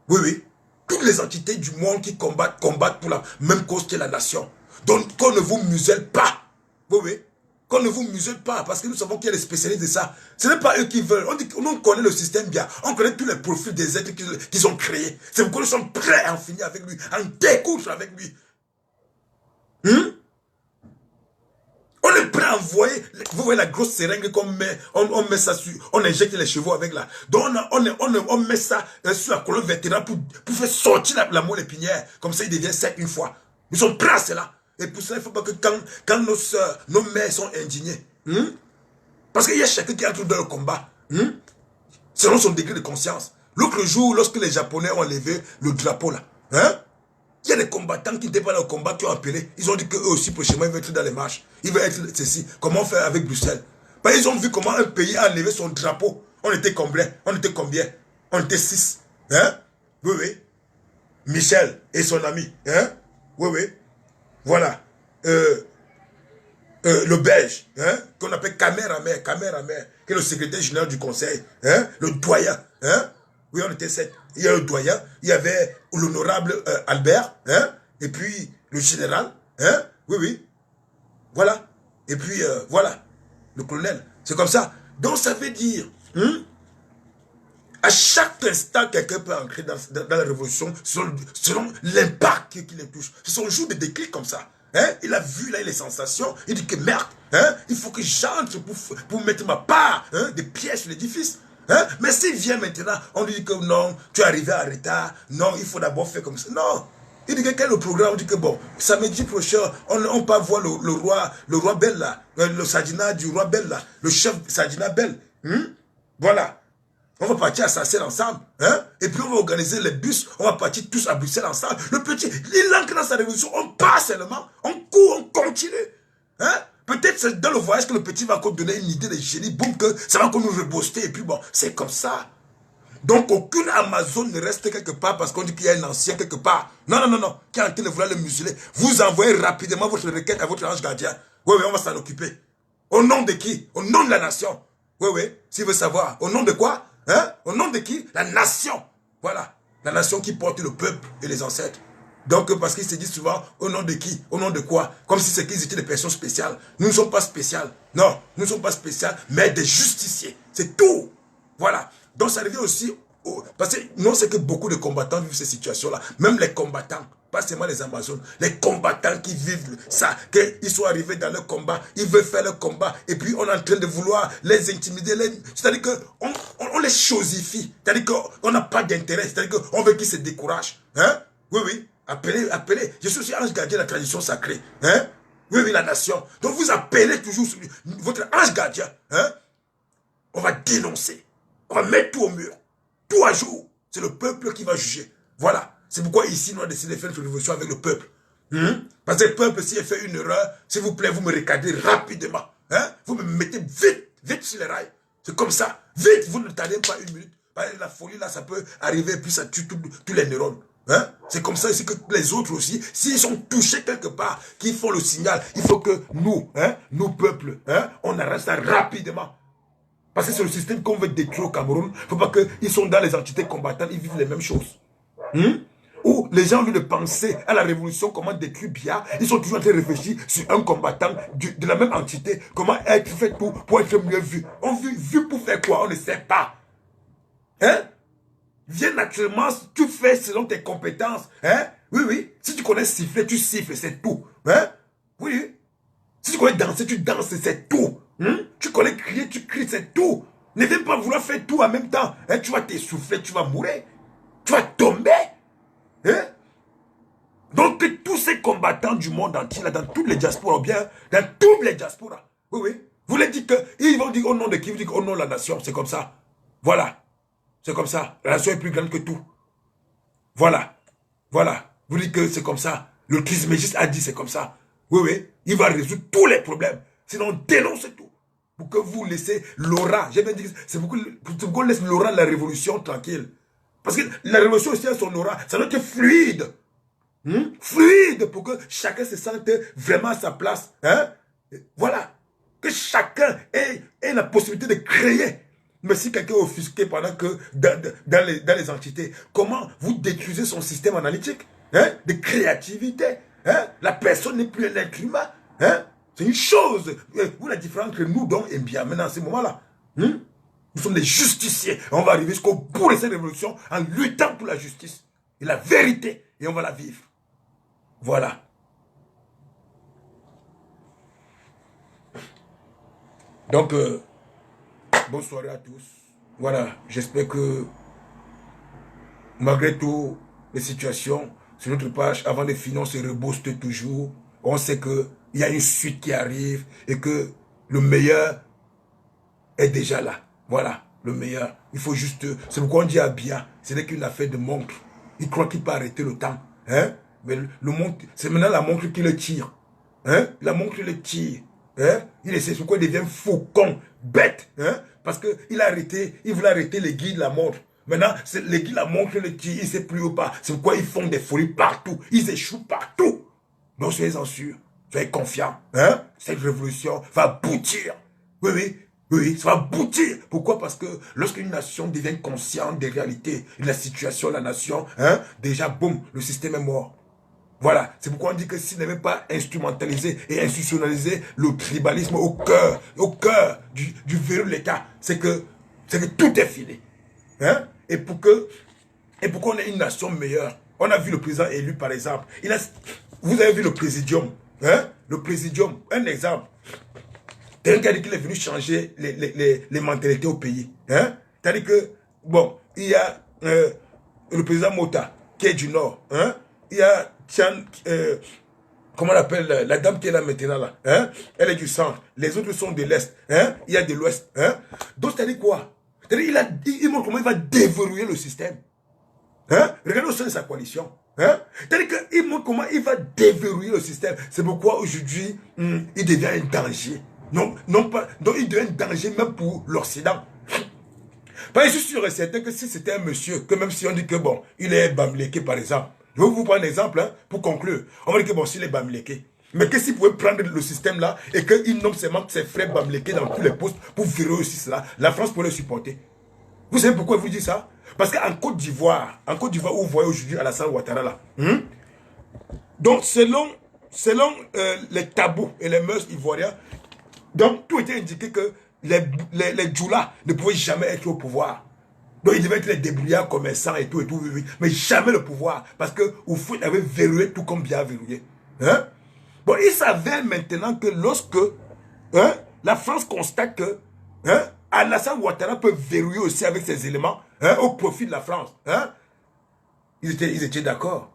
Oui, oui. Toutes les entités du monde qui combattent pour la même cause que la nation. Donc, qu'on ne vous muselle pas. Oui, oui. Qu'on ne vous muselle pas. Parce que nous savons qu'il y a des spécialistes de ça. Ce n'est pas eux qui veulent. On connaît le système bien. On connaît tous les profils des êtres qu'ils ont créés. C'est pourquoi nous sommes prêts à en finir avec lui. À en découdre avec lui. On est prêt à envoyer, vous voyez la grosse seringue qu'on met, on met ça sur, on injecte les chevaux avec là. Donc on met ça sur la colonne vertébrale pour faire sortir la moelle épinière. Comme ça il devient sec une fois. Nous sommes prêts à cela. Et pour cela il ne faut pas que quand nos soeurs, nos mères sont indignées. Parce qu'il y a chacun qui entre dans le combat. Selon son degré de conscience. L'autre jour, lorsque les Japonais ont levé le drapeau là. Il y a des combattants qui n'étaient pas dans le combat qui ont appelé. Ils ont dit qu'eux aussi, prochainement, ils vont être dans les marches. Ils vont être ceci. Comment faire avec Bruxelles? Ben, ils ont vu comment un pays a levé son drapeau. On était combien? On était 6. Oui, oui. Michel et son ami. Oui, oui. Voilà. Le Belge, qu'on appelle Kameramer, qui est le secrétaire général du conseil. Le doyen. Oui, on était 7. Il y a le doyen, il y avait l'honorable Albert, et puis le général, oui, oui, voilà, et puis voilà, le colonel, c'est comme ça. Donc ça veut dire, à chaque instant, quelqu'un peut entrer dans la révolution selon l'impact qui les touche. C'est son jour de déclic comme ça. Il a vu là les sensations, il dit que merde, il faut que j'entre pour mettre ma part de pièces sur l'édifice. Hein? Mais s'il vient maintenant, on lui dit que non, tu es arrivé en retard, non, il faut d'abord faire comme ça. Non. Il dit que quel est le programme? On dit que bon, samedi prochain, on peut voir le roi Bel là, le Sadina du roi Bel là, le chef Sadina Bel. Voilà. On va partir à Sarcelles ensemble. Hein? Et puis on va organiser les bus, on va partir tous à Bruxelles ensemble. Le petit, il entre dans sa révolution, on part seulement, on court, on continue. Hein? Peut-être c'est dans le voyage que le petit va encore donner une idée de génie, boum, que ça va encore nous reboster. Et puis bon, c'est comme ça. Donc aucune Amazon ne reste quelque part parce qu'on dit qu'il y a un ancien quelque part. Non, non, non, non, qui est en train de vouloir le museler. Vous envoyez rapidement votre requête à votre ange gardien. Oui, oui, on va s'en occuper. Au nom de qui? Au nom de la nation. Oui, oui, s'il veut savoir. Au nom de quoi? Hein? Au nom de qui? La nation. Voilà. La nation qui porte le peuple et les ancêtres. Donc, parce qu'ils se disent souvent, au nom de qui? Au nom de quoi? Comme si c'est qu'ils étaient des personnes spéciales. Nous ne sommes pas spéciales. Non, nous ne sommes pas spéciales, mais des justiciers. C'est tout. Voilà. Donc, ça revient aussi, parce que non, c'est que beaucoup de combattants vivent ces situations-là. Même les combattants, pas seulement les Amazones, les combattants qui vivent ça, qu'ils sont arrivés dans le combat, ils veulent faire le combat, et puis on est en train de vouloir les intimider. C'est-à-dire qu'on les chosifie. C'est-à-dire qu'on n'a pas d'intérêt. C'est-à-dire qu'on veut qu'ils se découragent. Hein? Oui, oui. Appelez, appelez. Je suis aussi ange gardien de la tradition sacrée. Hein? Oui, oui, la nation. Donc vous appelez toujours votre ange gardien. Hein? On va dénoncer. On va mettre tout au mur. Tout à jour. C'est le peuple qui va juger. Voilà. C'est pourquoi ici, nous avons décidé de faire une révolution avec le peuple. Parce que le peuple, s'il fait une erreur, s'il vous plaît, vous me recadrez rapidement. Hein? Vous me mettez vite, vite sur les rails. C'est comme ça. Vite, vous ne tardez pas une minute. La folie, là, ça peut arriver, puis ça tue tous les neurones. Hein? C'est comme ça aussi que les autres aussi, s'ils sont touchés quelque part, qu'ils font le signal, il faut que nous, hein, nous peuples, hein, on arrête ça rapidement. Parce que c'est le système qu'on veut détruire au Cameroun. Il ne faut pas qu'ils sont dans les entités combattantes, ils vivent les mêmes choses. Ou les gens, au lieu de penser à la révolution, comment détruire Biya, ils sont toujours en train de réfléchir sur un combattant de la même entité, comment être fait pour être mieux vu. On vu pour faire quoi? On ne sait pas. Hein? Viens naturellement, tu fais selon tes compétences. Hein? Oui, oui. Si tu connais siffler, tu siffles, c'est tout. Hein? Oui. Si tu connais danser, tu danses, c'est tout. Tu connais crier, tu cries, c'est tout. Ne viens pas vouloir faire tout en même temps. Hein? Tu vas t'essouffler, tu vas mourir. Tu vas tomber. Hein? Donc, tous ces combattants du monde entier, là, dans toutes les diasporas, ou bien dans toutes les diasporas, oui, oui, vous les dites qu'ils vont dire au nom de qui? Vous dites au nom de la nation, c'est comme ça. Voilà. C'est comme ça. La nation est plus grande que tout. Voilà. Voilà. Vous dites que c'est comme ça. Le trismégiste a dit c'est comme ça. Oui, oui. Il va résoudre tous les problèmes. Sinon, on dénonce tout. Pour que vous laissez l'aura. J'ai bien dit c'est pour qu'on laisse l'aura de la révolution tranquille. Parce que la révolution aussi a son aura. Ça doit être fluide. Fluide pour que chacun se sente vraiment à sa place. Hein? Voilà. Que chacun ait la possibilité de créer. Mais si quelqu'un est offusqué pendant que dans les entités, comment vous détruisez son système analytique, hein, de créativité, hein? La personne n'est plus un être humain. Hein? C'est une chose. Vous la différence entre nous donc et bien maintenant à ce moment-là. Nous sommes des justiciers. On va arriver jusqu'au bout de cette révolution en luttant pour la justice et la vérité. Et on va la vivre. Voilà. Donc, bonsoir à tous. Voilà, j'espère que malgré tout, les situations sur notre page, avant de finir, on se rebooste toujours. On sait qu'il y a une suite qui arrive et que le meilleur est déjà là. Voilà, le meilleur. Il faut juste... C'est pourquoi on dit à Biya, ce n'est qu'une affaire de montre. Il croit qu'il peut arrêter le temps. Hein? Mais le montre, c'est maintenant la montre qui le tire. Hein? La montre le tire. Hein? Il essaie sur quoi il devient fou, con, bête. Hein? Parce qu'il a arrêté, il voulait arrêter les guides de la montre. Maintenant, les guides de la montre le tire, il ne sait plus ou pas. C'est pourquoi ils font des folies partout. Ils échouent partout. Donc soyez-en sûrs, soyez confiants. Hein? Cette révolution va aboutir. Oui, oui. Oui, ça va aboutir. Pourquoi? Parce que lorsqu'une nation devient consciente des réalités, de la situation de la nation, hein, déjà, boum, le système est mort. Voilà, c'est pourquoi on dit que s'il n'avait pas instrumentalisé et institutionnalisé le tribalisme au cœur du verrou de l'État, c'est que tout est fini. Hein? Et pour qu'on ait une nation meilleure, on a vu le président élu par exemple. Vous avez vu le présidium. Hein? Le présidium, un exemple. Quelqu'un qui a dit qu'il est venu changer les mentalités au pays. Hein? C'est-à-dire que, bon, il y a le président Mota, qui est du Nord. Hein? Il y a Tian, comment on appelle la dame qui est là maintenant là, hein? Elle est du centre. Les autres sont de l'Est. Hein? Il y a de l'Ouest. Hein? Donc, c'est-à-dire quoi? C'est-à-dire il montre comment il va déverrouiller le système. Hein? Regardez au sein de sa coalition. Hein? C'est-à-dire qu'il montre comment il va déverrouiller le système. C'est pourquoi aujourd'hui, il devient un danger. Non pas, donc il devient un danger même pour l'Occident. Parce que je suis sûr et certain que si c'était un monsieur, que même si on dit que bon, il est bamléké par exemple, je vais vous prendre un exemple hein, pour conclure. On va dire que bon, s'il est bamléké, mais que s'il pouvait prendre le système là et qu'il nomme seulement ses frères bamlékés dans tous les postes pour virer aussi cela, la France pourrait le supporter. Vous savez pourquoi je vous dis ça? Parce qu'en Côte d'Ivoire, où vous voyez aujourd'hui Alassane Ouattara là, donc selon les tabous et les mœurs ivoiriens, donc tout était indiqué que les djoulas ne pouvaient jamais être au pouvoir. Donc ils devaient être les débrouillards commerçants et tout, oui, mais jamais le pouvoir. Parce que Houphouët avait verrouillé tout comme bien verrouillé. Hein? Bon, il s'avère maintenant que lorsque la France constate que Alassane Ouattara peut verrouiller aussi avec ses éléments au profit de la France. Hein? Ils étaient d'accord.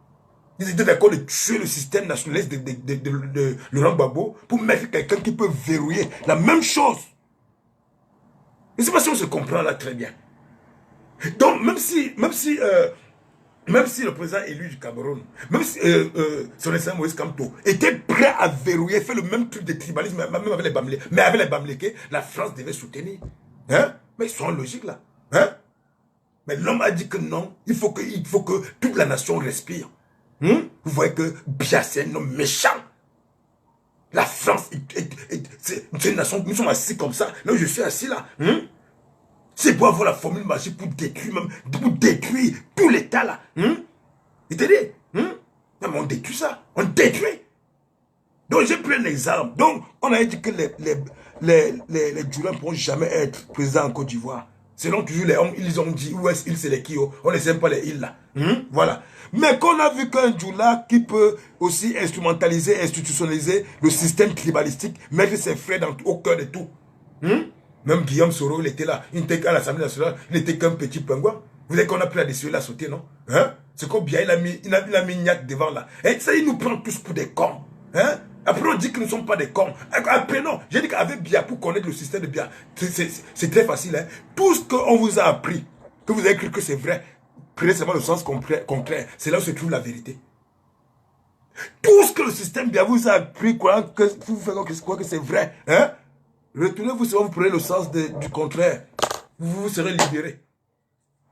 Ils étaient d'accord de tuer le système nationaliste de Laurent Gbagbo pour mettre quelqu'un qui peut verrouiller la même chose. Je ne sais pas si on se comprend là très bien. Donc, même si le président élu du Cameroun, même si son excellence Moïse Kamto était prêt à verrouiller, faire le même truc de tribalisme, même avec les Bamlékés, mais avec les Bamlékés, la France devait soutenir. Hein? Mais ils sont logiques là. Hein? Mais l'homme a dit que non, il faut que toute la nation respire. Vous voyez que Biya, c'est un homme méchant. La France, c'est une nation, nous sommes assis comme ça. Là, je suis assis là. C'est pour avoir la formule magique pour détruire tout l'État là. Il te dit, non, mais on détruit ça. On détruit. Donc, j'ai pris un exemple. Donc, on a dit que les Djoula ne pourront jamais être présidents en Côte d'Ivoire. Selon toujours les hommes, ils ont dit, où est-ce c'est les Kio? On ne sait pas les îles là. Voilà. Mais qu'on a vu qu'un Djoula qui peut aussi instrumentaliser, institutionnaliser le système tribalistique, mettre ses frères au cœur de tout. Même Guillaume Soro, il était là. Il n'était qu'à l'Assemblée nationale, il n'était qu'un petit pingouin. Vous savez qu'on a pris la décision de la sauter, non? C'est comme bien, il a mis Niak devant là. Et ça, il nous prend tous pour des cons. Après, on dit que nous ne sommes pas des cons. Après, non. J'ai dit qu'avec Biya, pour connaître le système de Biya, c'est très facile. Hein? Tout ce qu'on vous a appris, que vous avez cru que c'est vrai, prenez seulement le sens contraire. C'est là où se trouve la vérité. Tout ce que le système Biya vous a appris, que vous faites quoi que c'est vrai, hein? Retournez-vous, vous prenez le sens du contraire. Vous serez libérés.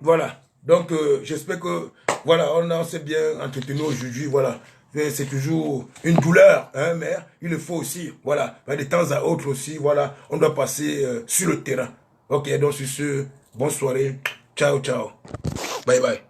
Voilà. Donc, j'espère que, voilà, on s'est bien entretenu aujourd'hui, voilà. C'est toujours une douleur, hein, mais il le faut aussi, voilà. De temps à autre aussi, voilà, on doit passer sur le terrain. Ok, donc sur ce, bonne soirée. Ciao, ciao. Bye, bye.